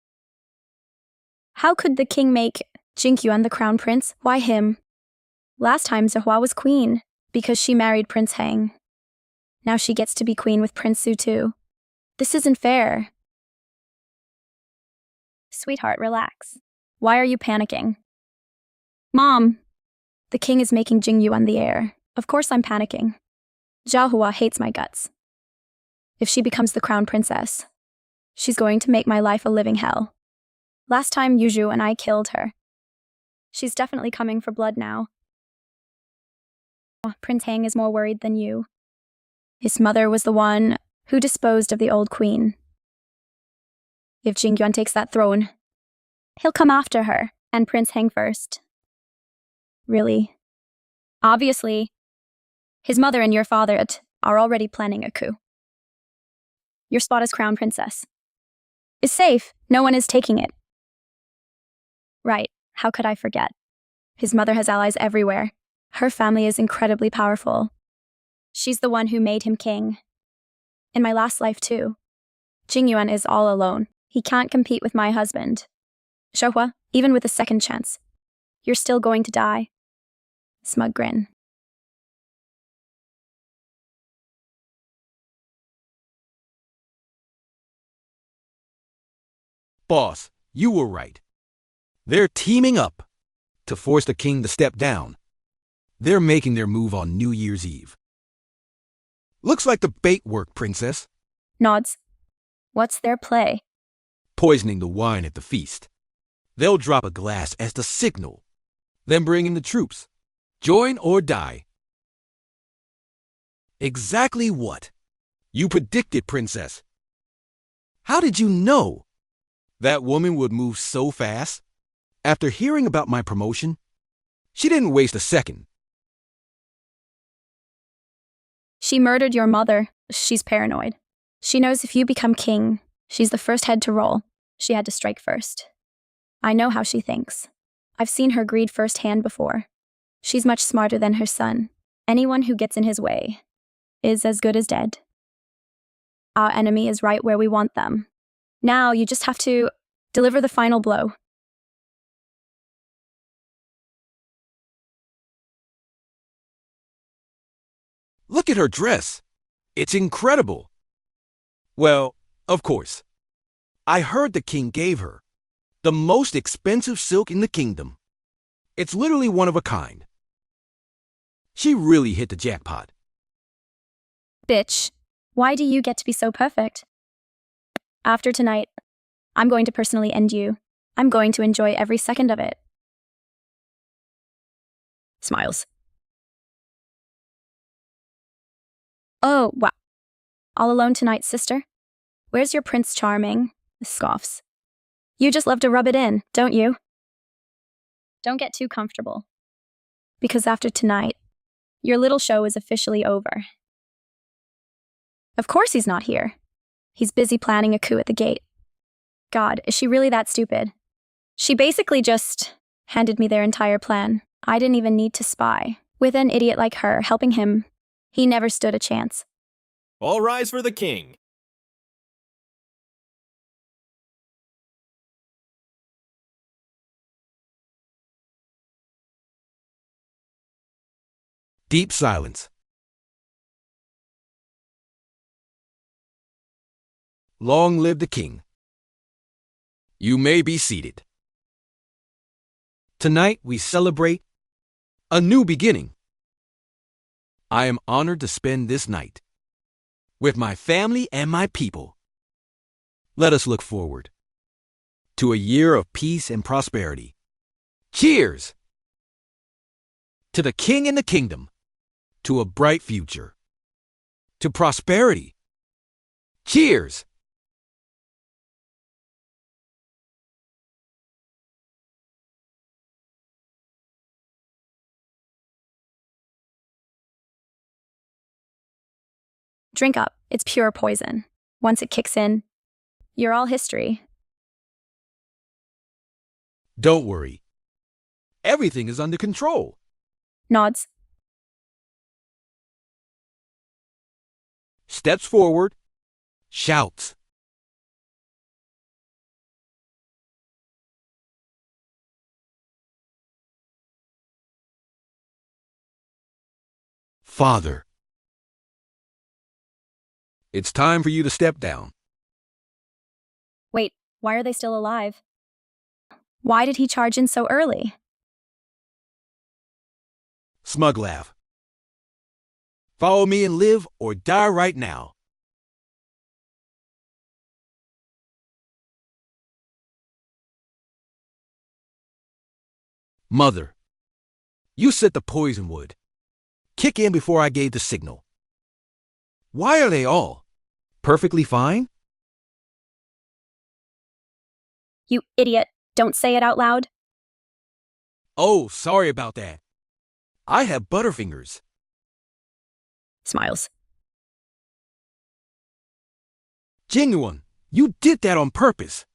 How could the king make Jin Yuan the crown prince? Why him? Last time Zhaohua was queen because she married Prince Heng. Now she gets to be queen with Prince Su too. This isn't fair. Sweetheart, relax. Why are you panicking? Mom, the king is making Jin Yuan the heir. Of course I'm panicking. Zhaohua hates my guts. If she becomes the crown princess, she's going to make my life a living hell. Last time Yuzhu and I killed her. She's definitely coming for blood now. Prince Heng is more worried than you. His mother was the one who disposed of the old queen. If Jin Yuan takes that throne, he'll come after her, and Prince Heng first. really. Obviously, his mother and your father are already planning a coup. Your spot as crown princess is safe. No one is taking it. Right, how could I forget? His mother has allies everywhere. Her family is incredibly powerful. She's the one who made him king. In my last life, too. Jingyuan is all alone. He can't compete with my husband. Zhaohua, even with a second chance, you're still going to die. Smug grin. Boss, you were right. They're teaming up to force the king to step down. They're making their move on New Year's Eve. Looks like the bait worked, Princess. Nods. What's their play? Poisoning the wine at the feast. They'll drop a glass as the signal, then bring in the troops. Join or die. Exactly what? You predicted, Princess. How did you know that woman would move so fast? After hearing about my promotion, she didn't waste a second. She murdered your mother. She's paranoid. She knows if you become king, she's the first head to roll. She had to strike first. I know how she thinks. I've seen her greed firsthand before. She's much smarter than her son. Anyone who gets in his way is as good as dead. Our enemy is right where we want them. Now you just have to deliver the final blow. Look at her dress. It's incredible. Well, of course. I heard the king gave her the most expensive silk in the kingdom. It's literally one of a kind. She really hit the jackpot. Bitch, why do you get to be so perfect? After tonight, I'm going to personally end you. I'm going to enjoy every second of it. Smiles. Oh, wow. All alone tonight, sister? Where's your Prince Charming? Scoffs. You just love to rub it in, don't you? Don't get too comfortable. Because after tonight, your little show is officially over. Of course he's not here. He's busy planning a coup at the gate. God, is she really that stupid? She basically just handed me their entire plan. I didn't even need to spy. With an idiot like her helping him, he never stood a chance. All rise for the king. Deep silence. Long live the king. You may be seated. Tonight we celebrate a new beginning. I am honored to spend this night with my family and my people. Let us look forward to a year of peace and prosperity. Cheers! To the king and the kingdom, to a bright future, to prosperity. Cheers! Drink up. It's pure poison. Once it kicks in, you're all history. Don't worry. Everything is under control. Nods. Steps forward. Shouts. Father. It's time for you to step down. Wait, why are they still alive? Why did he charge in so early? Smug laugh. Follow me and live or die right now. Mother, you said the poison would kick in before I gave the signal. Why are they all perfectly fine? You idiot. Don't say it out loud. Oh, sorry about that. I have butterfingers. Smiles. Genuine, you did that on purpose.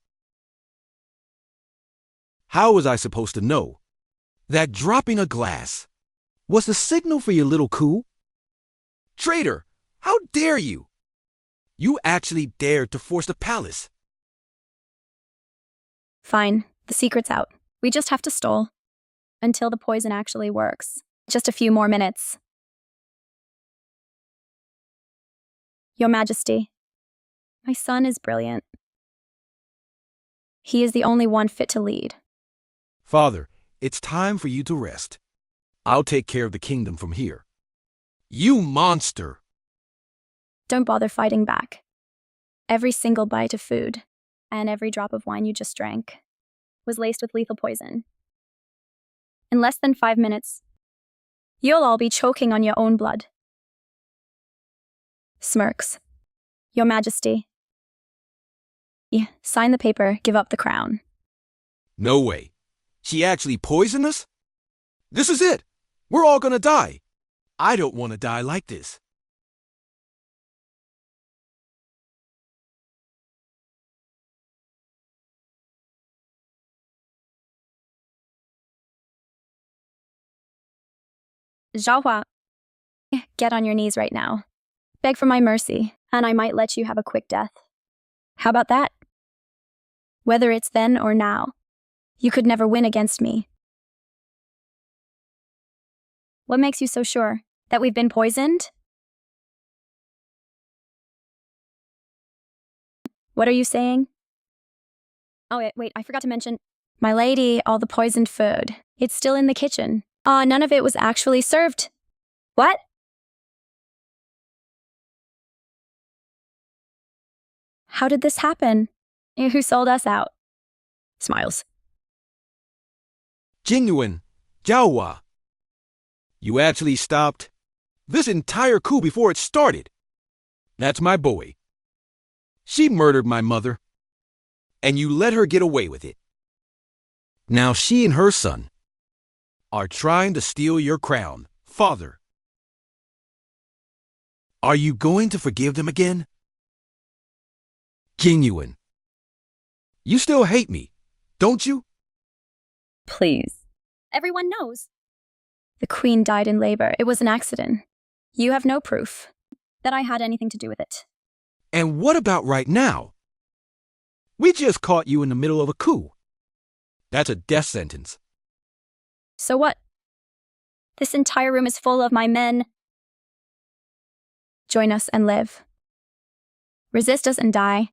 How was I supposed to know that dropping a glass was the signal for your little coup? Traitor, how dare you? You actually dared to force the palace. Fine, the secret's out. We just have to stall. Until the poison actually works. Just a few more minutes. Your Majesty, my son is brilliant. He is the only one fit to lead. Father, it's time for you to rest. I'll take care of the kingdom from here. You monster! Don't bother fighting back. Every single bite of food, and every drop of wine you just drank, was laced with lethal poison. In less than 5 minutes, you'll all be choking on your own blood. Smirks. Your Majesty. Sign the paper, give up the crown. No way. She actually poisoned us? This is it. We're all gonna die. I don't want to die like this. Zhaohua, get on your knees right now. Beg for my mercy, and I might let you have a quick death. How about that? Whether it's then or now, you could never win against me. What makes you so sure that we've been poisoned? What are you saying? Oh, wait, I forgot to mention. My lady, all the poisoned food. It's still in the kitchen. None of it was actually served. What? How did this happen? Who sold us out? Smiles. Genuine, Zhaohua. You actually stopped this entire coup before it started. That's my boy. She murdered my mother, and you let her get away with it. Now she and her son are trying to steal your crown, Father. Are you going to forgive them again? Genuine. You still hate me, don't you? Please. Everyone knows. The queen died in labor. It was an accident. You have no proof that I had anything to do with it. And what about right now? We just caught you in the middle of a coup. That's a death sentence. So what? This entire room is full of my men. Join us and live. Resist us and die.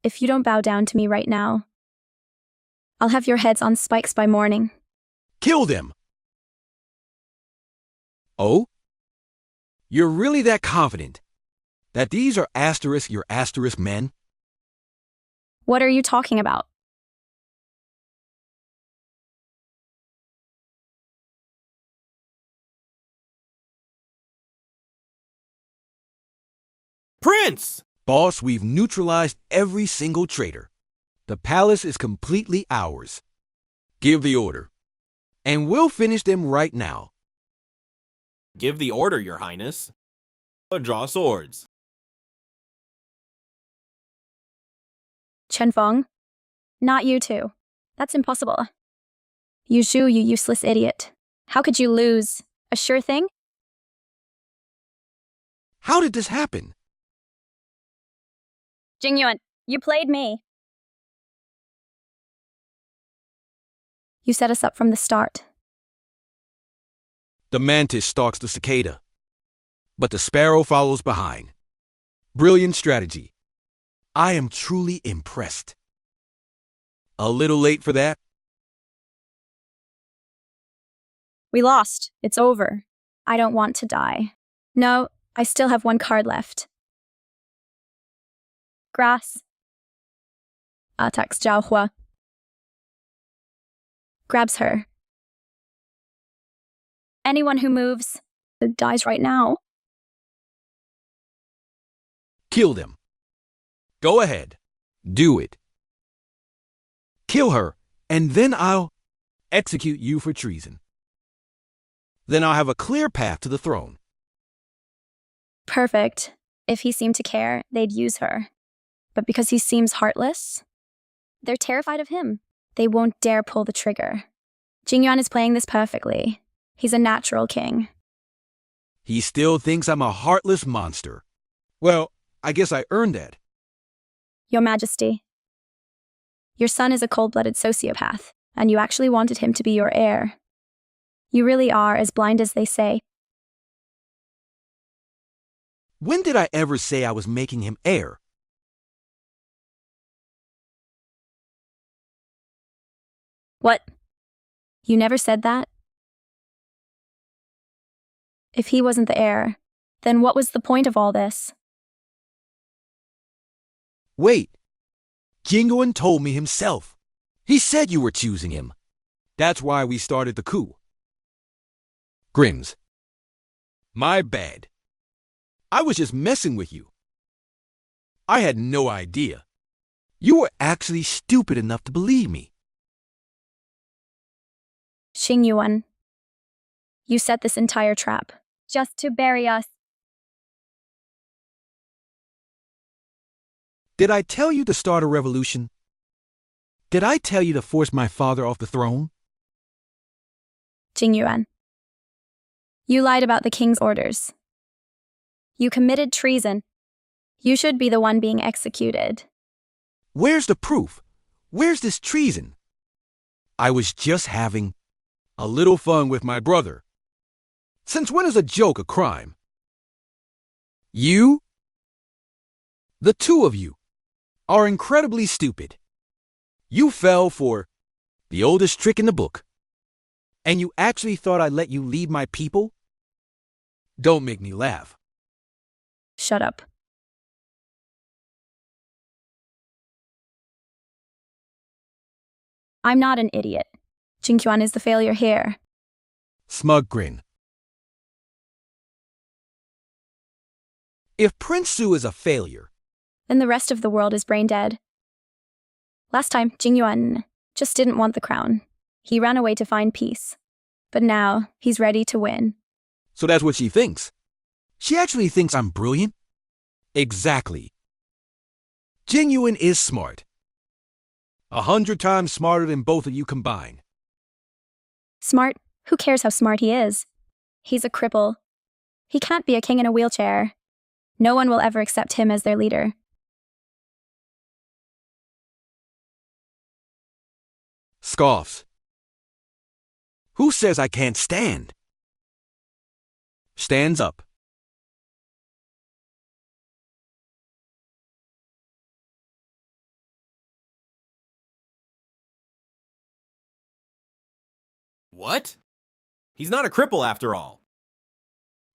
If you don't bow down to me right now, I'll have your heads on spikes by morning. Kill them! Oh? You're really that confident that these are your asterisk men? What are you talking about? Prince! Boss, we've neutralized every single traitor. The palace is completely ours. Give the order, and we'll finish them right now. Give the order, Your Highness. Draw swords. Chen Feng? Not you two. That's impossible. You Zhu, you useless idiot. How could you lose? A sure thing? How did this happen? Jingyuan, you played me. You set us up from the start. The mantis stalks the cicada, but the sparrow follows behind. Brilliant strategy. I am truly impressed. A little late for that? We lost. It's over. I don't want to die. No, I still have one card left. Grass. Attacks Zhaohua. Grabs her. Anyone who moves dies right now. Kill them. Go ahead. Do it. Kill her, and then I'll execute you for treason. Then I'll have a clear path to the throne. Perfect. If he seemed to care, they'd use her. But because he seems heartless, they're terrified of him. They won't dare pull the trigger. Jingyuan is playing this perfectly. He's a natural king. He still thinks I'm a heartless monster. Well, I guess I earned that. Your Majesty, your son is a cold-blooded sociopath, and you actually wanted him to be your heir. You really are as blind as they say. When did I ever say I was making him heir? What? You never said that? If he wasn't the heir, then what was the point of all this? Wait. Jingyuan told me himself. He said you were choosing him. That's why we started the coup. Grins. My bad. I was just messing with you. I had no idea. You were actually stupid enough to believe me. Xingyuan, you set this entire trap just to bury us. Did I tell you to start a revolution? Did I tell you to force my father off the throne? Jingyuan, you lied about the king's orders. You committed treason. You should be the one being executed. Where's the proof? Where's this treason? I was just having a little fun with my brother. Since when is a joke a crime? You, the two of you, are incredibly stupid. You fell for the oldest trick in the book. And you actually thought I'd let you lead my people? Don't make me laugh. Shut up. I'm not an idiot. Jingyuan is the failure here. Smug grin. If Prince Su is a failure, Then the rest of the world is brain dead. Last time, Jingyuan just didn't want the crown. He ran away to find peace. But now, he's ready to win. so that's what she thinks. She actually thinks I'm brilliant? Exactly. Jingyuan is smart. 100 times smarter than both of you combined. Smart? Who cares how smart he is? He's a cripple. He can't be a king in a wheelchair. No one will ever accept him as their leader. Scoffs. Who says I can't stand? Stands up. What? He's not a cripple after all.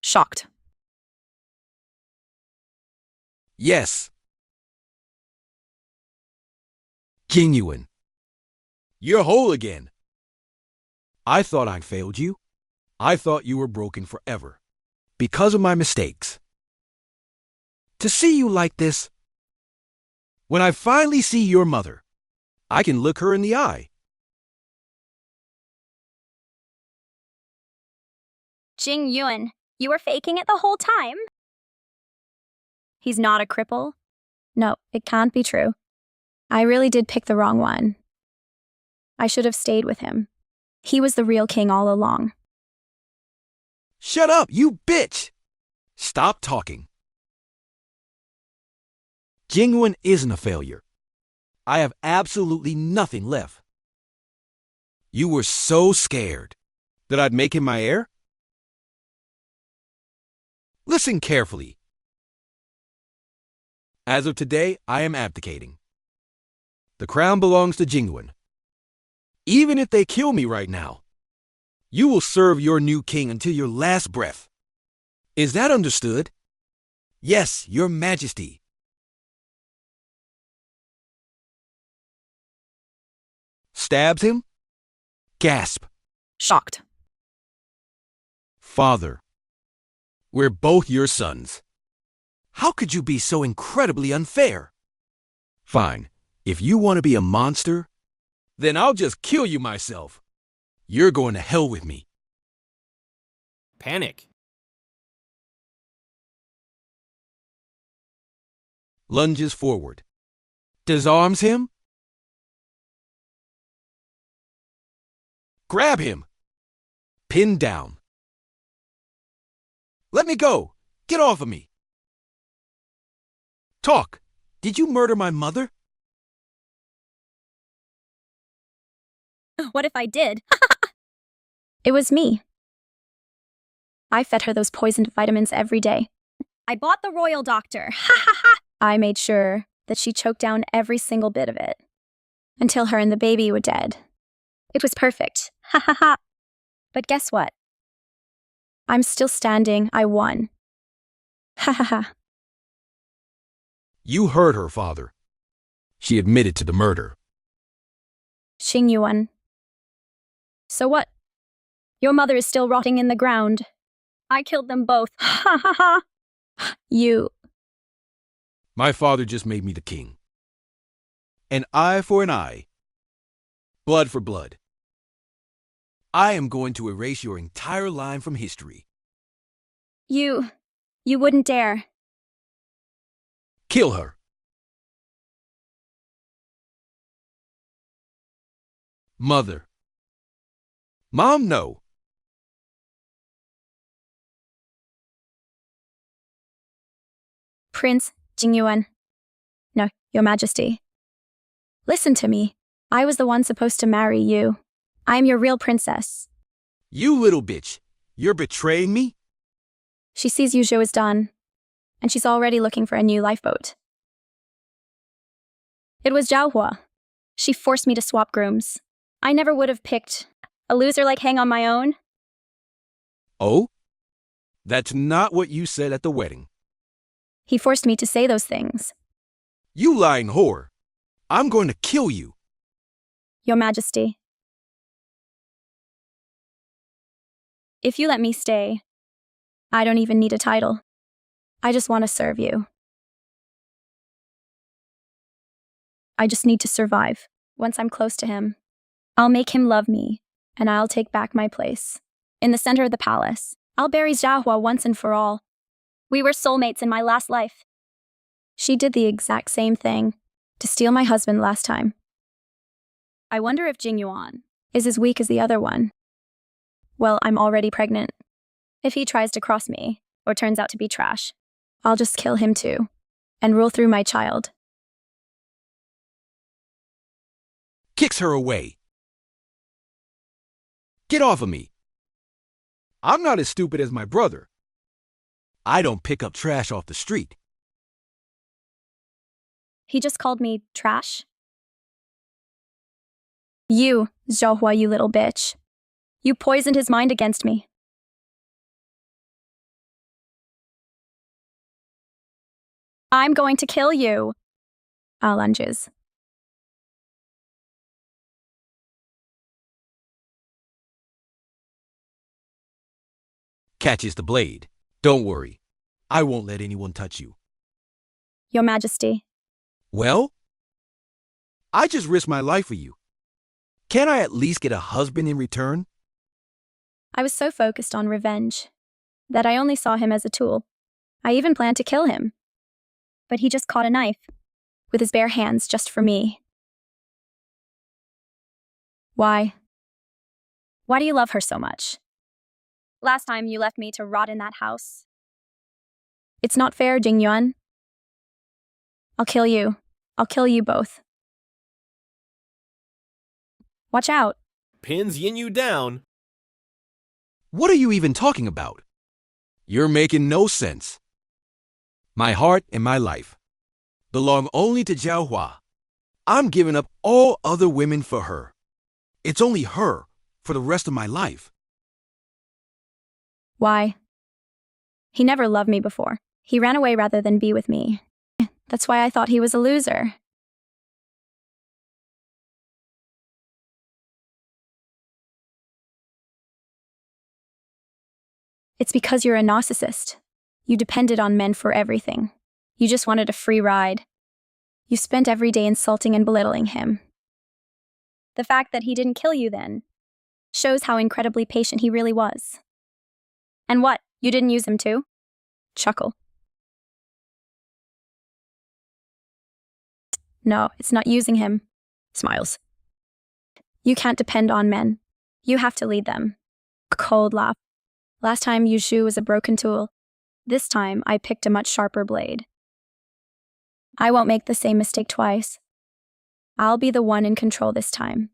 Shocked. Yes. Jingyuan. You're whole again. I thought I'd failed you. I thought you were broken forever. Because of my mistakes. To see you like this, when I finally see your mother, I can look her in the eye. Jingyuan, you were faking it the whole time? He's not a cripple? No, it can't be true. I really did pick the wrong one. I should have stayed with him. He was the real king all along. Shut up, you bitch! Stop talking. Jingyuan isn't a failure. I have absolutely nothing left. You were so scared that I'd make him my heir? Listen carefully. As of today, I am abdicating. The crown belongs to Jingyuan. Even if they kill me right now, you will serve your new king until your last breath. Is that understood? Yes, your majesty. Stabs him? Gasp. Shocked. Father, we're both your sons. How could you be so incredibly unfair? Fine, if you want to be a monster, then I'll just kill you myself. You're going to hell with me. Panic. Lunges forward. Disarms him. Grab him. Pin down. Let me go. Get off of me. Talk. Did you murder my mother? What if I did? It was me. I fed her those poisoned vitamins every day. I bought the royal doctor. I made sure that she choked down every single bit of it until her and the baby were dead. It was perfect. But guess what? I'm still standing. I won. You heard her, father. She admitted to the murder. Xingyuan. So what? Your mother is still rotting in the ground. I killed them both. You. My father just made me the king. An eye for an eye. Blood for blood. I am going to erase your entire line from history. You wouldn't dare. Kill her. Mother. Mom, no. Prince Jingyuan. No, Your Majesty. Listen to me. I was the one supposed to marry you. I am your real princess. You little bitch. You're betraying me? She sees Yuzhou is done, and she's already looking for a new lifeboat. It was Zhaohua. She forced me to swap grooms. I never would have picked a loser like Hang on my own. Oh? That's not what you said at the wedding. He forced me to say those things. You lying whore. I'm going to kill you. Your Majesty. If you let me stay, I don't even need a title. I just want to serve you. I just need to survive. Once I'm close to him, I'll make him love me, and I'll take back my place. In the center of the palace, I'll bury Zhaohua once and for all. We were soulmates in my last life. She did the exact same thing to steal my husband last time. I wonder if Jingyuan is as weak as the other one. Well, I'm already pregnant. If he tries to cross me, or turns out to be trash, I'll just kill him too, and rule through my child. Kicks her away. Get off of me. I'm not as stupid as my brother. I don't pick up trash off the street. He just called me trash. You, Zhaohua, you little bitch. You poisoned his mind against me. I'm going to kill you. Lunges. Catches the blade. Don't worry. I won't let anyone touch you. Your Majesty. Well? I just risked my life for you. Can't I at least get a husband in return? I was so focused on revenge that I only saw him as a tool. I even planned to kill him. But he just caught a knife with his bare hands just for me. Why? Why do you love her so much? Last time you left me to rot in that house. It's not fair, Jingyuan. I'll kill you. I'll kill you both. Watch out. Pins Yin down. What are you even talking about? You're making no sense. My heart and my life belong only to Zhaohua. I'm giving up all other women for her. It's only her for the rest of my life. Why? He never loved me before. He ran away rather than be with me. That's why I thought he was a loser. It's because you're a narcissist. You depended on men for everything. You just wanted a free ride. You spent every day insulting and belittling him. The fact that he didn't kill you then shows how incredibly patient he really was. And what? You didn't use him too? Chuckle. No, it's not using him. Smiles. You can't depend on men. You have to lead them. Cold laugh. Last time Yushu was a broken tool. This time I picked a much sharper blade. I won't make the same mistake twice. I'll be the one in control this time.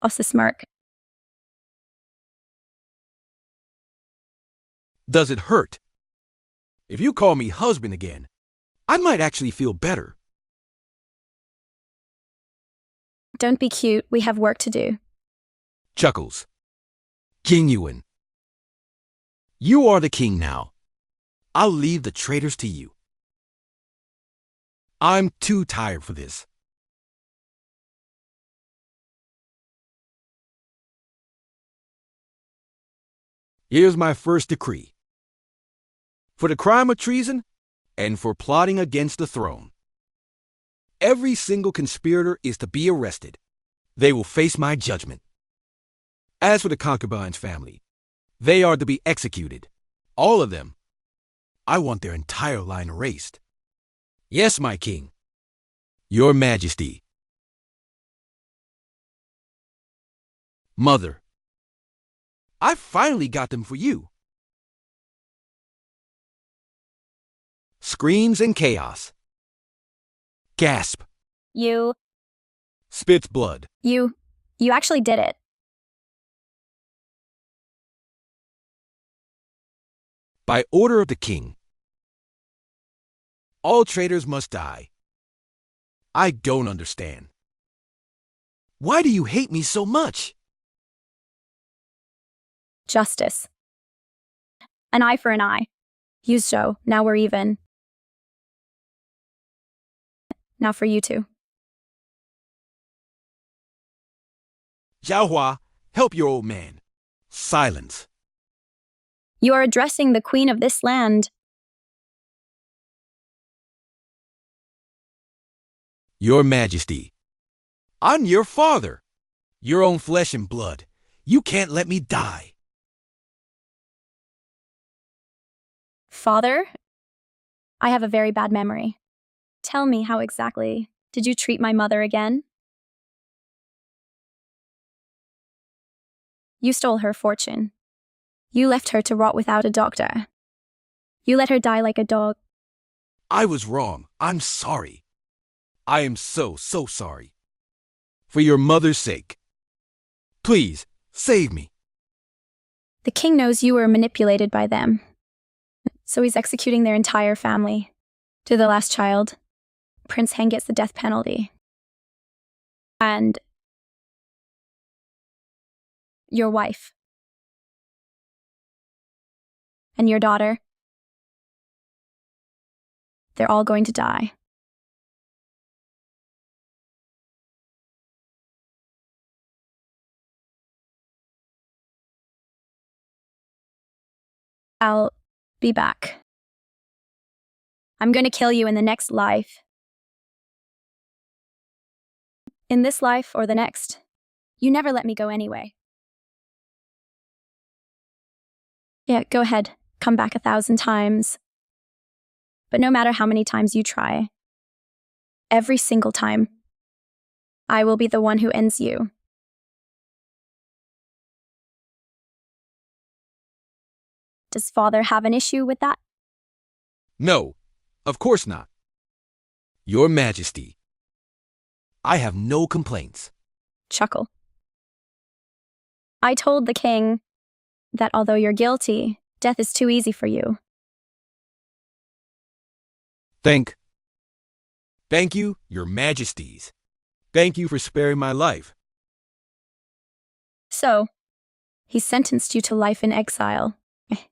Also smirk. Does it hurt? If you call me husband again, I might actually feel better. Don't be cute, we have work to do. Chuckles. Genuine. You are the king now. I'll leave the traitors to you. I'm too tired for this. Here's my first decree. For the crime of treason and for plotting against the throne. Every single conspirator is to be arrested. They will face my judgment. As for the concubine's family, they are to be executed. All of them. I want their entire line erased. Yes, my king. Your Majesty. Mother. I finally got them for you. Screams and chaos. Gasp. You Spits blood. actually did it. By order of the king. All traitors must die. I don't understand. Why do you hate me so much? Justice. An eye for an eye. Use Zhou, now we're even. Now for you two. Zhaohua, help your old man. Silence. You are addressing the queen of this land. Your Majesty. I'm your father. Your own flesh and blood. You can't let me die. Father? I have a very bad memory. Tell me, how exactly did you treat my mother again? You stole her fortune. You left her to rot without a doctor. You let her die like a dog. I was wrong. I'm sorry. I am so sorry. For your mother's sake. Please, save me. The king knows you were manipulated by them. So he's executing their entire family. To the last child. Prince Heng gets the death penalty. And your wife. And your daughter. They're all going to die. I'll be back. I'm going to kill you in the next life. In this life or the next. You never let me go anyway. Yeah, go ahead. Come back 1,000 times. But no matter how many times you try, every single time, I will be the one who ends you. Does father have an issue with that? No, of course not. Your Majesty. I have no complaints. Chuckle. I told the king that although you're guilty, death is too easy for you. Thank you, Your Majesties. Thank you for sparing my life. So, he sentenced you to life in exile.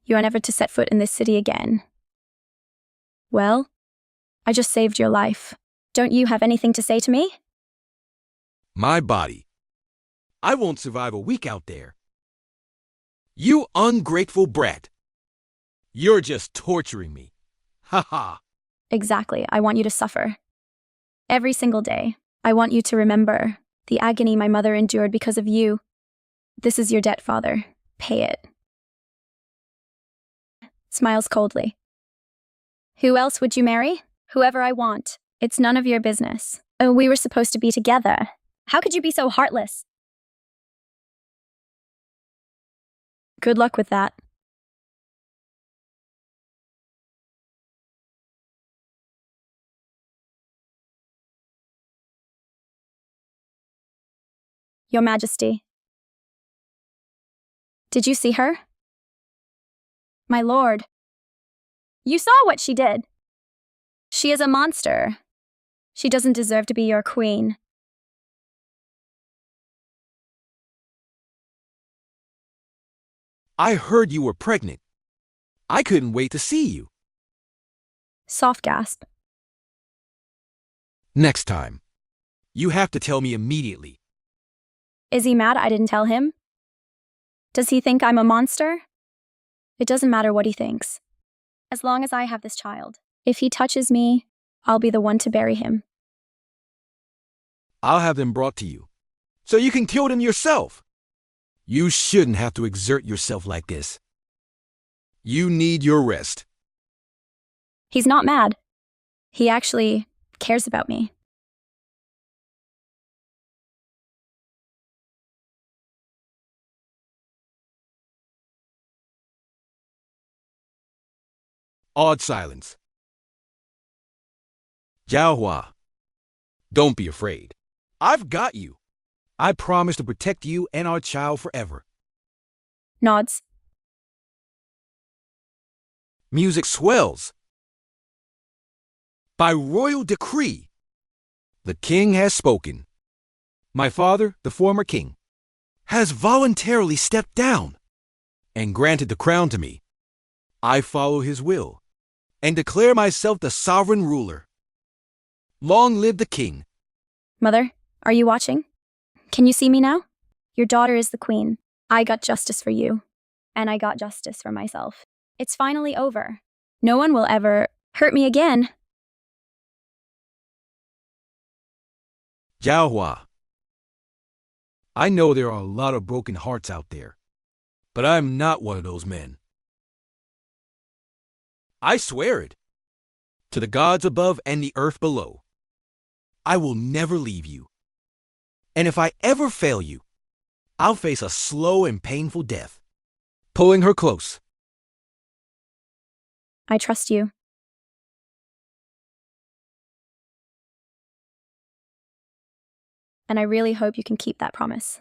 You are never to set foot in this city again. Well, I just saved your life. Don't you have anything to say to me? My body. I won't survive a week out there. You ungrateful brat. You're just torturing me. Ha ha. Exactly, I want you to suffer. Every single day, I want you to remember the agony my mother endured because of you. This is your debt, father. Pay it. Smiles coldly. Who else would you marry? Whoever I want. It's none of your business. Oh, we were supposed to be together. How could you be so heartless? Good luck with that. Your Majesty. Did you see her? My lord. You saw what she did. She is a monster. She doesn't deserve to be your queen. I heard you were pregnant. I couldn't wait to see you. Soft gasp. Next time, you have to tell me immediately. Is he mad I didn't tell him? Does he think I'm a monster? It doesn't matter what he thinks. As long as I have this child. If he touches me, I'll be the one to bury him. I'll have them brought to you, so you can kill them yourself. You shouldn't have to exert yourself like this. You need your rest. He's not mad. He actually cares about me. Awed silence. Zhaohua, don't be afraid. I've got you. I promise to protect you and our child forever. Nods. Music swells. By royal decree, the king has spoken. My father, the former king, has voluntarily stepped down and granted the crown to me. I follow his will and declare myself the sovereign ruler. Long live the king. Mother, are you watching? Can you see me now? Your daughter is the queen. I got justice for you. And I got justice for myself. It's finally over. No one will ever hurt me again. Zhaohua, I know there are a lot of broken hearts out there, but I'm not one of those men. I swear it, to the gods above and the earth below. I will never leave you. And if I ever fail you, I'll face a slow and painful death. Pulling her close. I trust you. And I really hope you can keep that promise.